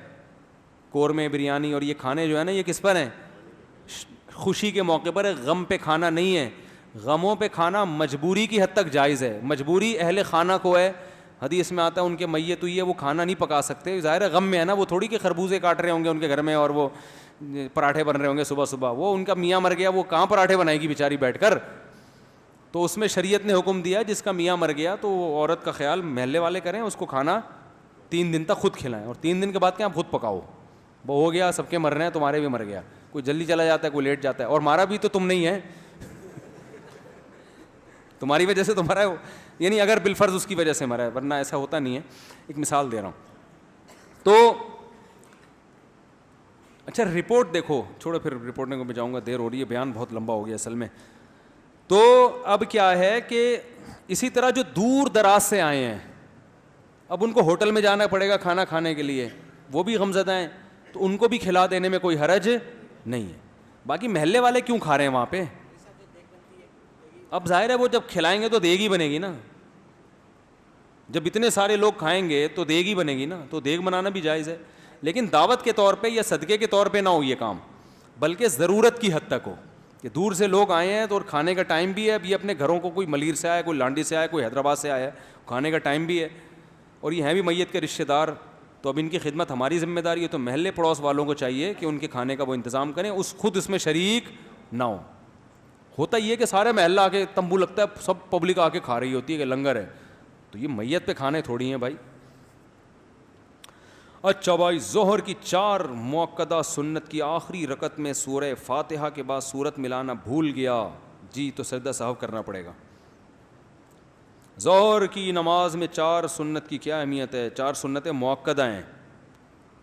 قورمے, بریانی اور یہ کھانے جو ہے نا یہ کس پر ہیں, خوشی کے موقع پر ہے, غم پہ کھانا نہیں ہے. غموں پہ کھانا مجبوری کی حد تک جائز ہے, مجبوری اہل خانہ کو ہے. حدیث میں آتا ہے ان کے میت ہوئی ہے وہ کھانا نہیں پکا سکتے, ظاہر ہے غم میں ہے نا, وہ تھوڑی کہ خربوزے کاٹ رہے ہوں گے ان کے گھر میں اور وہ پراٹھے بن رہے ہوں گے صبح صبح, وہ ان کا میاں مر گیا, وہ کہاں پراٹھے بنائے گی بیچاری بیٹھ کر. تو اس میں شریعت نے حکم دیا جس کا میاں مر گیا تو وہ عورت کا خیال محلے والے کریں, اس کو کھانا 3 دن تک خود کھلائیں, اور 3 دن کے بعد کیا آپ خود پکاؤ. وہ ہو گیا, سب کے مرنے ہیں, تمہارے بھی مر گیا, کوئی جلدی چلا جاتا ہے کوئی لیٹ جاتا ہے, اور مارا بھی تو تم نہیں ہے, تمہاری وجہ سے تمہارا, یعنی اگر بالفرض اس کی وجہ سے مرا ہے, ورنہ ایسا ہوتا نہیں ہے. ایک مثال دے رہا ہوں. تو اچھا رپورٹ دیکھو, چھوڑو پھر رپورٹنگ کو میں جاؤں گا, دیر ہو رہی ہے, بیان بہت لمبا ہو گیا اصل میں. تو اب کیا ہے کہ اسی طرح جو دور دراز سے آئے ہیں, اب ان کو ہوٹل میں جانا پڑے گا کھانا کھانے کے لیے, وہ بھی غمزدہ ہیں, تو ان کو بھی کھلا دینے میں کوئی حرج نہیں ہے. باقی محلے والے کیوں کھا رہے ہیں وہاں پہ, اب ظاہر ہے وہ جب کھلائیں گے تو دیگ ہی بنے گی نا, جب اتنے سارے لوگ کھائیں گے تو دیگ ہی بنے گی نا, تو دیگ بنانا بھی جائز ہے. لیکن دعوت کے طور پہ یا صدقے کے طور پہ نہ ہو یہ کام, بلکہ ضرورت کی حد تک ہو, کہ دور سے لوگ آئے ہیں تو اور کھانے کا ٹائم بھی ہے. اب یہ اپنے گھروں کو, کوئی ملیر سے آیا, کوئی لانڈی سے آیا, کوئی حیدرآباد سے آیا ہے, کھانے کا ٹائم بھی ہے, اور یہ ہیں بھی میت کے رشتہ دار, تو اب ان کی خدمت ہماری ذمہ داری ہے. تو محلے پڑوس والوں کو چاہیے کہ ان کے کھانے کا وہ انتظام کریں, خود اس میں شریک نہ ہو. ہوتا یہ کہ سارے محلہ آ کے تمبو لگتا ہے, سب پبلک آ کے کھا رہی ہوتی ہے کہ لنگر ہے, تو یہ میت پہ کھانے تھوڑی ہیں بھائی. اچھا بھائی, ظہر کی 4 مؤکدہ سنت کی آخری رکعت میں سورہ فاتحہ کے بعد سورت ملانا بھول گیا جی, تو سجدہ سہو کرنا پڑے گا. ظہر کی نماز میں 4 سنت کی کیا اہمیت ہے, 4 سنتیں مؤکدہ ہیں,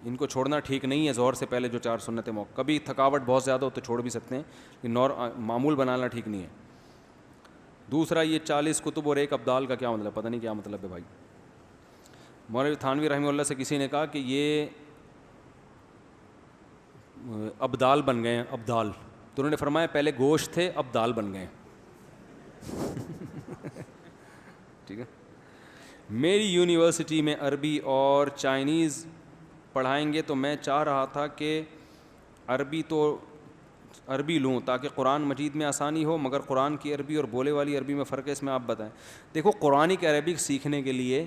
ان کو چھوڑنا ٹھیک نہیں ہے. ظہر سے پہلے جو 4 سنتیں کبھی تھکاوٹ بہت زیادہ ہو تو چھوڑ بھی سکتے ہیں, لیکن معمول بنانا ٹھیک نہیں ہے. دوسرا, یہ 40 کتب اور 1 ابدال کا کیا مطلب, پتہ نہیں کیا مطلب ہے بھائی. مولوی تھانوی رحمہ اللہ سے کسی نے کہا کہ یہ ابدال بن گئے ہیں, ابدال, تو انہوں نے فرمایا پہلے گوشت تھے اب دال بن گئے. ٹھیک ہے. میری یونیورسٹی میں عربی اور چائنیز پڑھائیں گے, تو میں چاہ رہا تھا کہ عربی لوں تاکہ قرآن مجید میں آسانی ہو, مگر قرآن کی عربی اور بولے والی عربی میں فرق ہے, اس میں آپ بتائیں. دیکھو, قرآنک عربک سیکھنے کے لیے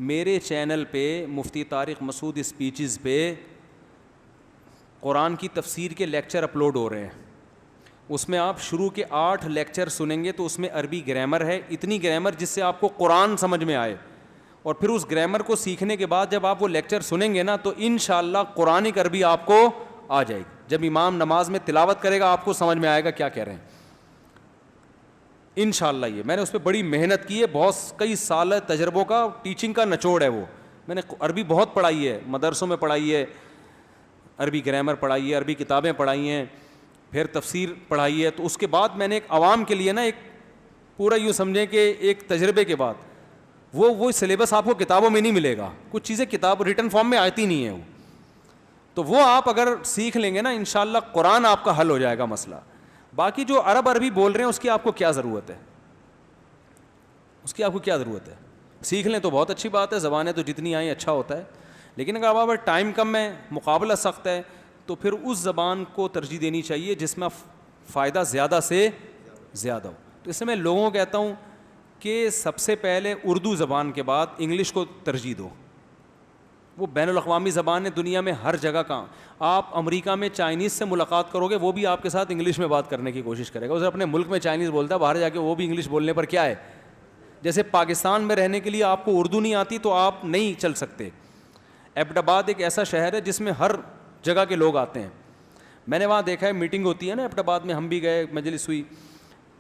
میرے چینل پہ مفتی طارق مسعود اسپیچز پہ قرآن کی تفسیر کے لیکچر اپلوڈ ہو رہے ہیں. اس میں آپ شروع کے 8 لیکچر سنیں گے تو اس میں عربی گرامر ہے, اتنی گرامر جس سے آپ کو قرآن سمجھ میں آئے, اور پھر اس گرامر کو سیکھنے کے بعد جب آپ وہ لیکچر سنیں گے نا تو انشاءاللہ قرآنک عربی آپ کو آ جائے گی. جب امام نماز میں تلاوت کرے گا آپ کو سمجھ میں آئے گا کیا کہہ رہے ہیں انشاءاللہ. یہ میں نے اس پہ بڑی محنت کی ہے, بہت کئی سال تجربوں کا, ٹیچنگ کا نچوڑ ہے وہ. میں نے عربی بہت پڑھائی ہے, مدرسوں میں پڑھائی ہے, عربی گرامر پڑھائی ہے, عربی کتابیں پڑھائی ہیں, پھر تفسیر پڑھائی ہے. تو اس کے بعد میں نے ایک عوام کے لیے نا, ایک پورا یوں سمجھیں کہ ایک تجربے کے بعد وہ سلیبس آپ کو کتابوں میں نہیں ملے گا, کچھ چیزیں کتاب ریٹن فارم میں آتی نہیں ہیں وہ, تو وہ آپ اگر سیکھ لیں گے نا انشاءاللہ قرآن آپ کا حل ہو جائے گا مسئلہ. باقی جو عربی بول رہے ہیں اس کی آپ کو کیا ضرورت ہے, اس کی آپ کو کیا ضرورت ہے, سیکھ لیں تو بہت اچھی بات ہے, زبانیں تو جتنی آئیں اچھا ہوتا ہے, لیکن اگر آپ ٹائم کم ہے, مقابلہ سخت ہے, تو پھر اس زبان کو ترجیح دینی چاہیے جس میں فائدہ زیادہ سے زیادہ ہو. تو اس سے میں لوگوں کو کہتا ہوں کہ سب سے پہلے اردو زبان کے بعد انگلش کو ترجیح دو. وہ بین الاقوامی زبان ہے, دنیا میں ہر جگہ کا. آپ امریکہ میں چائنیز سے ملاقات کرو گے, وہ بھی آپ کے ساتھ انگلش میں بات کرنے کی کوشش کرے گا. اسے اپنے ملک میں چائنیز بولتا ہے, باہر جا کے وہ بھی انگلش بولنے پر کیا ہے. جیسے پاکستان میں رہنے کے لیے آپ کو اردو نہیں آتی تو آپ نہیں چل سکتے. ایبٹ آباد ایک ایسا شہر ہے جس میں ہر جگہ کے لوگ آتے ہیں. میں نے وہاں دیکھا ہے, میٹنگ ہوتی ہے نا ایبٹ آباد میں, ہم بھی گئے, مجلس ہوئی,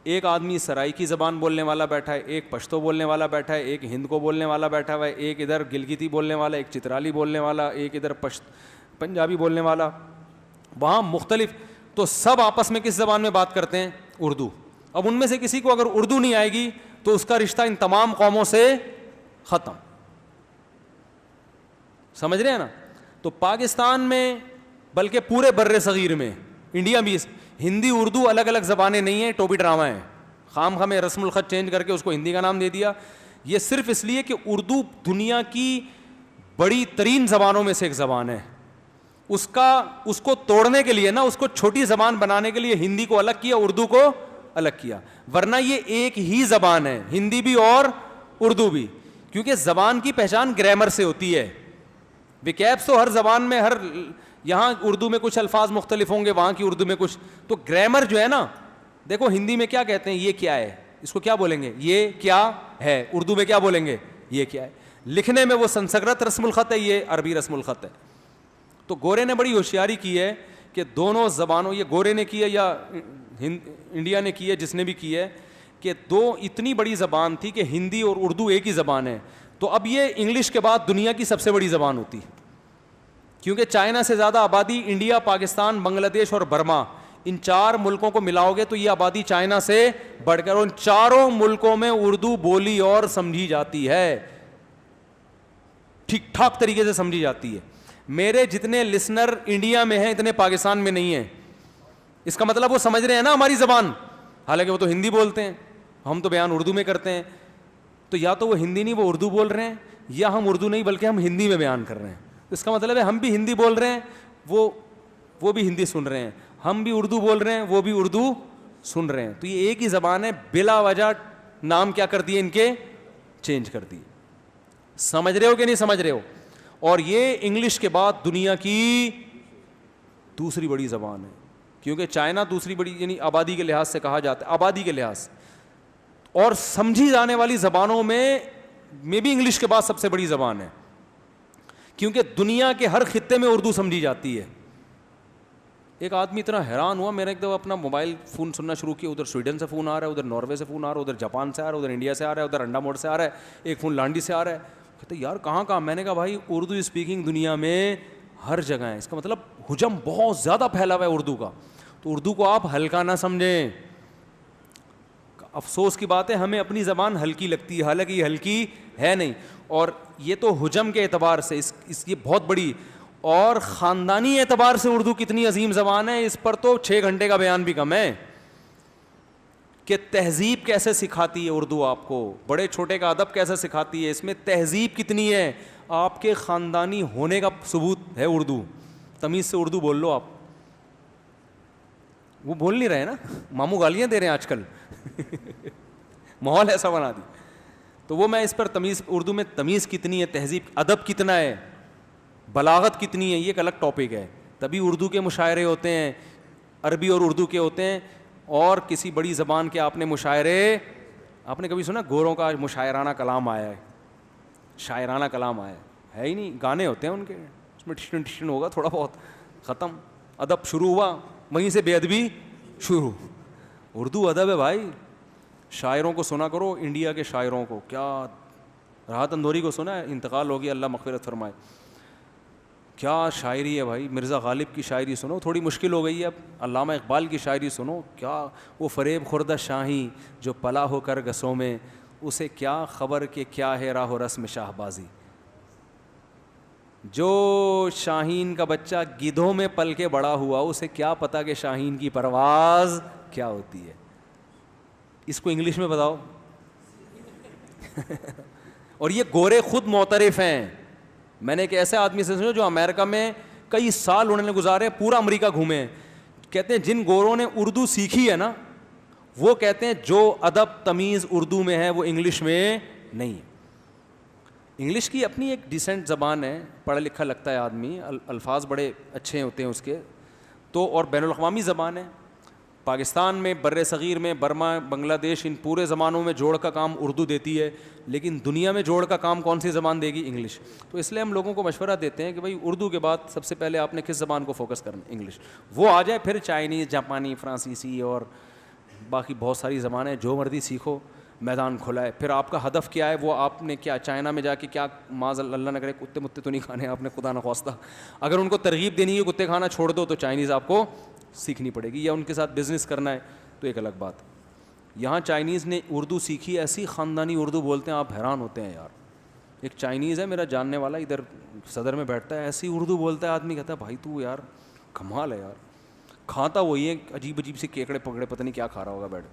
ایک آدمی سرائیکی زبان بولنے والا بیٹھا ہے, ایک پشتو بولنے والا بیٹھا ہے, ایک ہند کو بولنے والا بیٹھا ہوا ہے, ایک ادھر گلگتی بولنے والا, ایک چترالی بولنے والا, ایک ادھر پنجابی بولنے والا, وہاں مختلف. تو سب آپس میں کس زبان میں بات کرتے ہیں, اردو. اب ان میں سے کسی کو اگر اردو نہیں آئے گی تو اس کا رشتہ ان تمام قوموں سے ختم. سمجھ رہے ہیں نا. تو پاکستان میں بلکہ پورے بر صغیر میں, انڈیا بھی, ہندی اردو الگ الگ زبانیں نہیں ہیں, ٹوپی ڈرامہ ہیں. خام خام رسم الخط چینج کر کے اس کو ہندی کا نام دے دیا. یہ صرف اس لیے کہ اردو دنیا کی بڑی ترین زبانوں میں سے ایک زبان ہے. اس کو توڑنے کے لیے نا, اس کو چھوٹی زبان بنانے کے لیے ہندی کو الگ کیا, اردو کو الگ کیا, ورنہ یہ ایک ہی زبان ہے, ہندی بھی اور اردو بھی. کیونکہ زبان کی پہچان گرامر سے ہوتی ہے. وکیبس تو ہر زبان میں, ہر یہاں اردو میں کچھ الفاظ مختلف ہوں گے, وہاں کی اردو میں کچھ. تو گرامر جو ہے نا, دیکھو ہندی میں کیا کہتے ہیں, یہ کیا ہے, اس کو کیا بولیں گے, یہ کیا ہے. اردو میں کیا بولیں گے, یہ کیا ہے. لکھنے میں وہ سنسکرت رسم الخط ہے, یہ عربی رسم الخط ہے. تو گورے نے بڑی ہوشیاری کی ہے کہ دونوں زبانوں, یہ گورے نے کی ہے یا انڈیا نے کی ہے, جس نے بھی کی ہے, کہ دو اتنی بڑی زبان تھی کہ ہندی اور اردو ایک ہی زبان ہے. تو اب یہ انگلش کے بعد دنیا کی سب سے بڑی زبان ہوتی, کیونکہ چائنا سے زیادہ آبادی انڈیا, پاکستان, بنگلہ دیش اور برما, ان 4 ملکوں کو ملاؤ گے تو یہ آبادی چائنا سے بڑھ کر, ان 4 ملکوں میں اردو بولی اور سمجھی جاتی ہے, ٹھیک ٹھاک طریقے سے سمجھی جاتی ہے. میرے جتنے لسنر انڈیا میں ہیں اتنے پاکستان میں نہیں ہیں. اس کا مطلب وہ سمجھ رہے ہیں نا ہماری زبان, حالانکہ وہ تو ہندی بولتے ہیں, ہم تو بیان اردو میں کرتے ہیں. تو یا تو وہ ہندی نہیں, وہ اردو بول رہے ہیں, یا ہم اردو نہیں بلکہ ہم ہندی میں بیان کر رہے ہیں. اس کا مطلب ہے ہم بھی ہندی بول رہے ہیں, وہ بھی ہندی سن رہے ہیں, ہم بھی اردو بول رہے ہیں, وہ بھی اردو سن رہے ہیں. تو یہ ایک ہی زبان ہے, بلا وجہ نام کیا کر دیے ان کے, چینج کر دیے. سمجھ رہے ہو کہ نہیں سمجھ رہے ہو. اور یہ انگلش کے بعد دنیا کی دوسری بڑی زبان ہے, کیونکہ چائنا دوسری بڑی, یعنی آبادی کے لحاظ سے کہا جاتا ہے, آبادی کے لحاظ, اور سمجھی جانے والی زبانوں میں بھی انگلش کے بعد سب سے بڑی زبان ہے, کیونکہ دنیا کے ہر خطے میں اردو سمجھی جاتی ہے. ایک آدمی اتنا حیران ہوا, میں نے ایک دفعہ اپنا موبائل فون سننا شروع کیا, ادھر سویڈن سے فون آ رہا ہے, ادھر ناروے سے فون آ رہا ہے, ادھر جاپان سے آ رہا ہے, ادھر انڈیا سے آ رہا ہے, ادھر انڈا موڈ سے آ رہا ہے, ایک فون لانڈی سے آ رہا ہے. کہتے یار کہاں کہاں. میں نے کہا بھائی اردو اسپیکنگ دنیا میں ہر جگہ ہے. اس کا مطلب حجم بہت زیادہ پھیلا ہوا ہے اردو کا. تو اردو کو آپ ہلکا نہ سمجھیں. افسوس کی بات ہے ہمیں اپنی زبان ہلکی لگتی ہے, حالانکہ یہ ہلکی ہے نہیں. اور یہ تو حجم کے اعتبار سے اس کی بہت بڑی, اور خاندانی اعتبار سے اردو کتنی عظیم زبان ہے, اس پر تو 6 گھنٹے کا بیان بھی کم ہے. کہ تہذیب کیسے سکھاتی ہے اردو آپ کو, بڑے چھوٹے کا ادب کیسے سکھاتی ہے, اس میں تہذیب کتنی ہے, آپ کے خاندانی ہونے کا ثبوت ہے اردو. تمیز سے اردو بول لو آپ. وہ بول نہیں رہے نا, ماموں گالیاں دے رہے ہیں آج کل, ماحول ایسا بنا دی. تو وہ میں اس پر تمیز, اردو میں تمیز کتنی ہے, تہذیب, ادب کتنا ہے, بلاغت کتنی ہے, یہ ایک الگ ٹاپک ہے. تبھی اردو کے مشاعرے ہوتے ہیں, عربی اور اردو کے ہوتے ہیں. اور کسی بڑی زبان کے آپ نے مشاعرے, آپ نے کبھی سنا گوروں کا مشاعرانہ کلام آیا ہے, شاعرانہ کلام آیا ہے ہی نہیں. گانے ہوتے ہیں ان کے, اس میں ٹھشن ٹھشن ہوگا تھوڑا بہت, ختم. ادب شروع ہوا, وہیں سے بے ادبی شروع. اردو ادب ہے بھائی. شاعروں کو سنا کرو, انڈیا کے شاعروں کو. کیا راحت اندوری کو سنا ہے, انتقال ہو گیا, اللہ مغفرت فرمائے. کیا شاعری ہے بھائی. مرزا غالب کی شاعری سنو, تھوڑی مشکل ہو گئی ہے اب. علامہ اقبال کی شاعری سنو, کیا وہ فریب خوردہ شاہی جو پلا ہو کر گسوں میں, اسے کیا خبر کہ کیا ہے راہ و رسم شاہ بازی. جو شاہین کا بچہ گدھوں میں پل کے بڑا ہوا اسے کیا پتا کہ شاہین کی پرواز کیا ہوتی ہے. اس کو انگلش میں بتاؤ. اور یہ گورے خود معترف ہیں. میں نے ایک ایسے آدمی سے سنا جو امریکہ میں کئی سال انہوں نے گزارے, پورا امریکہ گھومے ہیں, کہتے ہیں جن گوروں نے اردو سیکھی ہے نا وہ کہتے ہیں جو ادب تمیز اردو میں ہے وہ انگلش میں نہیں ہے. انگلش کی اپنی ایک ڈیسنٹ زبان ہے, پڑھا لکھا لگتا ہے آدمی, الفاظ بڑے اچھے ہوتے ہیں اس کے تو, اور بین الاقوامی زبان ہے. پاکستان میں, بر صغیر میں, برما, بنگلہ دیش, ان پورے زبانوں میں جوڑ کا کام اردو دیتی ہے, لیکن دنیا میں جوڑ کا کام کون سی زبان دے گی؟ انگلش. تو اس لیے ہم لوگوں کو مشورہ دیتے ہیں کہ بھائی اردو کے بعد سب سے پہلے آپ نے کس زبان کو فوکس کرنا؟ انگلش. وہ آ جائے پھر چائنیز, جاپانی, فرانسیسی اور باقی بہت ساری زبانیں, جو مرضی سیکھو, میدان کھلا ہے. پھر آپ کا ہدف کیا ہے؟ وہ آپ نے کیا چائنا میں جا کے کیا, معاذ اللہ نہ کرے کتے متے تو نہیں کھانے آپ نے, خدا نخواستہ. اگر ان کو ترغیب دینی ہے کتے کھانا چھوڑ دو تو چائنیز آپ کو سیکھنی پڑے گی, یا ان کے ساتھ بزنس کرنا ہے تو ایک الگ بات. یہاں چائنیز نے اردو سیکھی, ایسی خاندانی اردو بولتے ہیں آپ حیران ہوتے ہیں یار. ایک چائنیز ہے میرا جاننے والا, ادھر صدر میں بیٹھتا ہے, ایسی اردو بولتا ہے آدمی کہتا ہے بھائی تو یار کمال ہے یار. کھاتا وہی ہے, عجیب عجیب سے کیکڑے پکڑے, پتہ نہیں کیا کھا رہا ہوگا بیٹھ.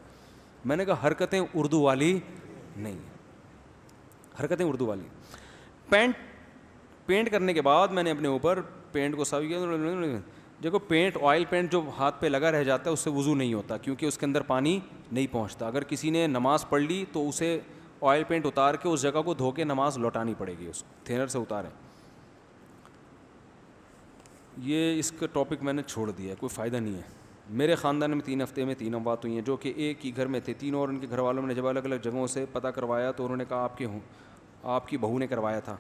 میں نے کہا حرکتیں اردو والی نہیں, حرکتیں اردو والی. پینٹ کرنے کے بعد میں نے اپنے اوپر پینٹ کو صاف کیا. دیکھو پینٹ, آئل پینٹ جو ہاتھ پہ لگا رہ جاتا ہے اس سے وضو نہیں ہوتا, کیونکہ اس کے اندر پانی نہیں پہنچتا. اگر کسی نے نماز پڑھ لی تو اسے آئل پینٹ اتار کے اس جگہ کو دھو کے نماز لوٹانی پڑے گی, اس کو تھینر سے اتاریں. یہ اس کا ٹاپک میں نے چھوڑ دیا ہے, کوئی فائدہ نہیں ہے. میرے خاندان میں 3 ہفتے میں 3 اموات ہوئی ہیں جو کہ ایک ہی گھر میں تھے. 3 اور ان کے گھر والوں نے جب الگ الگ جگہوں سے پتہ کروایا تو انہوں نے کہا آپ کی بہو نے کروایا تھا.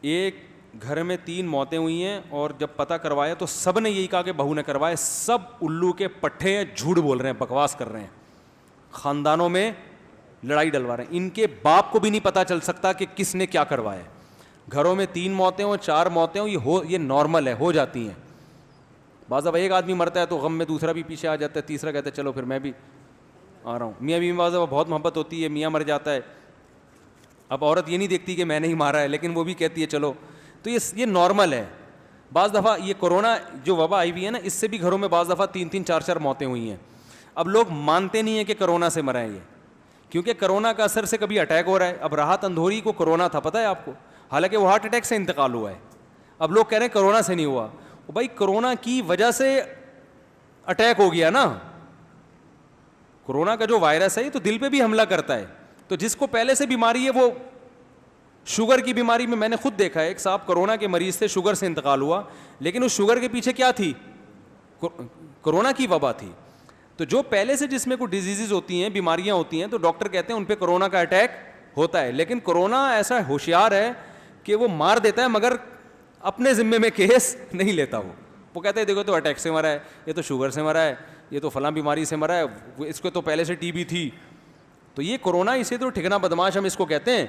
ایک گھر میں 3 موتیں ہوئی ہیں اور جب پتہ کروایا تو سب نے یہی کہا کہ بہو نے کروایا. سب الو کے پٹھے ہیں, جھوٹ بول رہے ہیں, بکواس کر رہے ہیں, خاندانوں میں لڑائی ڈلوا رہے ہیں. ان کے باپ کو بھی نہیں پتہ چل سکتا کہ کس نے کیا کروایا. گھروں میں 3 موتیں ہوں, 4 موتیں ہوں, یہ نارمل ہے, ہو جاتی ہیں. بعض اب ایک آدمی مرتا ہے تو غم میں دوسرا بھی پیچھے آ جاتا ہے, تیسرا کہتا ہے چلو پھر میں بھی آ رہا ہوں. میاں بیوی میں بعض بہت محبت ہوتی ہے, میاں مر جاتا ہے, اب عورت یہ نہیں دیکھتی کہ میں نے ہی مارا ہے, لیکن وہ بھی کہتی ہے چلو. تو یہ نارمل ہے. بعض دفعہ یہ کورونا جو وبا آئی ہوئی ہے نا, اس سے بھی گھروں میں بعض دفعہ 3-3, 4-4 موتیں ہوئی ہیں. اب لوگ مانتے نہیں ہیں کہ کرونا سے مرا ہے یہ, کیونکہ کرونا کا اثر سے کبھی اٹیک ہو رہا ہے. اب راحت اندھوری کو کرونا تھا, پتہ ہے آپ کو, حالانکہ وہ ہارٹ اٹیک سے انتقال ہوا ہے. اب لوگ کہہ رہے ہیں کرونا سے نہیں ہوا. بھائی کرونا کی وجہ سے اٹیک ہو گیا نا. کرونا کا جو وائرس ہے یہ تو دل پہ بھی حملہ کرتا ہے. تو جس کو پہلے سے بیماری ہے, وہ شوگر کی بیماری میں نے خود دیکھا ہے, ایک صاحب کرونا کے مریض سے, شوگر سے انتقال ہوا, لیکن اس شوگر کے پیچھے کیا تھی؟ کرونا کی وبا تھی. تو جو پہلے سے جس میں کوئی ڈیزیزز ہوتی ہیں, بیماریاں ہوتی ہیں, تو ڈاکٹر کہتے ہیں ان پہ کرونا کا اٹیک ہوتا ہے. لیکن کرونا ایسا ہوشیار ہے کہ وہ مار دیتا ہے مگر اپنے ذمے میں کیس نہیں لیتا. وہ کہتے ہیں دیکھو تو اٹیک سے مرا ہے, یہ تو شوگر سے مرا ہے, یہ تو فلاں بیماری سے مرا ہے, اس کو تو پہلے سے ٹی بی تھی. تو یہ کرونا, اسے تو ٹھکنا بدماش ہم اس کو کہتے ہیں,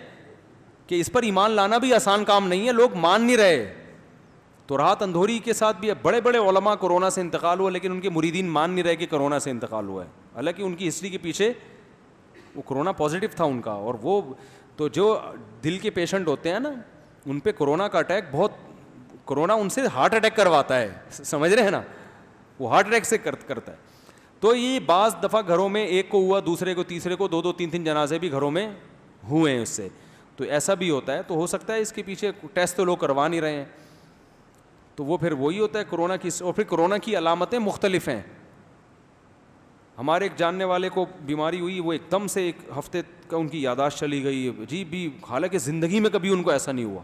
کہ اس پر ایمان لانا بھی آسان کام نہیں ہے, لوگ مان نہیں رہے. تو راحت اندھوری کے ساتھ بھی بڑے بڑے علماء کورونا سے انتقال ہوا, لیکن ان کے مریدین مان نہیں رہے کہ کرونا سے انتقال ہوا ہے, حالانکہ ان کی ہسٹری کے پیچھے وہ کرونا پازیٹیو تھا ان کا. اور وہ تو جو دل کے پیشنٹ ہوتے ہیں نا, ان پہ کرونا کا اٹیک بہت, کرونا ان سے ہارٹ اٹیک کرواتا ہے, سمجھ رہے ہیں نا, وہ ہارٹ اٹیک سے کرتا ہے. تو یہ بعض دفعہ گھروں میں ایک کو ہوا, دوسرے کو, تیسرے کو, 2-2, 3-3 جنازے بھی گھروں میں ہوئے ہیں اس سے. تو ایسا بھی ہوتا ہے. تو ہو سکتا ہے اس کے پیچھے ٹیسٹ تو لوگ کروا نہیں رہے ہیں, تو وہ پھر وہی ہوتا ہے کرونا کی. اور پھر کرونا کی علامتیں مختلف ہیں. ہمارے ایک جاننے والے کو بیماری ہوئی, وہ ایک دم سے 1 ہفتے کا ان کی یادداشت چلی گئی, عجیب بھی, حالانکہ زندگی میں کبھی ان کو ایسا نہیں ہوا,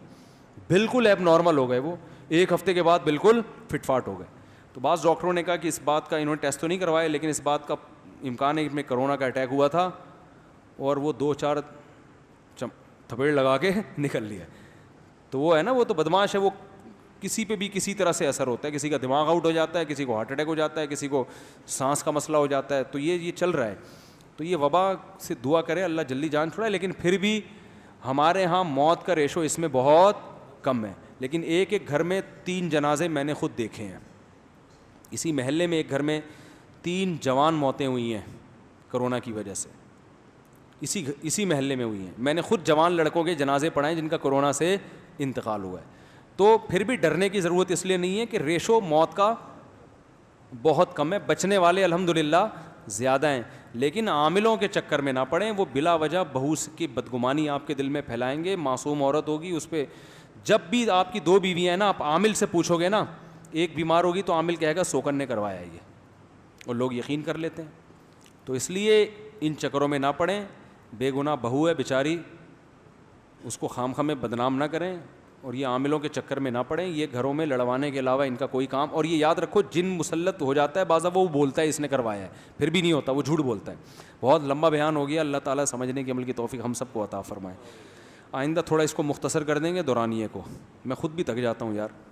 بالکل ایب نارمل ہو گئے. وہ 1 ہفتے کے بعد بالکل فٹ فاٹ ہو گئے. تو بعض ڈاکٹروں نے کہا کہ اس بات کا, انہوں نے ٹیسٹ تو نہیں کروایا, لیکن اس بات کا امکان ہے کہ میں کرونا کا اٹیک ہوا تھا, اور وہ 2-4 تھپیڑ لگا کے نکل لیا. تو وہ ہے نا, وہ تو بدماش ہے, وہ کسی پہ بھی کسی طرح سے اثر ہوتا ہے. کسی کا دماغ آؤٹ ہو جاتا ہے, کسی کو ہارٹ اٹیک ہو جاتا ہے, کسی کو سانس کا مسئلہ ہو جاتا ہے. تو یہ چل رہا ہے. تو یہ وبا سے دعا کرے اللہ جلدی جان چھوڑائے. لیکن پھر بھی ہمارے ہاں موت کا ریشو اس میں بہت کم ہے. لیکن ایک گھر میں 3 جنازے میں نے خود دیکھے ہیں. اسی محلے میں ایک گھر میں 3 جوان موتیں ہوئی ہیں, کرونا کی وجہ سے، اسی محلے میں ہوئی ہیں. میں نے خود جوان لڑکوں کے جنازے پڑھائے جن کا کرونا سے انتقال ہوا ہے. تو پھر بھی ڈرنے کی ضرورت اس لیے نہیں ہے کہ ریشو موت کا بہت کم ہے، بچنے والے الحمدللہ زیادہ ہیں، لیکن عاملوں کے چکر میں نہ پڑیں. وہ بلا وجہ بہو کی بدگمانی آپ کے دل میں پھیلائیں گے. معصوم عورت ہوگی، اس پہ جب بھی آپ کی 2 بیویاں ہیں نا، آپ عامل سے پوچھو گے نا، ایک بیمار ہوگی تو عامل کہے گا سوکن نے کروایا ہے یہ، اور لوگ یقین کر لیتے ہیں. تو اس لیے ان چکروں میں نہ پڑیں. بے گناہ بہو ہے بیچاری، اس کو خام خواہ میں بدنام نہ کریں، اور یہ عاملوں کے چکر میں نہ پڑیں. یہ گھروں میں لڑوانے کے علاوہ ان کا کوئی کام. اور یہ یاد رکھو، جن مسلط ہو جاتا ہے بعض وہ بولتا ہے اس نے کروایا ہے، پھر بھی نہیں ہوتا، وہ جھوٹ بولتا ہے. بہت لمبا بیان ہو گیا. اللہ تعالیٰ سمجھنے کی عمل کی توفیق ہم سب کو عطا فرمائے. آئندہ تھوڑا اس کو مختصر کر دیں گے دورانیے کو، میں خود بھی تھک جاتا ہوں یار.